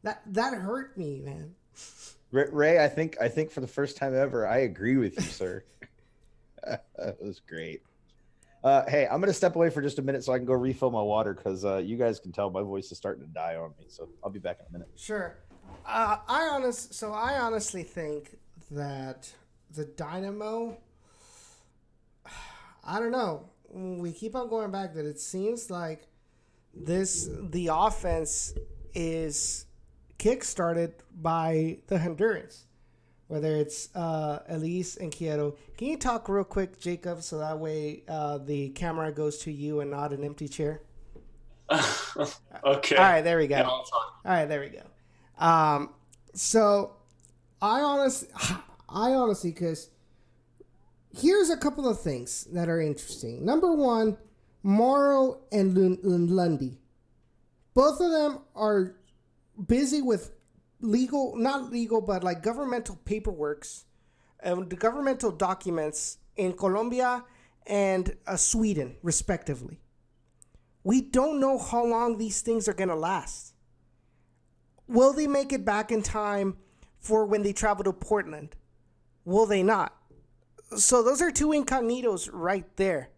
that hurt me, man. Ray, I think for the first time ever, I agree with you, sir. That was great. Hey, I'm going to step away for just a minute so I can go refill my water because you guys can tell my voice is starting to die on me. So I'll be back in a minute. Sure. I honestly think that the Dynamo, I don't know. We keep on going back that it seems like the offense is kickstarted by the Hondurans, whether it's Elise and Quieto. Can you talk real quick, Jacob, so that way the camera goes to you and not an empty chair? Okay. All right, there we go. Yeah, All right, there we go. So I honestly, because here's a couple of things that are interesting. Number one, Morrow and Lundy. Both of them are busy with not legal, but like governmental paperworks, the governmental documents in Colombia and Sweden, respectively. We don't know how long these things are going to last. Will they make it back in time for when they travel to Portland? Will they not? So those are two incognitos right there.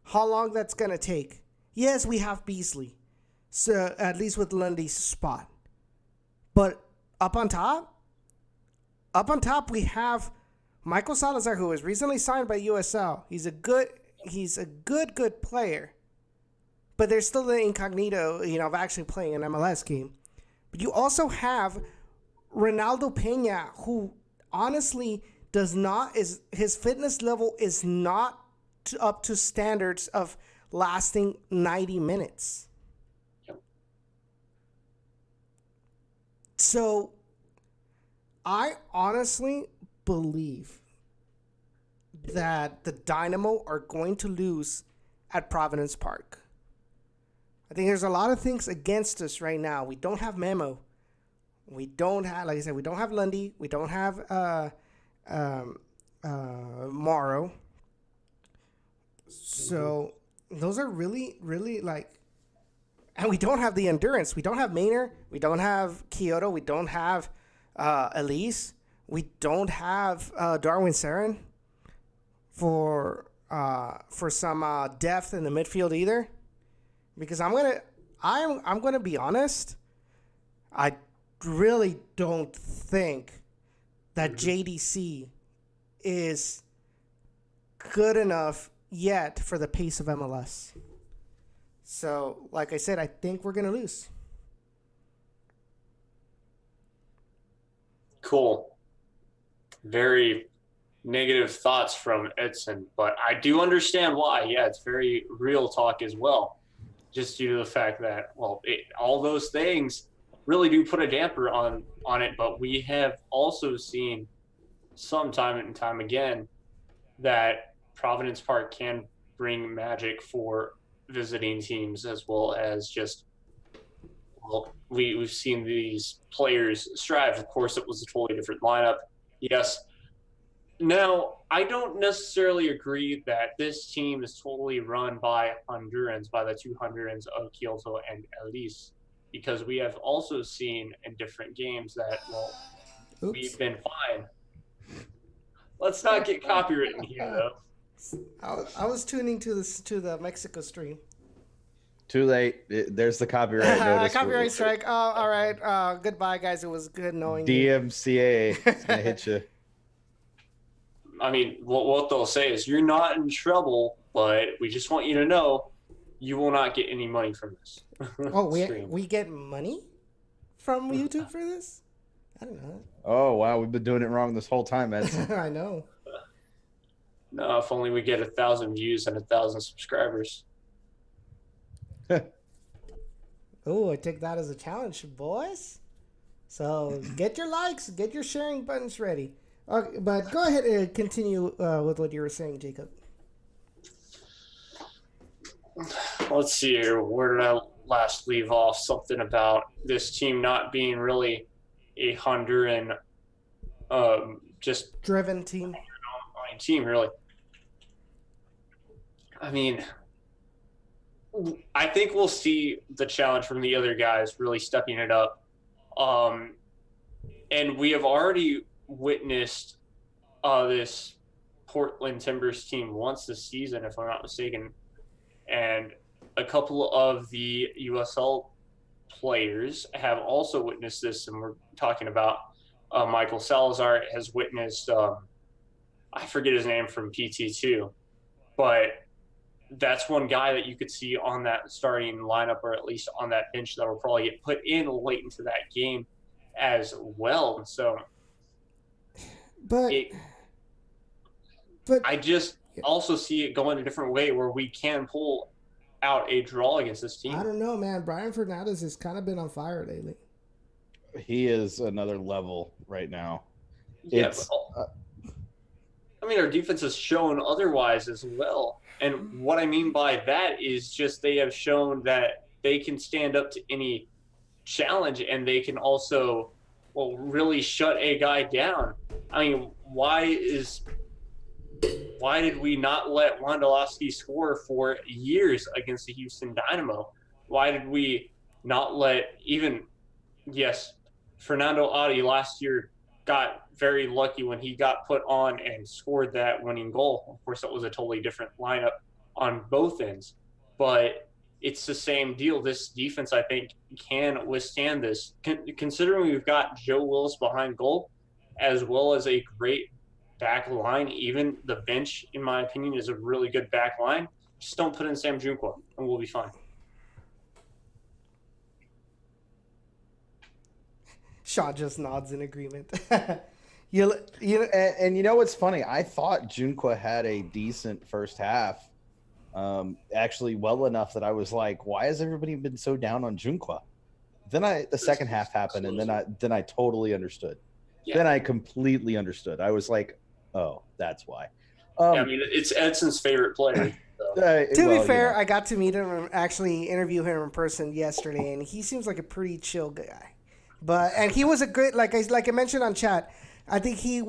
How long that's going to take. Yes, we have Beasley. So at least with Lundy's spot. But up on top, we have Michael Salazar, who was recently signed by USL. He's a good player. But there's still the incognito, of actually playing an MLS game. But you also have Ronaldo Peña, who honestly his fitness level is not up to standards of lasting 90 minutes. Yep. So I honestly believe that the Dynamo are going to lose at Providence Park. I think there's a lot of things against us right now. We don't have Memo. We don't have, like I said, we don't have Lundy. We don't have Morrow. So those are really, really and we don't have the endurance. We don't have Maynard. We don't have Quioto. We don't have Elise. We don't have Darwin Sarin for some depth in the midfield either. Because I'm gonna be honest, I really don't think that JDC is good enough yet for the pace of MLS. So, like I said, I think we're gonna lose. Cool. Very negative thoughts from Edson, but I do understand why. Yeah, it's very real talk as well. Just due to the fact that, all those things really do put a damper on it. But we have also seen time and time again that Providence Park can bring magic for visiting teams as well as just, we've seen these players strive. Of course, it was a totally different lineup. Yes, Now, I don't necessarily agree that this team is totally run by Hondurans, by the two Hondurans of Kyoto and Elise, because we have also seen in different games that, well, Oops. we've been fine. Let's not get copywritten here, though. I was tuning to the Mexico stream. Too late. There's the copyright notice. Copyright strike. Oh, all right. Goodbye, guys. It was good knowing you. DMCA. It's gonna hit you. I mean, what they'll say is, you're not in trouble, but we just want you to know you will not get any money from this. Oh, stream. we get money from YouTube for this? I don't know. Oh wow, we've been doing it wrong this whole time, Edson. I know. No, if only we get 1,000 views and 1,000 subscribers. Oh, I take that as a challenge, boys. So get your likes, get your sharing buttons ready. Okay, but go ahead and continue with what you were saying, Jacob. Let's see here. Where did I last leave off? Something about this team not being really a Honduran, just driven team. Team, really. I mean, I think we'll see the challenge from the other guys really stepping it up. And we have already witnessed this Portland Timbers team once this season, if I'm not mistaken. And a couple of the USL players have also witnessed this, and we're talking about Michael Salazar has witnessed, I forget his name from PT2, but that's one guy that you could see on that starting lineup, or at least on that bench, that will probably get put in late into that game as well. So, but I just also see it going a different way where we can pull out a draw against this team. I don't know, man. Brian Fernandez has kind of been on fire lately. He is another level right now. Yeah, I mean, our defense has shown otherwise as well. And what I mean by that is just they have shown that they can stand up to any challenge, and they can also, well, really shut a guy down. I mean, why did we not let Wondolowski score for years against the Houston Dynamo? Why did we not let Fernando Adi last year got very lucky when he got put on and scored that winning goal. Of course, that was a totally different lineup on both ends, but it's the same deal. This defense, I think, can withstand this. Considering we've got Joe Willis behind goal, as well as a great back line, even the bench, in my opinion, is a really good back line. Just don't put in Sam Junqua, and we'll be fine. Sean just nods in agreement. And you know what's funny? I thought Junqua had a decent first half, actually well enough that I was like, why has everybody been so down on Junqua? Then the second half happened, and then I totally understood. Yeah. Then I completely understood. I was like, oh, that's why. I mean, it's Edson's favorite player. So. To be fair, I got to meet him and actually interview him in person yesterday, and he seems like a pretty chill guy. And he was a good, like I mentioned on chat, I think he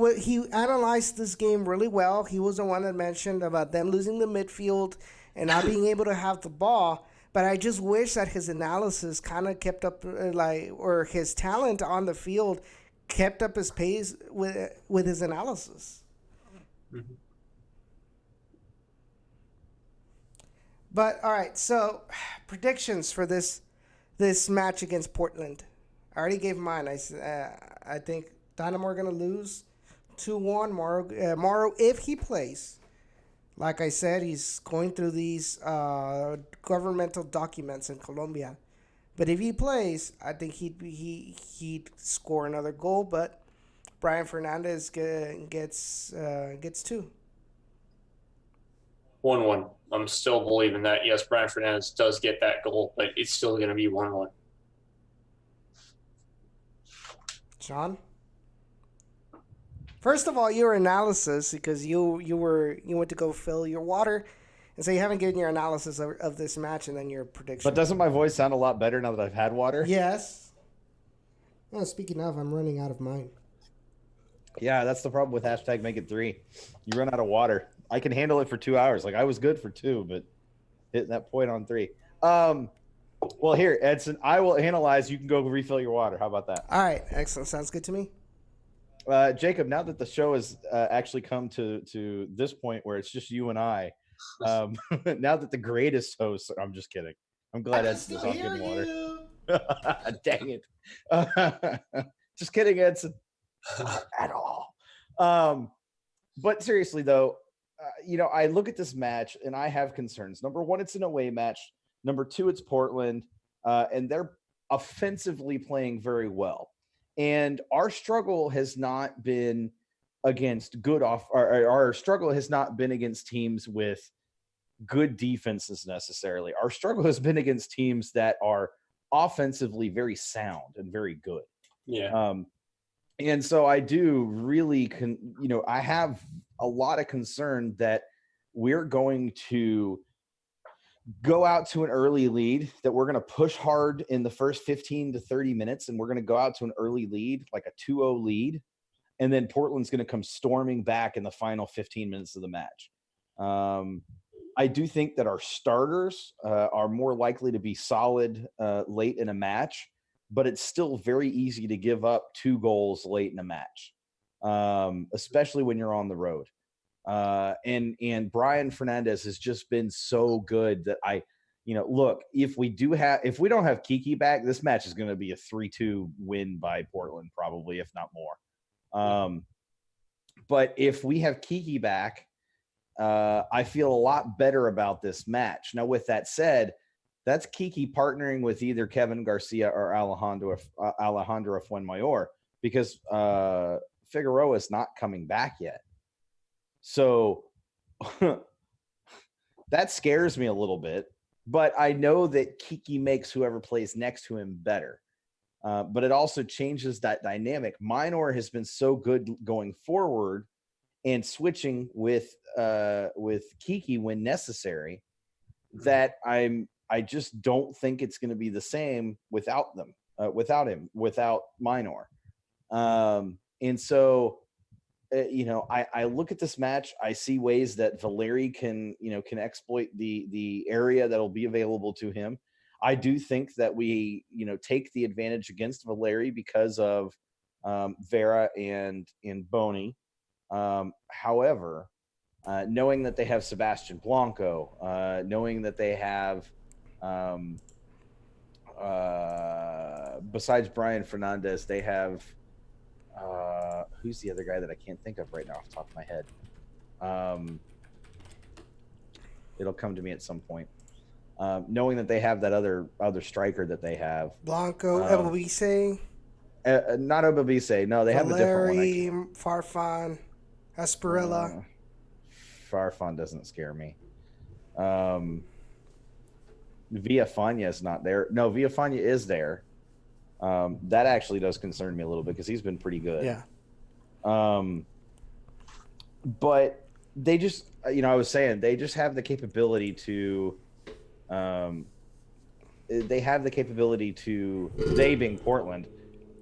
analyzed this game really well. He was the one that mentioned about them losing the midfield and not being able to have the ball. But I just wish that his analysis kind of kept up, or his talent on the field kept up his pace with his analysis. Mm-hmm. But all right, so predictions for this match against Portland. I already gave mine. I think Dynamo are going to lose 2-1. Morrow, if he plays, like I said, he's going through these governmental documents in Colombia. But if he plays, I think he'd score another goal. But Brian Fernandez gets 2. 1-1. I'm still believing that. Yes, Brian Fernandez does get that goal, but it's still going to be 1-1. Sean? First of all, your analysis, because you went to go fill your water, and so you haven't given your analysis of this match and then your prediction. But doesn't my voice sound a lot better now that I've had water? Yes. Well, speaking of, I'm running out of mine. Yeah, that's the problem with hashtag make it 3. You run out of water. I can handle it for 2 hours. Like I was good for 2, but hitting that point on 3. Well, here, Edson, I will analyze. You can go refill your water. How about that? All right, excellent. Sounds good to me. Jacob, now that the show has actually come to this point where it's just you and I, now that the greatest host, I'm just kidding. I'm glad Edson is off getting water. Dang it. Just kidding, Edson. Not at all. But seriously, though, I look at this match and I have concerns. Number one, it's an away match. Number two, it's Portland, and they're offensively playing very well. And our struggle has not been against our struggle has not been against teams with good defenses necessarily. Our struggle has been against teams that are offensively very sound and very good. Yeah. And so I do really, I have a lot of concern that we're going to go out to an early lead, that we're going to push hard in the first 15 to 30 minutes, and we're going to go out to an early lead, like a 2-0 lead, and then Portland's going to come storming back in the final 15 minutes of the match. I do think that our starters are more likely to be solid late in a match, but it's still very easy to give up 2 goals late in a match, especially when you're on the road. And Brian Fernandez has just been so good that look, if we don't have Kiki back, this match is going to be a 3-2 win by Portland, probably, if not more. But if we have Kiki back, I feel a lot better about this match. Now, with that said, that's Kiki partnering with either Kevin Garcia or Alejandro Fuenmayor, because Figueroa is not coming back yet. So that scares me a little bit, but I know that Kiki makes whoever plays next to him better. But it also changes that dynamic. Minor has been so good going forward and switching with Kiki when necessary that I just don't think it's going to be the same without him, without Minor. And so, I look at this match. I see ways that Valeri can exploit the area that'll be available to him. I do think that we, take the advantage against Valeri because of Vera and Boney. However, knowing that they have Sebastian Blanco, knowing that they have, besides Brian Fernandez, they have, who's the other guy that I can't think of right now off the top of my head? It'll come to me at some point. Knowing that they have that other striker that they have. Blanco, Ebobisse. Not Ebobisse. No, they have a different one. Farfan, Asperilla. Farfan doesn't scare me. Villafana is not there. No, Villafana is there. That actually does concern me a little bit because he's been pretty good. Yeah. But they just, I was saying, they just have the capability to, they being Portland,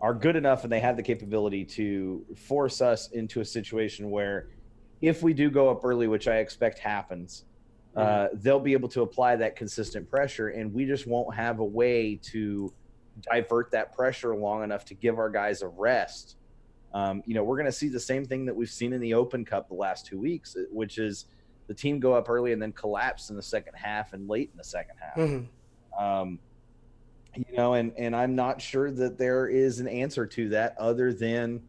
are good enough, and they have the capability to force us into a situation where if we do go up early, which I expect happens, they'll be able to apply that consistent pressure, and we just won't have a way to divert that pressure long enough to give our guys a rest. We're going to see the same thing that we've seen in the Open Cup the last 2 weeks, which is the team go up early and then collapse in the second half and late in the second half. Mm-hmm. And I'm not sure that there is an answer to that other than,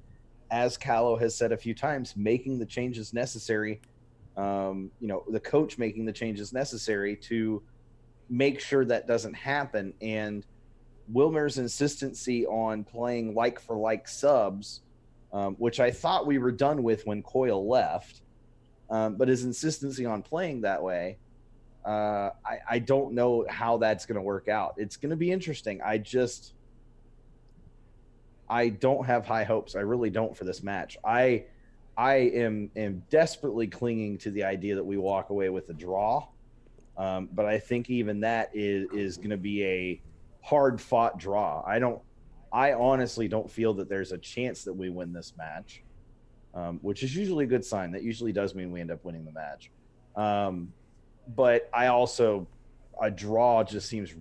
as Callow has said a few times, making the changes necessary, the coach making the changes necessary to make sure that doesn't happen. And Wilmer's insistency on playing like-for-like subs, which I thought we were done with when Coyle left, but his insistency on playing that way, I don't know how that's going to work out. It's going to be interesting. I don't have high hopes. I really don't for this match. I am desperately clinging to the idea that we walk away with a draw, but I think even that is going to be a hard-fought draw. I honestly don't feel that there's a chance that we win this match. which is usually a good sign. That usually does mean we end up winning the match. But a draw seems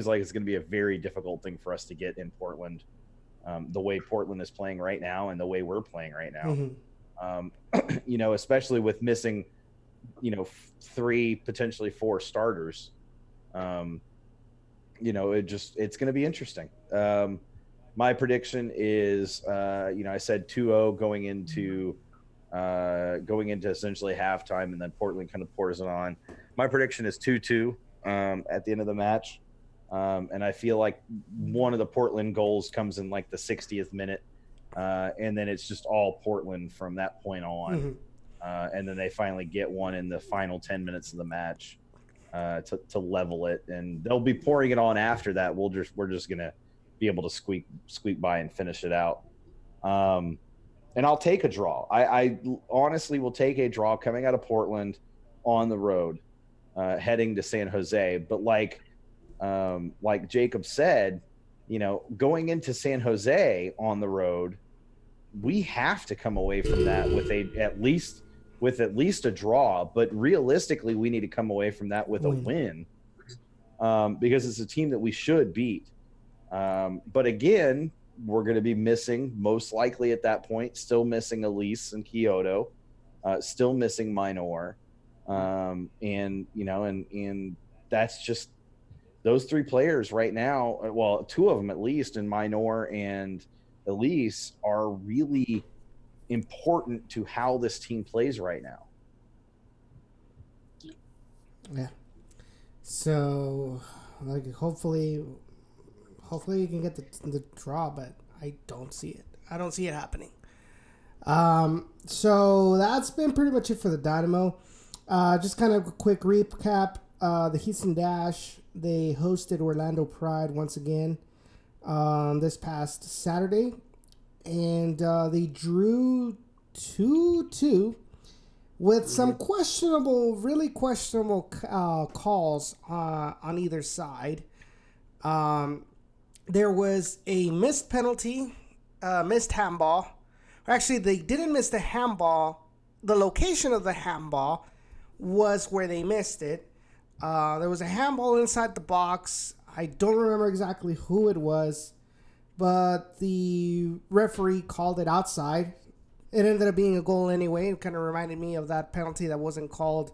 like it's going to be a very difficult thing for us to get in Portland. The way Portland is playing right now and the way we're playing right now, especially with missing, 3, potentially 4 starters. It's going to be interesting. My prediction is, I said 2-0 going into essentially halftime, and then Portland kind of pours it on. My prediction is 2-2 at the end of the match. And I feel like one of the Portland goals comes in like the 60th minute. And then it's just all Portland from that point on. And then they finally get one in the final 10 minutes of the match to level it. And they'll be pouring it on after that. We're just going to be able to squeak by and finish it out. And I'll take a draw. I honestly will take a draw coming out of Portland on the road, heading to San Jose. But like Jacob said, going into San Jose on the road, we have to come away from that with at least a draw. But realistically, we need to come away from that with a win, because it's a team that we should beat. But again, we're going to be missing, most likely at that point, still missing Elise and Kyoto, still missing Minor. And that's just those 3 players right now. Well, 2 of them at least, in Minor and Elise, are really important to how this team plays right now. Yeah. So, hopefully you can get the draw, but I don't see it. I don't see it happening. So that's been pretty much it for the Dynamo. Just kind of a quick recap. The Houston Dash, they hosted Orlando Pride once again this past Saturday, and they drew 2-2 with some really questionable calls on either side. There was a missed penalty, missed handball. Actually, they didn't miss the handball. The location of the handball was where they missed it. There was a handball inside the box. I don't remember exactly who it was, but the referee called it outside. It ended up being a goal anyway. It kind of reminded me of that penalty that wasn't called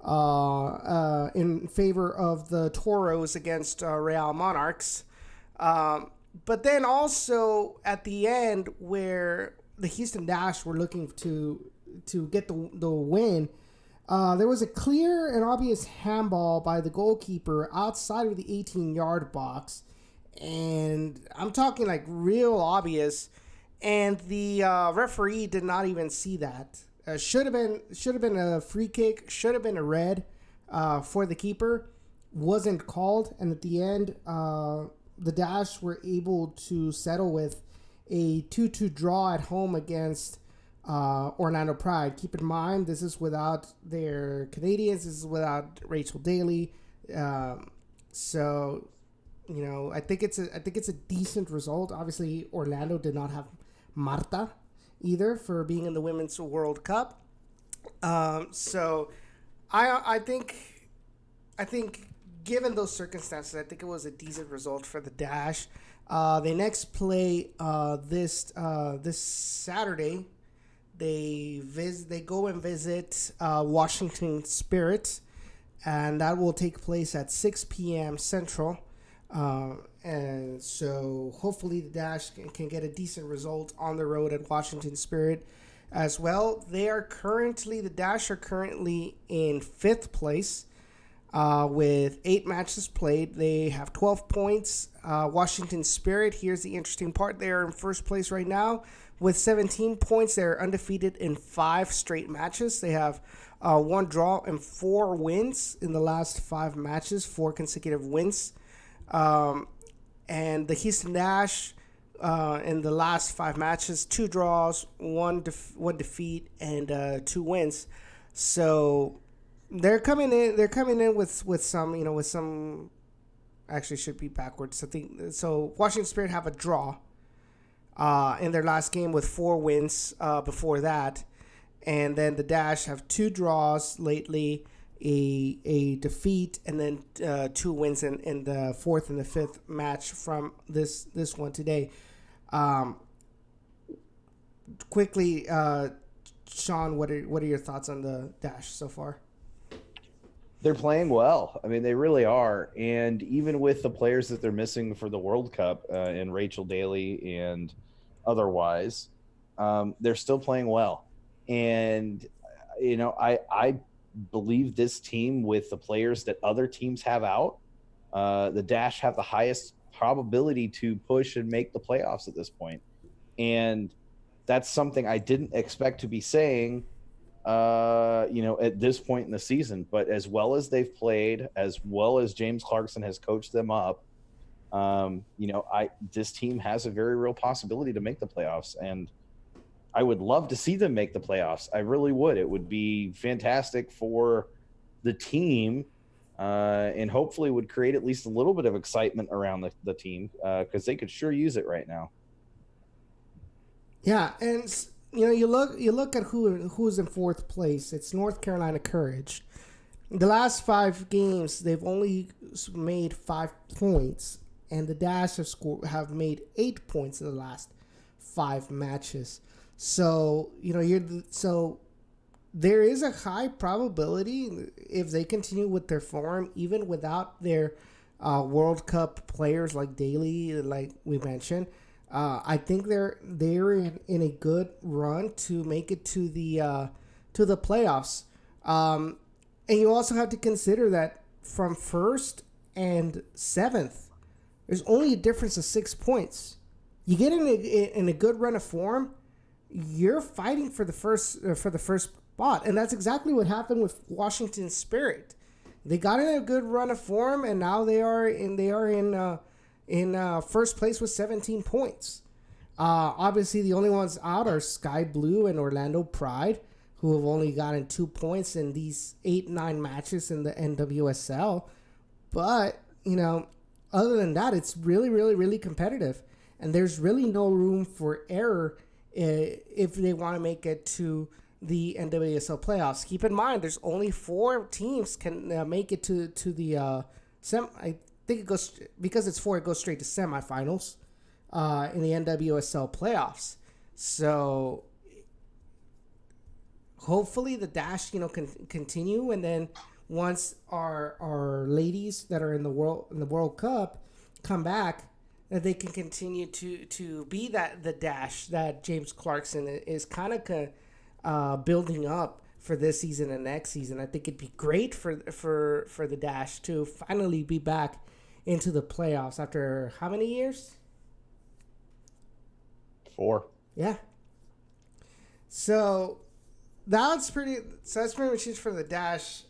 in favor of the Toros against Real Monarchs. But then also at the end, where the Houston Dash were looking to get the win, there was a clear and obvious handball by the goalkeeper outside of the 18-yard box, and I'm talking like real obvious. And the referee did not even see that. Should have been a free kick. Should have been a red for the keeper. Wasn't called, and at the end, the Dash were able to settle with a 2-2 draw at home against Orlando Pride. Keep in mind, this is without their Canadians. This is without Rachel Daly. So, I think it's a decent result. Obviously, Orlando did not have Marta either for being in the Women's World Cup. So, I think given those circumstances, I think it was a decent result for the Dash. They next play this Saturday. They go and visit Washington Spirit, and that will take place at 6 p.m. Central. And so hopefully the Dash can get a decent result on the road at Washington Spirit as well. The Dash are currently in 5th place with 8 matches played. They have 12 points. Washington Spirit, here's the interesting part. They are in 1st place right now with 17 points. They're undefeated in 5 straight matches. They have 1 draw and 4 wins in the last 5 matches, 4 consecutive wins. And the Houston Dash in the last 5 matches, 2 draws, 1 defeat, and 2 wins. So they're coming in with some. Actually, should be backwards. So Washington Spirit have a draw. in their last game with 4 wins before that. And then the Dash have 2 draws lately, a defeat, and then 2 wins in the 4th and the 5th match from this one today. Quickly, Sean, what are your thoughts on the Dash so far? They're playing well. I mean, they really are. And even with the players that they're missing for the World Cup, and Rachel Daly and otherwise, they're still playing well. And, I believe this team, with the players that other teams have out, the Dash have the highest probability to push and make the playoffs at this point. And that's something I didn't expect to be saying, at this point in the season. But as well as they've played, as well as James Clarkson has coached them up, this team has a very real possibility to make the playoffs. And I would love to see them make the playoffs. I really would. It would be fantastic for the team, and hopefully would create at least a little bit of excitement around the team, because they could sure use it right now. Yeah, and you look at who's in 4th place. It's North Carolina Courage. The last 5 games, they've only made 5 points, and the Dash have made 8 points in the last 5 matches. So there is a high probability, if they continue with their form, even without their World Cup players like Daly, like we mentioned, I think they're in a good run to make it to the playoffs. And you also have to consider that from 1st and 7th, there's only a difference of 6 points. You get in a good run of form, you're fighting for the first spot, and that's exactly what happened with Washington Spirit. They got in a good run of form, and now they are in first place with 17 points. Obviously, the only ones out are Sky Blue and Orlando Pride, who have only gotten 2 points in these 8-9 matches in the NWSL. But other than that, it's really, really, really competitive, and there's really no room for error if they want to make it to the NWSL playoffs. Keep in mind, there's only 4 teams can make it to the I think it goes, because it's 4, it goes straight to semifinals in the NWSL playoffs. So hopefully the Dash can continue, and then once our ladies that are in the World Cup come back, that they can continue to be the Dash that James Clarkson is kind of building up for this season and next season. I think it'd be great for the Dash to finally be back into the playoffs after how many years? 4. Yeah. So that's pretty much it for the Dash.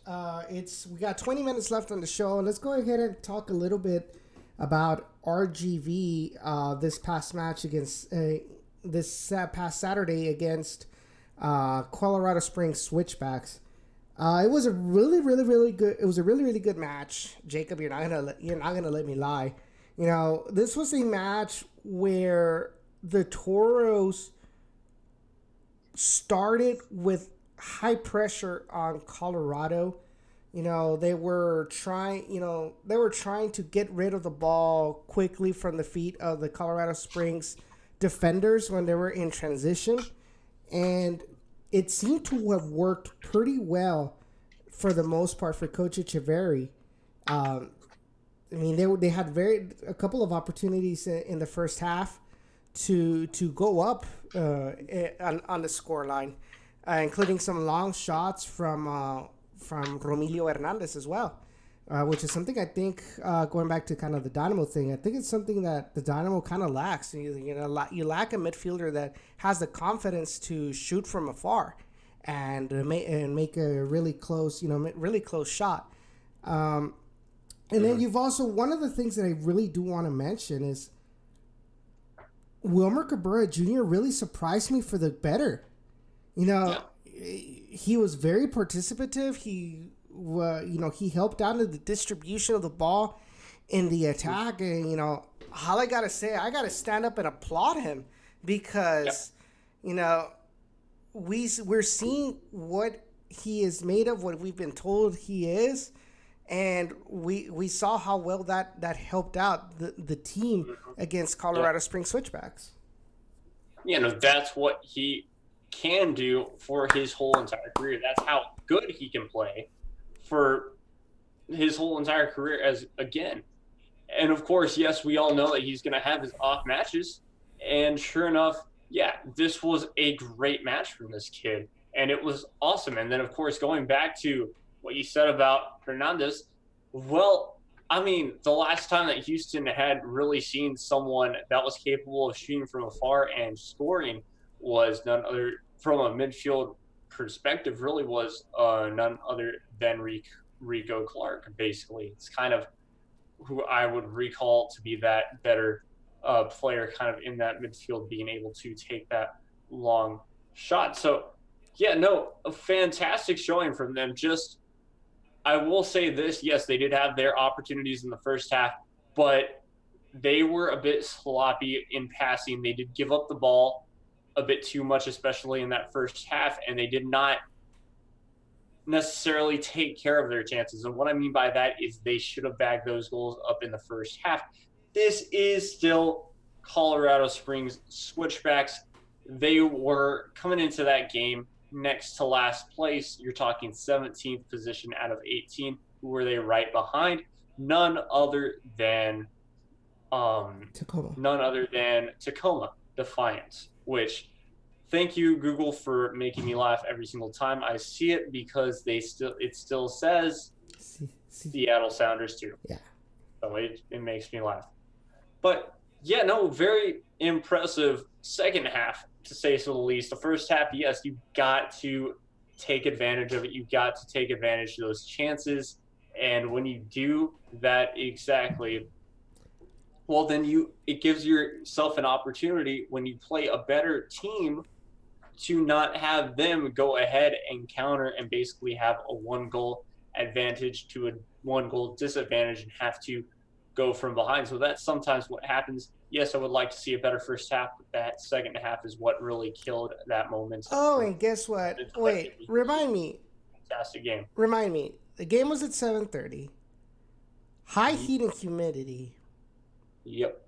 We got 20 minutes left on the show. Let's go ahead and talk a little bit about RGV this past match against past Saturday against Colorado Springs Switchbacks. It was a really, really, really good. It was a really, really good match. Jacob, you're not gonna let me lie. This was a match where the Toros started with high pressure on Colorado. They were trying to get rid of the ball quickly from the feet of the Colorado Springs defenders when they were in transition, and it seemed to have worked pretty well for the most part for Coach Echeverry. They had a couple of opportunities in the first half to go up on the scoreline, including some long shots from Romilio Hernandez as well, which is something I think, going back to kind of the Dynamo thing, I think it's something that the Dynamo kind of lacks. You lack a midfielder that has the confidence to shoot from afar and make a really close shot. And then you've also, one of the things that I really do want to mention is Wilmer Cabrera Jr. really surprised me for the better. He was very participative. He helped out in the distribution of the ball in the attack. And, all I got to say, I got to stand up and applaud him because, we're seeing what he is made of, what we've been told he is, and we saw how well that helped out the team against Colorado Springs Switchbacks. That's what he can do for his whole entire career. That's how good he can play for his whole entire career and of course, yes, we all know that he's going to have his off matches, and sure enough, this was a great match from this kid, and it was awesome. And then, of course, going back to what you said about Hernandez, well, I mean, the last time that Houston had really seen someone that was capable of shooting from afar and scoring was none other, from a midfield perspective, really was none other than Rico Clark, basically. It's kind of who I would recall to be that better player kind of in that midfield, being able to take that long shot. So, a fantastic showing from them. Just, I will say this, yes, they did have their opportunities in the first half, but they were a bit sloppy in passing. They did give up the ball a bit too much, especially in that first half, and they did not necessarily take care of their chances. And what I mean by that is they should have bagged those goals up in the first half. This is still Colorado Springs Switchbacks. They were coming into that game next to last place. You're talking 17th position out of 18. Who were they right behind? None other than Tacoma Defiance, which, thank you, Google, for making me laugh every single time I see it, because it still says Seattle Sounders too. Yeah. So it makes me laugh. But very impressive second half, to say so the least. The first half, yes, you got to take advantage of it. You got to take advantage of those chances. And when you do that exactly, well, then it gives yourself an opportunity when you play a better team to not have them go ahead and counter and basically have a 1-goal advantage to a 1-goal disadvantage and have to go from behind. So that's sometimes what happens. Yes, I would like to see a better first half, but that second half is what really killed that moment. Oh, and guess what? Wait, remind me. Fantastic game. Remind me. The game was at 7:30. High heat and humidity. Yep.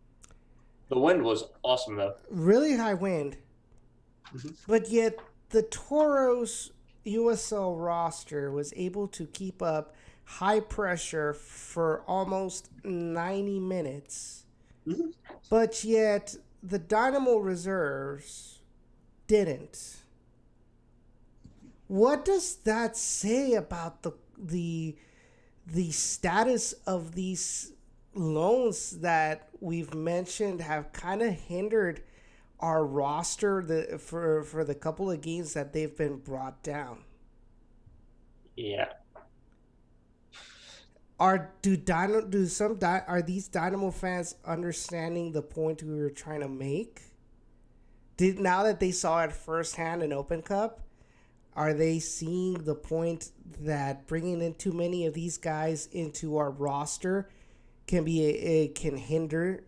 The wind was awesome, though. Really high wind. Mm-hmm. But yet the Toros USL roster was able to keep up high pressure for almost 90 minutes. Mm-hmm. But yet the Dynamo reserves didn't. What does that say about the status of these loans that we've mentioned have kind of hindered our roster for the couple of games that they've been brought down? Yeah. Are these Dynamo fans understanding the point we were trying to make? Now that they saw it firsthand in Open Cup, are they seeing the point that bringing in too many of these guys into our roster can hinder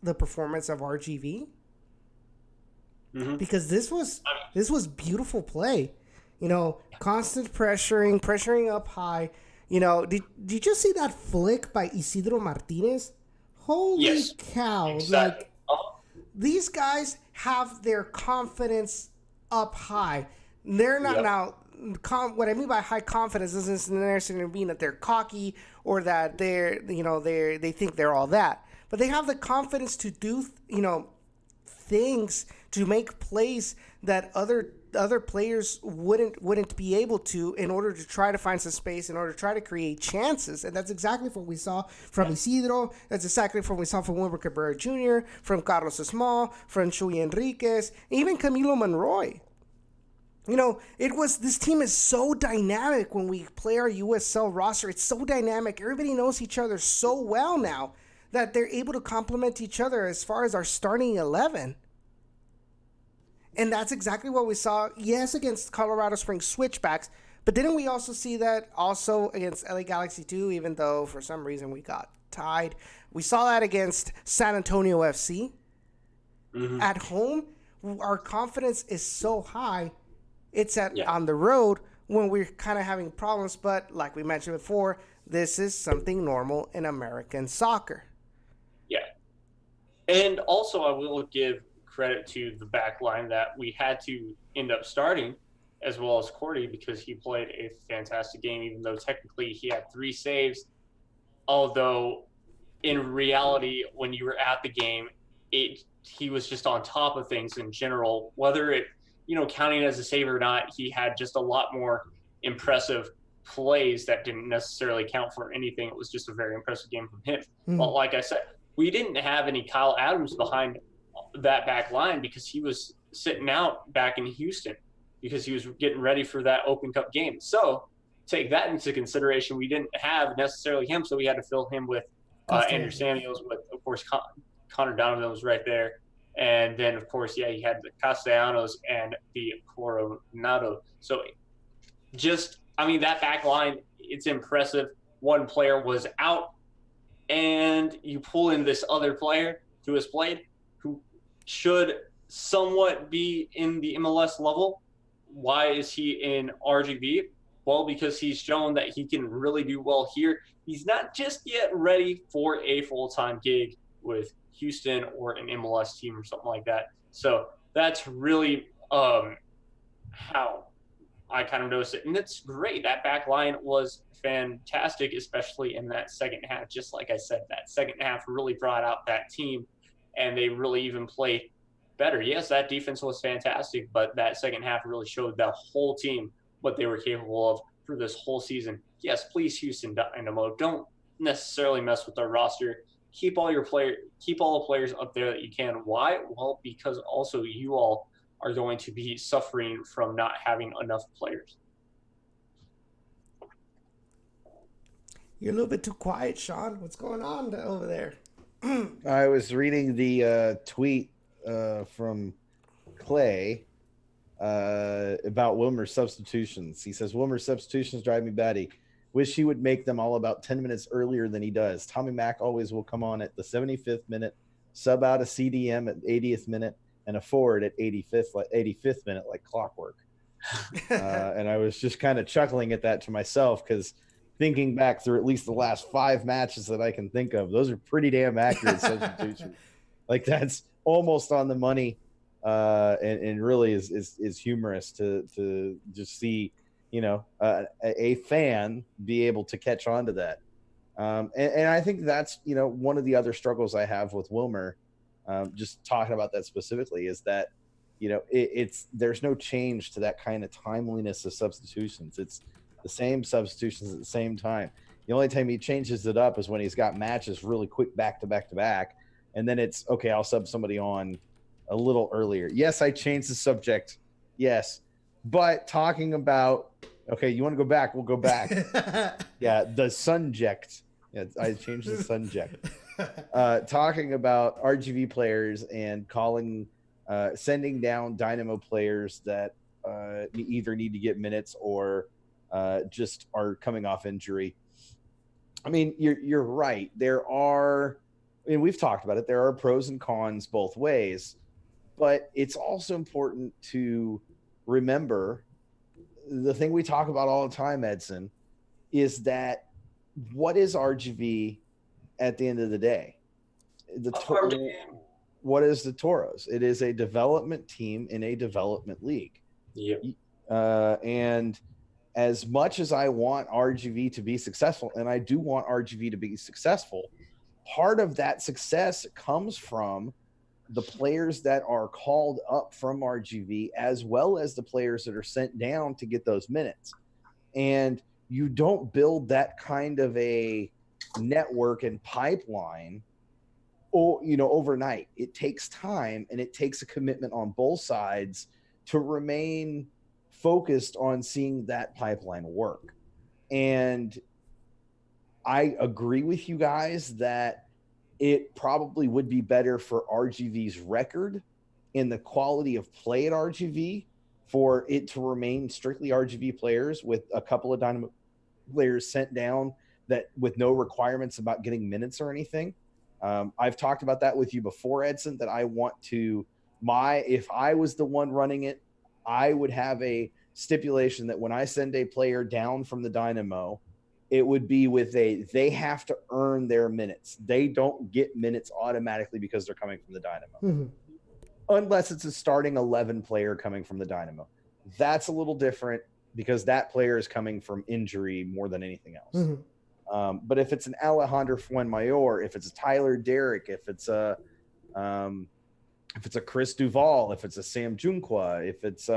the performance of RGV? Mm-hmm. Because this was beautiful play, constant pressuring up high. Did you just see that flick by Isidro Martinez? Holy cow! Exactly. These guys have their confidence up high. They're not now. What I mean by high confidence doesn't necessarily mean that they're cocky or that they think they're all that, but they have the confidence to do things, to make plays that other players wouldn't be able to, in order to try to find some space, in order to try to create chances. And that's exactly what we saw from Isidro. That's exactly what we saw from Wilber Cabrera Jr., from Carlos Esmal, from Chuy Enriquez, even Camilo Monroy. This team is so dynamic when we play our USL roster. It's so dynamic. Everybody knows each other so well now that they're able to complement each other as far as our starting 11. And that's exactly what we saw, yes, against Colorado Springs Switchbacks, but didn't we also see that also against LA Galaxy 2, even though for some reason we got tied? We saw that against San Antonio FC at home. our confidence is so high. It's Yeah. on the road when we're kind of having problems. But like we mentioned before, this is something normal in American soccer. Yeah. And also, I will give credit to the back line that we had to end up starting, as well as Cordy, because he played a fantastic game, even though technically he had 3 saves. Although, in reality, when you were at the game, he was just on top of things in general. Whether it, counting as a save or not, he had just a lot more impressive plays that didn't necessarily count for anything. It was just a very impressive game from him. But like I said, we didn't have any Kyle Adams behind that back line because he was sitting out back in Houston because he was getting ready for that Open Cup game. So take that into consideration. We didn't have necessarily him, so we had to fill him with Andrew Samuels, with, of course, Connor Donovan was right there. And then, of course, he had the Castellanos and the Coronado. So that back line, it's impressive. One player was out, and you pull in this other player who has played, who should somewhat be in the MLS level. Why is he in RGV? Well, because he's shown that he can really do well here. He's not just yet ready for a full-time gig with Houston or an MLS team or something like that. So that's really how I kind of noticed it. And it's great. That back line was fantastic, especially in that second half. Just like I said, that second half really brought out that team, and they really even played better. Yes, that defense was fantastic, but that second half really showed the whole team what they were capable of for this whole season. Yes, please, Houston Dynamo, don't necessarily mess with our roster. Keep all the players up there that you can. Why? Well, because also you all are going to be suffering from not having enough players. You're a little bit too quiet, Sean. What's going on over there? I was reading the tweet from Clay about Wilmer's substitutions. He says, Wilmer's substitutions drive me batty. Wish he would make them all about 10 minutes earlier than he does. Tommy Mack always will come on at the 75th minute, sub out a CDM at 80th minute, and a forward at 85th minute like clockwork. And I was just kind of chuckling at that to myself because thinking back through at least the last 5 matches that I can think of, those are pretty damn accurate substitutions. Like, that's almost on the money, and really is humorous to just see, a fan be able to catch on to that. And I think that's, one of the other struggles I have with Wilmer, just talking about that specifically, is that, there's no change to that kind of timeliness of substitutions. It's the same substitutions at the same time. The only time he changes it up is when he's got matches really quick back to back to back. And then it's, okay, I'll sub somebody on a little earlier. Yes, I changed the subject. Yes. But talking about, okay, you want to go back? We'll go back. Yeah, the subject. Yeah, I changed the subject. Talking about RGV players and sending down Dynamo players that either need to get minutes or just are coming off injury. I mean, you're right. There are, and we've talked about it, there are pros and cons both ways, but it's also important to remember the thing we talk about all the time, Edson, is that what is RGV at the end of the day? What is the Toros? It is a development team in a development league. Yep. And as much as I want RGV to be successful, and I do want RGV to be successful, part of that success comes from the players that are called up from RGV, as well as the players that are sent down to get those minutes. And you don't build that kind of a network and pipeline overnight. It takes time, and it takes a commitment on both sides to remain focused on seeing that pipeline work. And I agree with you guys that it probably would be better for RGV's record and the quality of play at RGV for it to remain strictly RGV players with a couple of Dynamo players sent down that with no requirements about getting minutes or anything. I've talked about that with you before, Edson, that I want to If I was the one running it, I would have a stipulation that when I send a player down from the Dynamo, it would be they have to earn their minutes. They don't get minutes automatically because they're coming from the Dynamo. Mm-hmm. Unless it's a starting 11 player coming from the Dynamo. That's a little different because that player is coming from injury more than anything else. Mm-hmm. But if it's an Alejandro Fuenmayor, if it's a Tyler Derrick, if it's a Chris Duval, if it's a Sam Junqua, if it's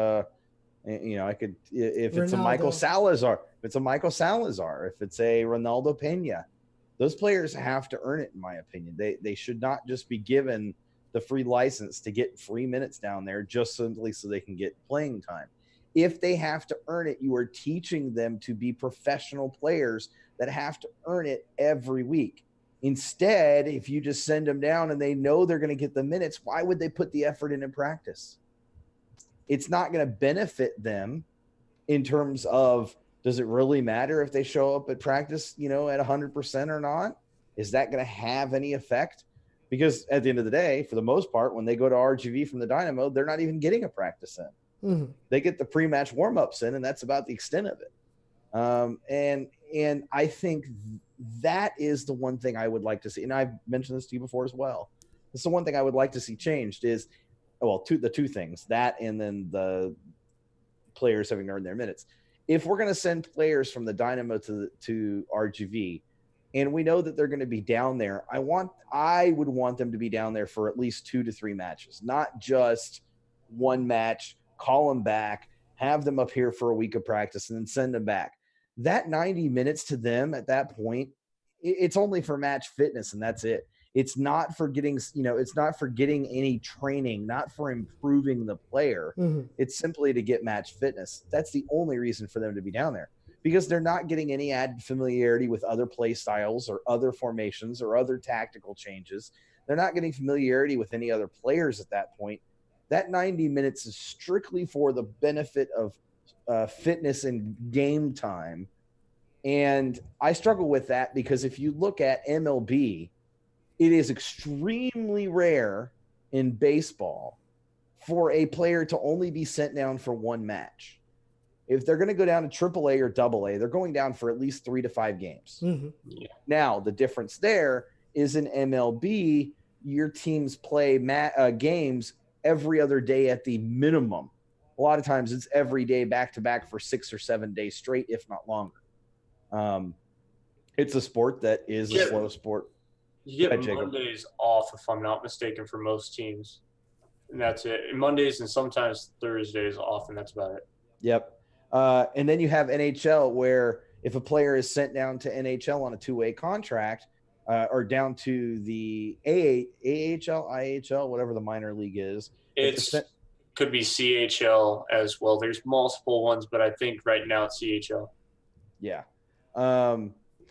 it's a Michael Salazar, if it's a Ronaldo Pena, those players have to earn it, in my opinion. They should not just be given the free license to get free minutes down there just simply so they can get playing time. If they have to earn it, you are teaching them to be professional players that have to earn it every week. Instead, if you just send them down and they know they're going to get the minutes, why would they put the effort in practice? It's not going to benefit them in terms of, does it really matter if they show up at practice, at 100% or not? Is that going to have any effect? Because at the end of the day, for the most part, when they go to RGV from the Dynamo, they're not even getting a practice in. Mm-hmm. They get the pre-match warm-ups in, and that's about the extent of it. And I think that is the one thing I would like to see. And I've mentioned this to you before as well. It's the one thing I would like to see changed is, the two things, that and then the players having earned their minutes. If we're going to send players from the Dynamo to RGV, and we know that they're going to be down there, I would want them to be down there for at least 2 to 3 matches, not just one match, call them back, have them up here for a week of practice, and then send them back. That 90 minutes to them at that point, it's only for match fitness, and that's it. It's not for getting, any training, not for improving the player. Mm-hmm. It's simply to get match fitness. That's the only reason for them to be down there, because they're not getting any added familiarity with other play styles or other formations or other tactical changes. They're not getting familiarity with any other players at that point. That 90 minutes is strictly for the benefit of fitness and game time. And I struggle with that because if you look at MLB, it is extremely rare in baseball for a player to only be sent down for one match. If they're going to go down to AAA or AA, they're going down for at least 3 to 5 games. Mm-hmm. Yeah. Now, the difference there is in MLB, your teams play games every other day at the minimum. A lot of times it's every day back-to-back for 6 or 7 days straight, if not longer. It's a sport that is a slow sport. You get Mondays off, if I'm not mistaken, for most teams. And that's it. And Mondays and sometimes Thursdays off, and that's about it. Yep. And then you have NHL, where if a player is sent down to NHL on a 2-way contract or down to the AHL, IHL, whatever the minor league is. Could be CHL as well. There's multiple ones, but I think right now it's CHL. Yeah.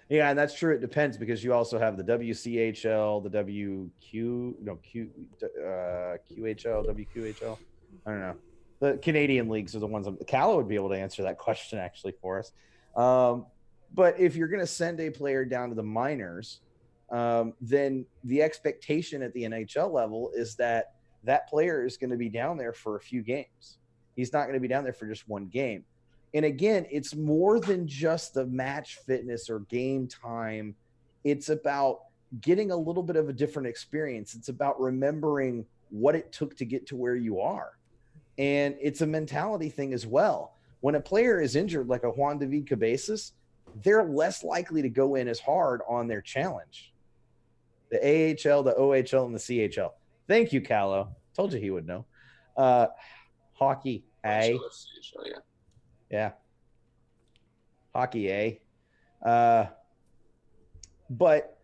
Yeah, and that's true. It depends because you also have the WCHL, the QHL, WQHL. I don't know. The Canadian leagues are the ones. Calla would be able to answer that question actually for us. But if you're going to send a player down to the minors, then the expectation at the NHL level is that player is going to be down there for a few games. He's not going to be down there for just one game. And again, it's more than just the match fitness or game time. It's about getting a little bit of a different experience. It's about remembering what it took to get to where you are. And it's a mentality thing as well. When a player is injured, like a Juan David Cabezas, they're less likely to go in as hard on their challenge. The AHL, the OHL, and the CHL. Thank you, Callo. Told you he would know. Hockey, A. Yeah. Hockey, A. But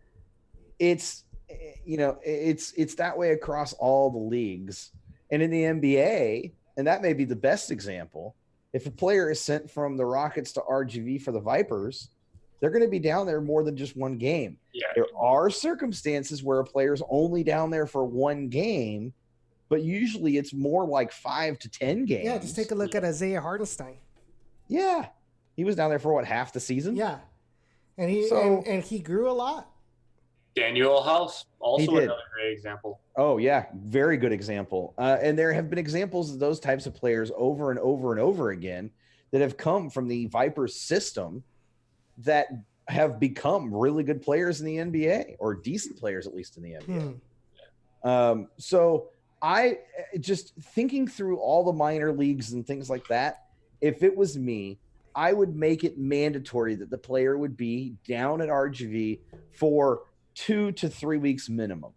it's that way across all the leagues. And in the NBA, and that may be the best example, if a player is sent from the Rockets to RGV for the Vipers, they're going to be down there more than just one game. Yeah. There are circumstances where a player's only down there for one game, but usually it's more like 5 to 10 games. Yeah, just take a look at Isaiah Hartenstein. Yeah. He was down there for half the season? Yeah. And he grew a lot. Daniel House, also did. another great example. Oh yeah, very good example. And there have been examples of those types of players over and over and over again that have come from the Vipers system that have become really good players in the NBA, or decent players at least in the NBA. So I just thinking through all the minor leagues and things like that, if it was me, I would make it mandatory that the player would be down at RGV for 2 to 3 weeks minimum,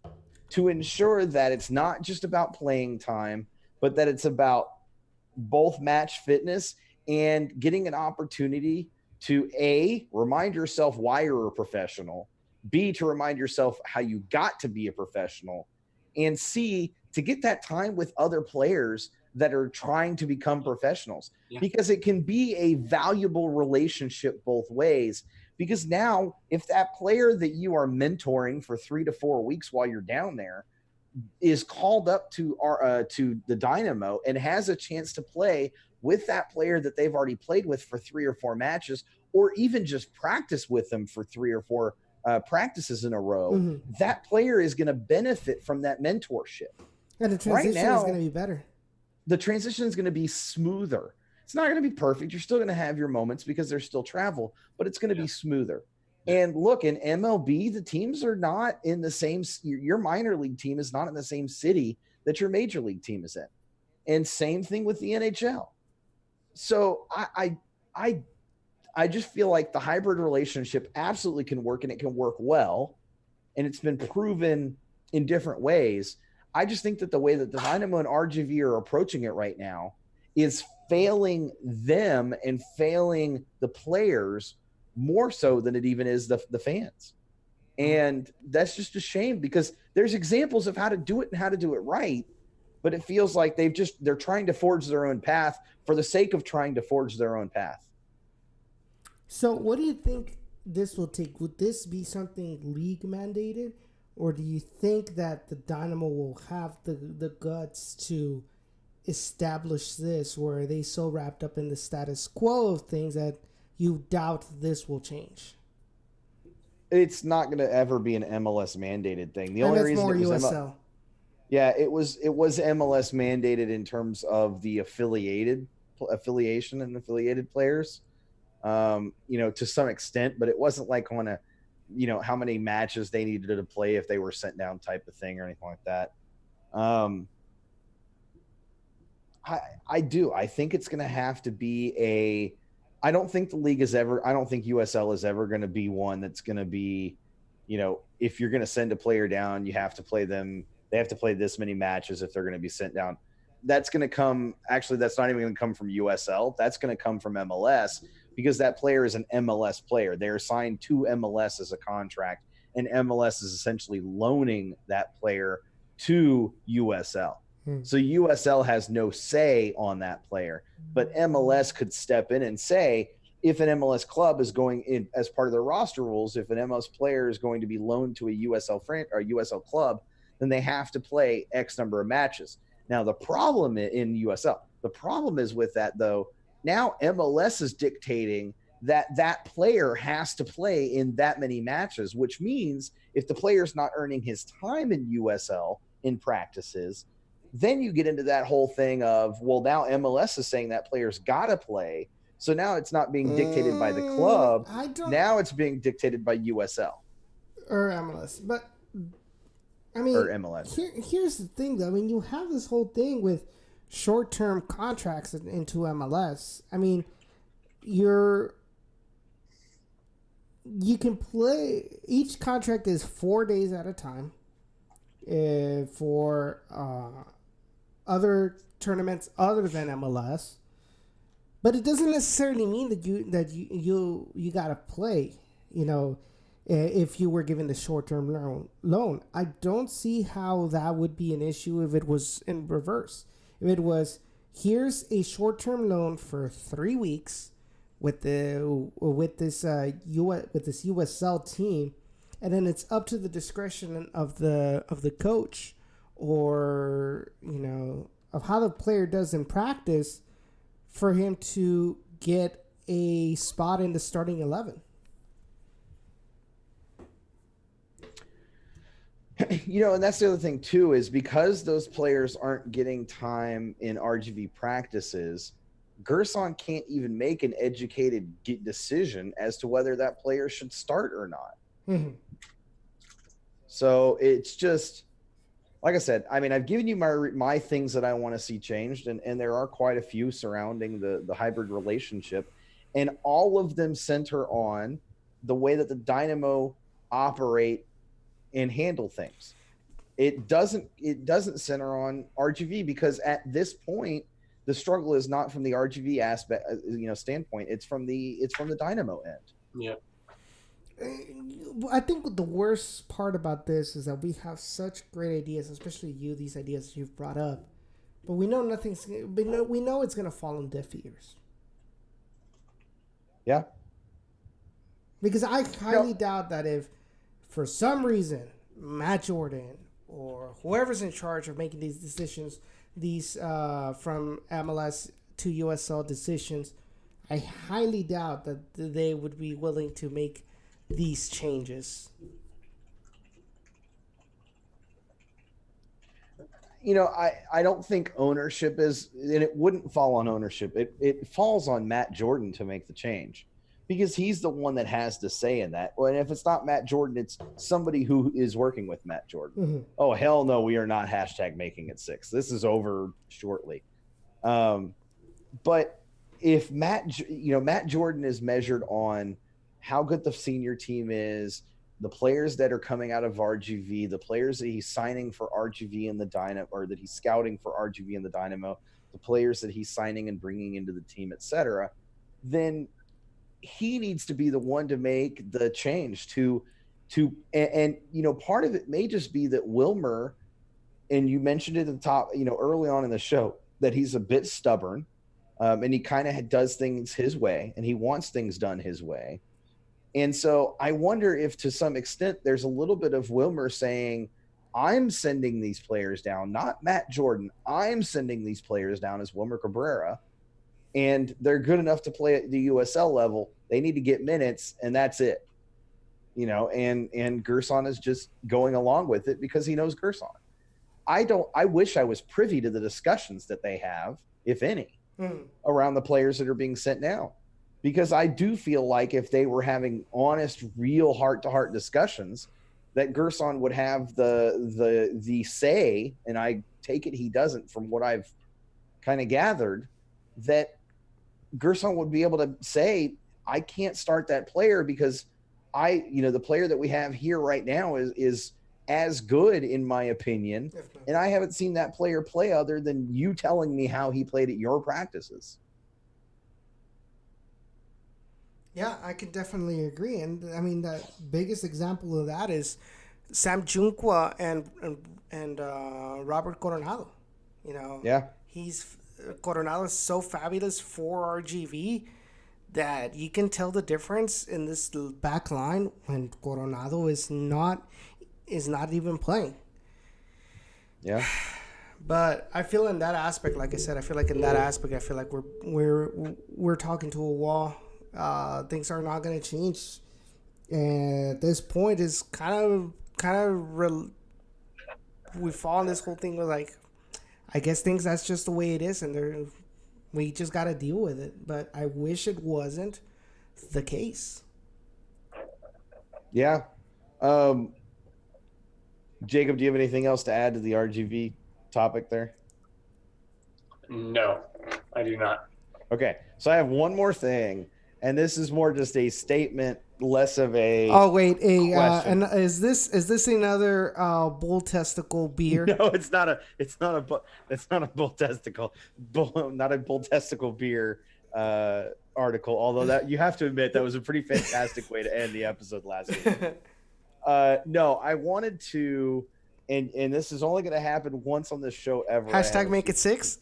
to ensure that it's not just about playing time, but that it's about both match fitness and getting an opportunity to A, remind yourself why you're a professional, B, to remind yourself how you got to be a professional, and C, to get that time with other players that are trying to become professionals. Yeah. Because it can be a valuable relationship both ways. Because now, if that player that you are mentoring for 3 to 4 weeks while you're down there is called up to the Dynamo and has a chance to play with that player that they've already played with for 3 or 4 matches, or even just practice with them for 3 or 4 practices in a row, that player is going to benefit from that mentorship. And the transition is going to be better. The transition is going to be smoother. It's not going to be perfect. You're still going to have your moments because there's still travel, but it's going to be smoother. And look, in MLB, the teams are not in the same – your minor league team is not in the same city that your major league team is in. And same thing with the NHL. So I just feel like the hybrid relationship absolutely can work, and it can work well. And it's been proven in different ways. I just think that the way that the Dynamo and RGV are approaching it right now is failing them and failing the players more so than it even is the fans. And that's just a shame, because there's examples of how to do it and how to do it right, but it feels like they're trying to forge their own path for the sake of trying to forge their own path. So what do you think this will take? Would this be something league mandated, or do you think that the Dynamo will have the guts to establish this, or are they so wrapped up in the status quo of things that you doubt this will change? It's not going to ever be an MLS mandated thing. The only reason more it was USL. it was MLS mandated in terms of the affiliation and affiliated players, to some extent, but it wasn't like on a, how many matches they needed to play if they were sent down type of thing or anything like that. I think it's going to have to be I don't think USL is ever going to be one that's going to be, if you're going to send a player down, you have to play them. They have to play this many matches if they're going to be sent down. That's going to come. Actually, that's not even going to come from USL. That's going to come from MLS, because that player is an MLS player. They're signed to MLS as a contract, and MLS is essentially loaning that player to USL. So USL has no say on that player, but MLS could step in and say, if an MLS club is going in as part of their roster rules, if an MLS player is going to be loaned to a USL club, then they have to play X number of matches. Now, the problem in USL, the problem is with that, though, now MLS is dictating that player has to play in that many matches, which means if the player's not earning his time in USL in practices, then you get into that whole thing of, well, now MLS is saying that player's got to play. So now it's not being dictated by the club. Now it's being dictated by USL. Or MLS. But, I mean, or MLS. Here's the thing, though. I mean, you have this whole thing with short-term contracts into MLS. I mean, you can play, each contract is 4 days at a time for other tournaments other than MLS, but it doesn't necessarily mean that you gotta play. If you were given the short-term loan, I don't see how that would be an issue if it was in reverse. If it was, here's a short-term loan for 3 weeks with this USL team, and then it's up to the discretion of the coach, or of how the player does in practice, for him to get a spot in the starting 11. And that's the other thing too, is because those players aren't getting time in RGV practices, Gerson can't even make an educated decision as to whether that player should start or not. Mm-hmm. So it's just, like I said, I mean, I've given you my things that I want to see changed, and there are quite a few surrounding the hybrid relationship, and all of them center on the way that the Dynamo operate and handle things. It doesn't center on RGV, because at this point the struggle is not from the RGV aspect, standpoint. It's from the Dynamo end. Yeah. I think the worst part about this is that we have such great ideas, especially these ideas you've brought up, but we know we know it's gonna fall on deaf ears. Yeah. Because I highly doubt that if, for some reason, Matt Jordan or whoever's in charge of making these decisions, these from MLS to USL decisions, I highly doubt that they would be willing to make these changes. I don't think ownership is, and it wouldn't fall on ownership. It falls on Matt Jordan to make the change, because he's the one that has to say in that. And if it's not Matt Jordan, it's somebody who is working with Matt Jordan. Mm-hmm. Oh, hell no, we are not making it 6. This is over shortly. But if Matt Jordan is measured on how good the senior team is, the players that are coming out of RGV, the players that he's signing for RGV and the Dynamo, or that he's scouting for RGV and the Dynamo, the players that he's signing and bringing into the team, etc., then he needs to be the one to make the change and part of it may just be that Wilmer, and you mentioned it at the top, early on in the show, that he's a bit stubborn, and he kind of does things his way, and he wants things done his way. And so I wonder if to some extent there's a little bit of Wilmer saying, I'm sending these players down, not Matt Jordan. I'm sending these players down as Wilmer Cabrera, and they're good enough to play at the USL level. They need to get minutes, and that's it. And Gerson is just going along with it because he knows Gerson. I wish I was privy to the discussions that they have, if any, around the players that are being sent down. Because I do feel like if they were having honest, real heart-to-heart discussions, that Gerson would have the say, and I take it he doesn't from what I've kind of gathered, that Gerson would be able to say, I can't start that player because the player that we have here right now is as good, in my opinion, and I haven't seen that player play other than you telling me how he played at your practices. Yeah, I can definitely agree. And I mean, the biggest example of that is Sam Junqua and Robert Coronado. Yeah. Coronado is so fabulous for RGV that you can tell the difference in this back line when Coronado is not even playing. Yeah. But I feel in that aspect, like I said, I feel like we're talking to a wall. Things are not going to change, and at this point is we fall in this whole thing with, like, I guess that's just the way it is, and we just got to deal with it. But I wish it wasn't the case. Yeah. Jacob, do you have anything else to add to the RGV topic there? No, I do not. Okay, so I have one more thing. And this is more just a statement, less of a. Oh wait, and is this another bull testicle beer? No, it's not a bull testicle, not a bull testicle beer article. Although that, you have to admit, that was a pretty fantastic way to end the episode last week. No, I wanted to, and this is only going to happen once on this show ever. Hashtag make it 6.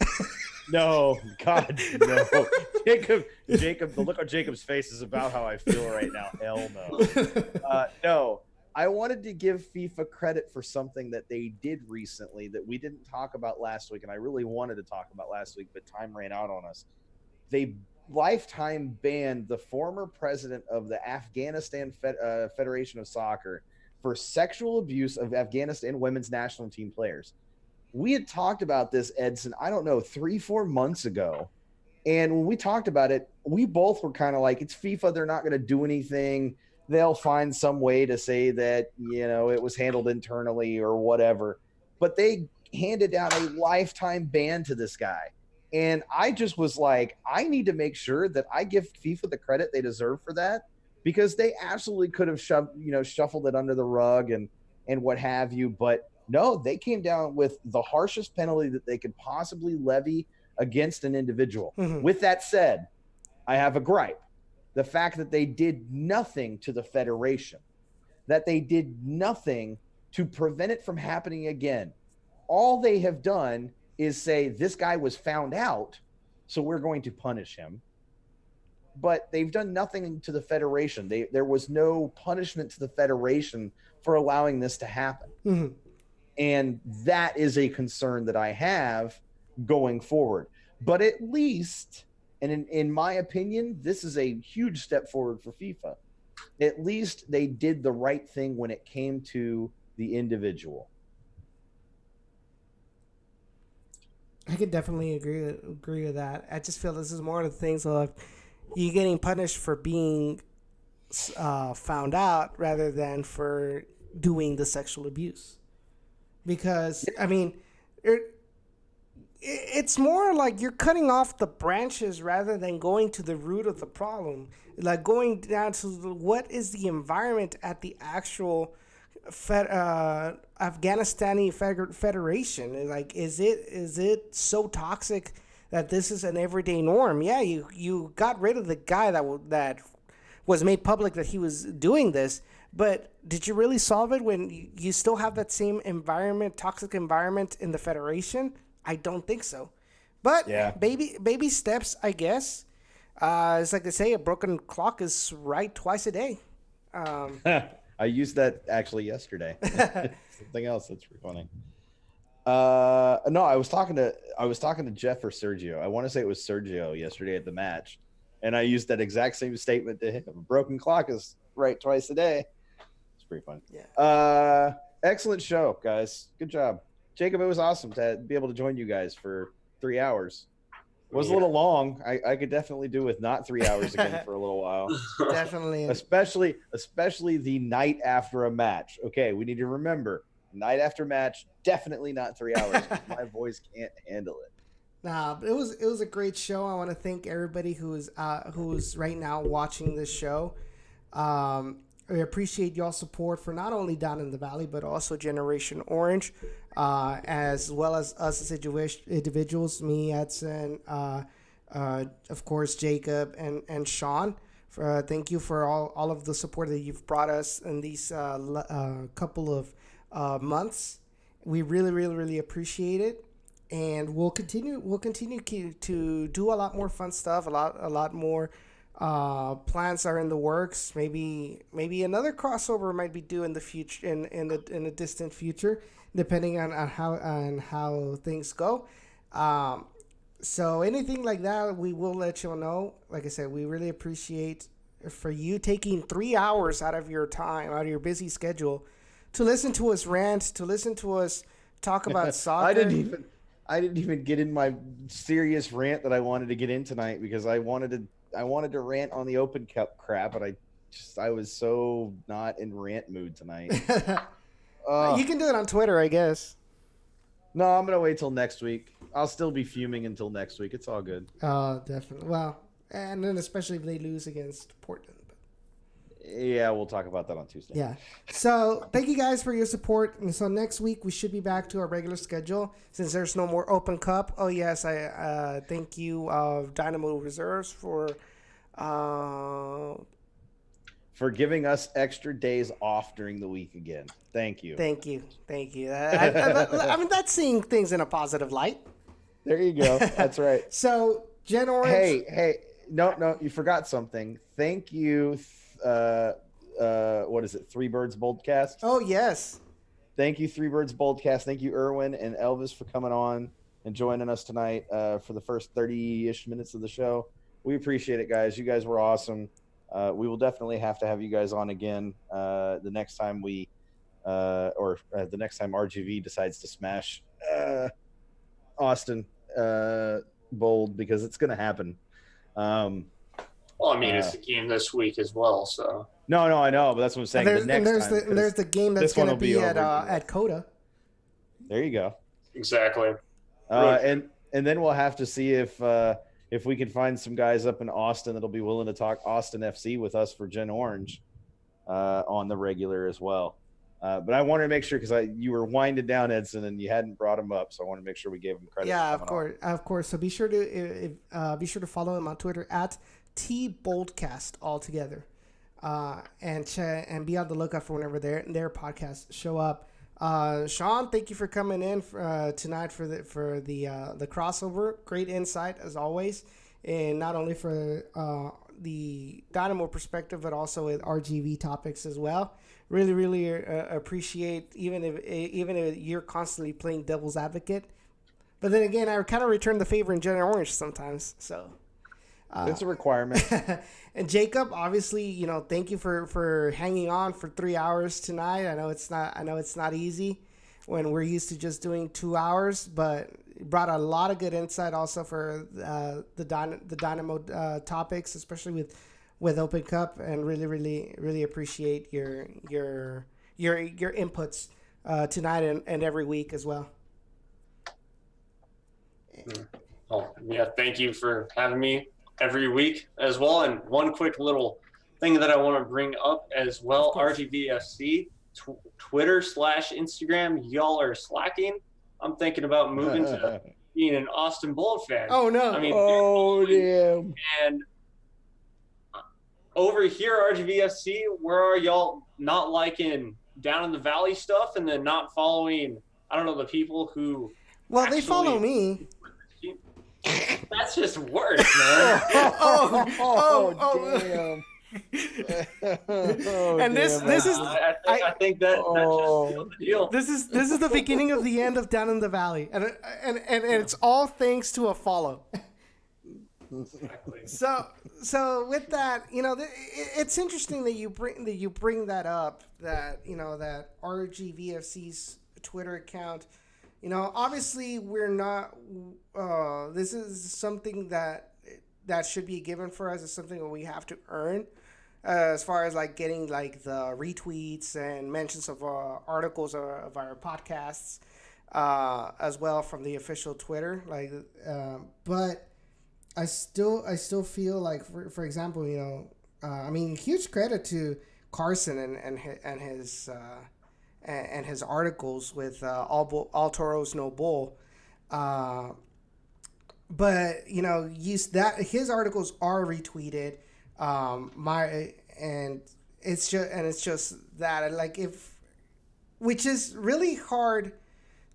No, God, no. Jacob, the look on Jacob's face is about how I feel right now. Hell no. No, I wanted to give FIFA credit for something that they did recently that we didn't talk about last week, and I really wanted to talk about last week, but time ran out on us. They lifetime banned the former president of the Afghanistan Federation of Soccer for sexual abuse of Afghanistan women's national team players. We had talked about this, Edson, I don't know, 3-4 months ago. And when we talked about it, we both were kind of like, it's FIFA. They're not going to do anything. They'll find some way to say that, it was handled internally or whatever. But they handed down a lifetime ban to this guy. And I just was like, I need to make sure that I give FIFA the credit they deserve for that, because they absolutely could have shuffled it under the rug and what have you. But no, they came down with the harshest penalty that they could possibly levy against an individual. Mhm. With that said, I have a gripe. The fact that they did nothing to the federation, that they did nothing to prevent it from happening again. All they have done is say, this guy was found out, so we're going to punish him. But they've done nothing to the federation. There was no punishment to the federation for allowing this to happen. Mhm. And that is a concern that I have going forward. But at least, and in my opinion, this is a huge step forward for FIFA. At least they did the right thing when it came to the individual. I could definitely agree with that. I just feel this is more of the things of you getting punished for being found out rather than for doing the sexual abuse. Because, I mean, it's more like you're cutting off the branches rather than going to the root of the problem. Like going down to what is the environment at the actual Afghanistani Federation. Like, is it so toxic that this is an everyday norm? Yeah, you got rid of the guy that was made public that he was doing this, but did you really solve it when you still have that same environment, toxic environment in the Federation? I don't think so. But yeah, baby steps, I guess. It's like they say, a broken clock is right twice a day. I used that actually yesterday. Something else that's funny. No, I was talking to Jeff or Sergio. I want to say it was Sergio yesterday at the match, and I used that exact same statement to him. A broken clock is right twice a day. It's pretty fun. Yeah. Excellent show, guys. Good job, Jacob. It was awesome to be able to join you guys for 3 hours. It was a little long. I could definitely do with not 3 hours again for a little while. Definitely. Especially the night after a match. Okay, we need to remember, night after match, definitely not 3 hours. My voice can't handle it. Nah, but it was a great show. I want to thank everybody who's right now watching this show. We appreciate y'all's support for not only Down in the Valley, but also Generation Orange, as well as us as individuals, me, Edson, of course, Jacob, and Sean. Thank you for all of the support that you've brought us in these couple of months. We really, really, really appreciate it. And we'll continue to do a lot more fun stuff, a lot more. Plans are in the works. Maybe another crossover might be due in the future, in the distant future, depending on how things go. So anything like that, we will let you know. Like I said, we really appreciate for you taking 3 hours out of your time, out of your busy schedule, to listen to us rant, to listen to us talk about soccer. I didn't even get in my serious rant that I wanted to get in tonight, because I wanted to rant on the Open Cup crap, but I was so not in rant mood tonight. You can do it on Twitter, I guess. No, I'm gonna wait till next week. I'll still be fuming until next week. It's all good. Oh, definitely. Well, and then especially if they lose against Portland. Yeah, we'll talk about that on Tuesday. Yeah. So thank you guys for your support. And so next week we should be back to our regular schedule since there's no more Open Cup. Oh yes, I thank you Dynamo Reserves for giving us extra days off during the week again. Thank you. Thank you. I mean, that's seeing things in a positive light. There you go. That's right. So Gen Orange. Hey, no, you forgot something. Thank you. What is it? Three Birds Boldcast. Oh yes. Thank you, Three Birds Boldcast. Thank you, Irwin and Elvis, for coming on and joining us tonight for the first 30-ish minutes of the show. We appreciate it, guys. You guys were awesome. We will definitely have to have you guys on again the next time we the next time RGV decides to smash Austin Bold, because it's going to happen. Well, I mean, it's a game this week as well, so. No, I know, but that's what I'm saying. There's the game that's going to be at Coda. There you go. Exactly. And then we'll have to see if we can find some guys up in Austin that'll be willing to talk Austin FC with us for Gen Orange on the regular as well. But I wanted to make sure, because you were winding down Edson and you hadn't brought him up, so I want to make sure we gave him credit. Yeah, of course. So be sure to follow him on Twitter at @TBoldcast all together, and be on the lookout for whenever their podcasts show up. Sean, thank you for coming in tonight for the crossover. Great insight as always, and not only for the Dynamo perspective, but also with RGV topics as well. Really appreciate, even if you're constantly playing devil's advocate, but then again, I kind of return the favor in Gen Orange sometimes. So it's a requirement. And Jacob, obviously, thank you for hanging on for 3 hours tonight. I know it's not easy when we're used to just doing 2 hours, but it brought a lot of good insight also for the Dynamo topics, especially with Open Cup, and really appreciate your inputs tonight and every week as well. Oh, yeah, thank you for having me every week as well. And one quick little thing that I want to bring up as well, RGVFC, Twitter/Instagram, y'all are slacking. I'm thinking about moving to being an Austin Bold fan. Oh, no. I mean, damn. And over here, RGVFC, where are y'all not liking down in the valley stuff, and then not following, I don't know, the people who... Well, they follow me. That's just worse, man. Damn. And this is I think that just sealed the deal. This is the beginning of the end of Down in the Valley, and it's all thanks to a follow. Exactly. So with that, it's interesting that you bring that up, that that RGVFC's Twitter account. Obviously we're not. This is something that should be given for us. It's something that we have to earn, as far as like getting like the retweets and mentions of articles of our podcasts, as well from the official Twitter. But I still feel like, for example, huge credit to Carson and his articles with all Toros No Bull. But his articles are retweeted. It's just that, which is really hard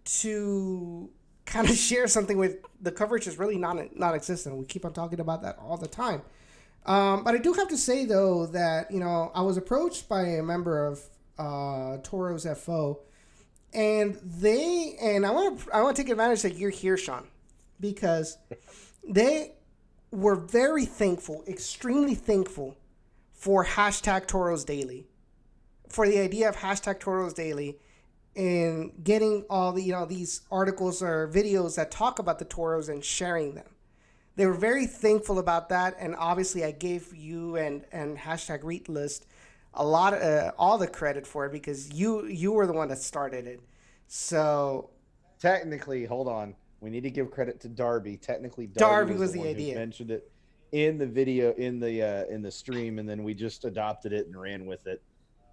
to kind of share something with. The coverage is really non-existent. We keep on talking about that all the time. But I do have to say though that I was approached by a member of Toros FO, and I want to take advantage that you're here, Sean, because they were very thankful, extremely thankful, for hashtag Toros Daily, for the idea of hashtag Toros Daily, and getting all the these articles or videos that talk about the Toros and sharing them. They were very thankful about that, and obviously I gave you and hashtag Read List all the credit for it, because you were the one that started it. So technically, hold on, we need to give credit to Darby. Technically, Darby was the one idea. Who mentioned it in the video, in the stream, and then we just adopted it and ran with it.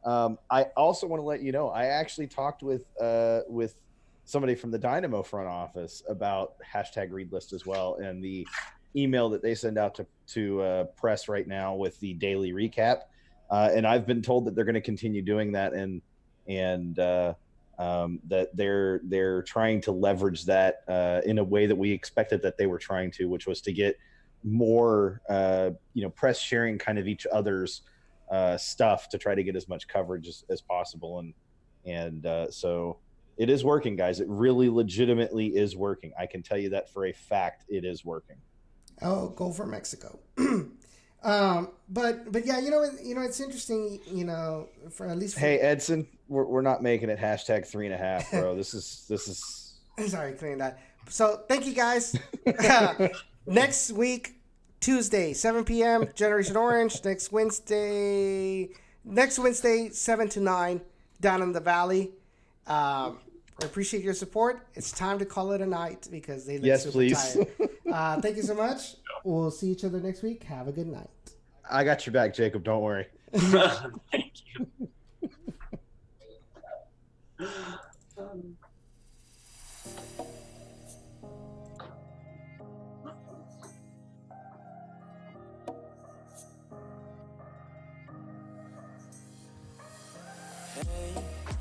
I also want to let you know, I actually talked with somebody from the Dynamo front office about hashtag Read List as well, and the email that they send out to press right now with the daily recap. And I've been told that they're going to continue doing that, and that they're trying to leverage that in a way that we expected that they were trying to, which was to get more press sharing kind of each other's stuff to try to get as much coverage as possible, and so it is working, guys. It really legitimately is working. I can tell you that for a fact. It is working. Oh, go for Mexico. But yeah, it's interesting. For at least for, Hey Edson, we're not making it hashtag 3.5, bro. This is. Sorry, clearing that. So thank you guys. Next week, Tuesday, 7 p.m. Generation Orange. Next Wednesday, 7 to 9, down in the valley. I appreciate your support. It's time to call it a night because they look super please. tired. Thank you so much. We'll see each other next week. Have a good night. I got your back, Jacob. Don't worry. Thank you. Hey,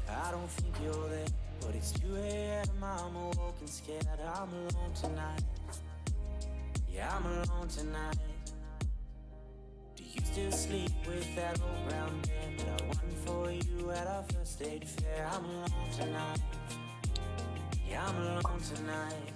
I don't think you're there, but it's 2 a.m. I'm awoke and scared. I'm alone tonight. Yeah, I'm alone tonight. Do you still sleep with that old brown bed that I won for you at our first date fair? I'm alone tonight. Yeah, I'm alone tonight.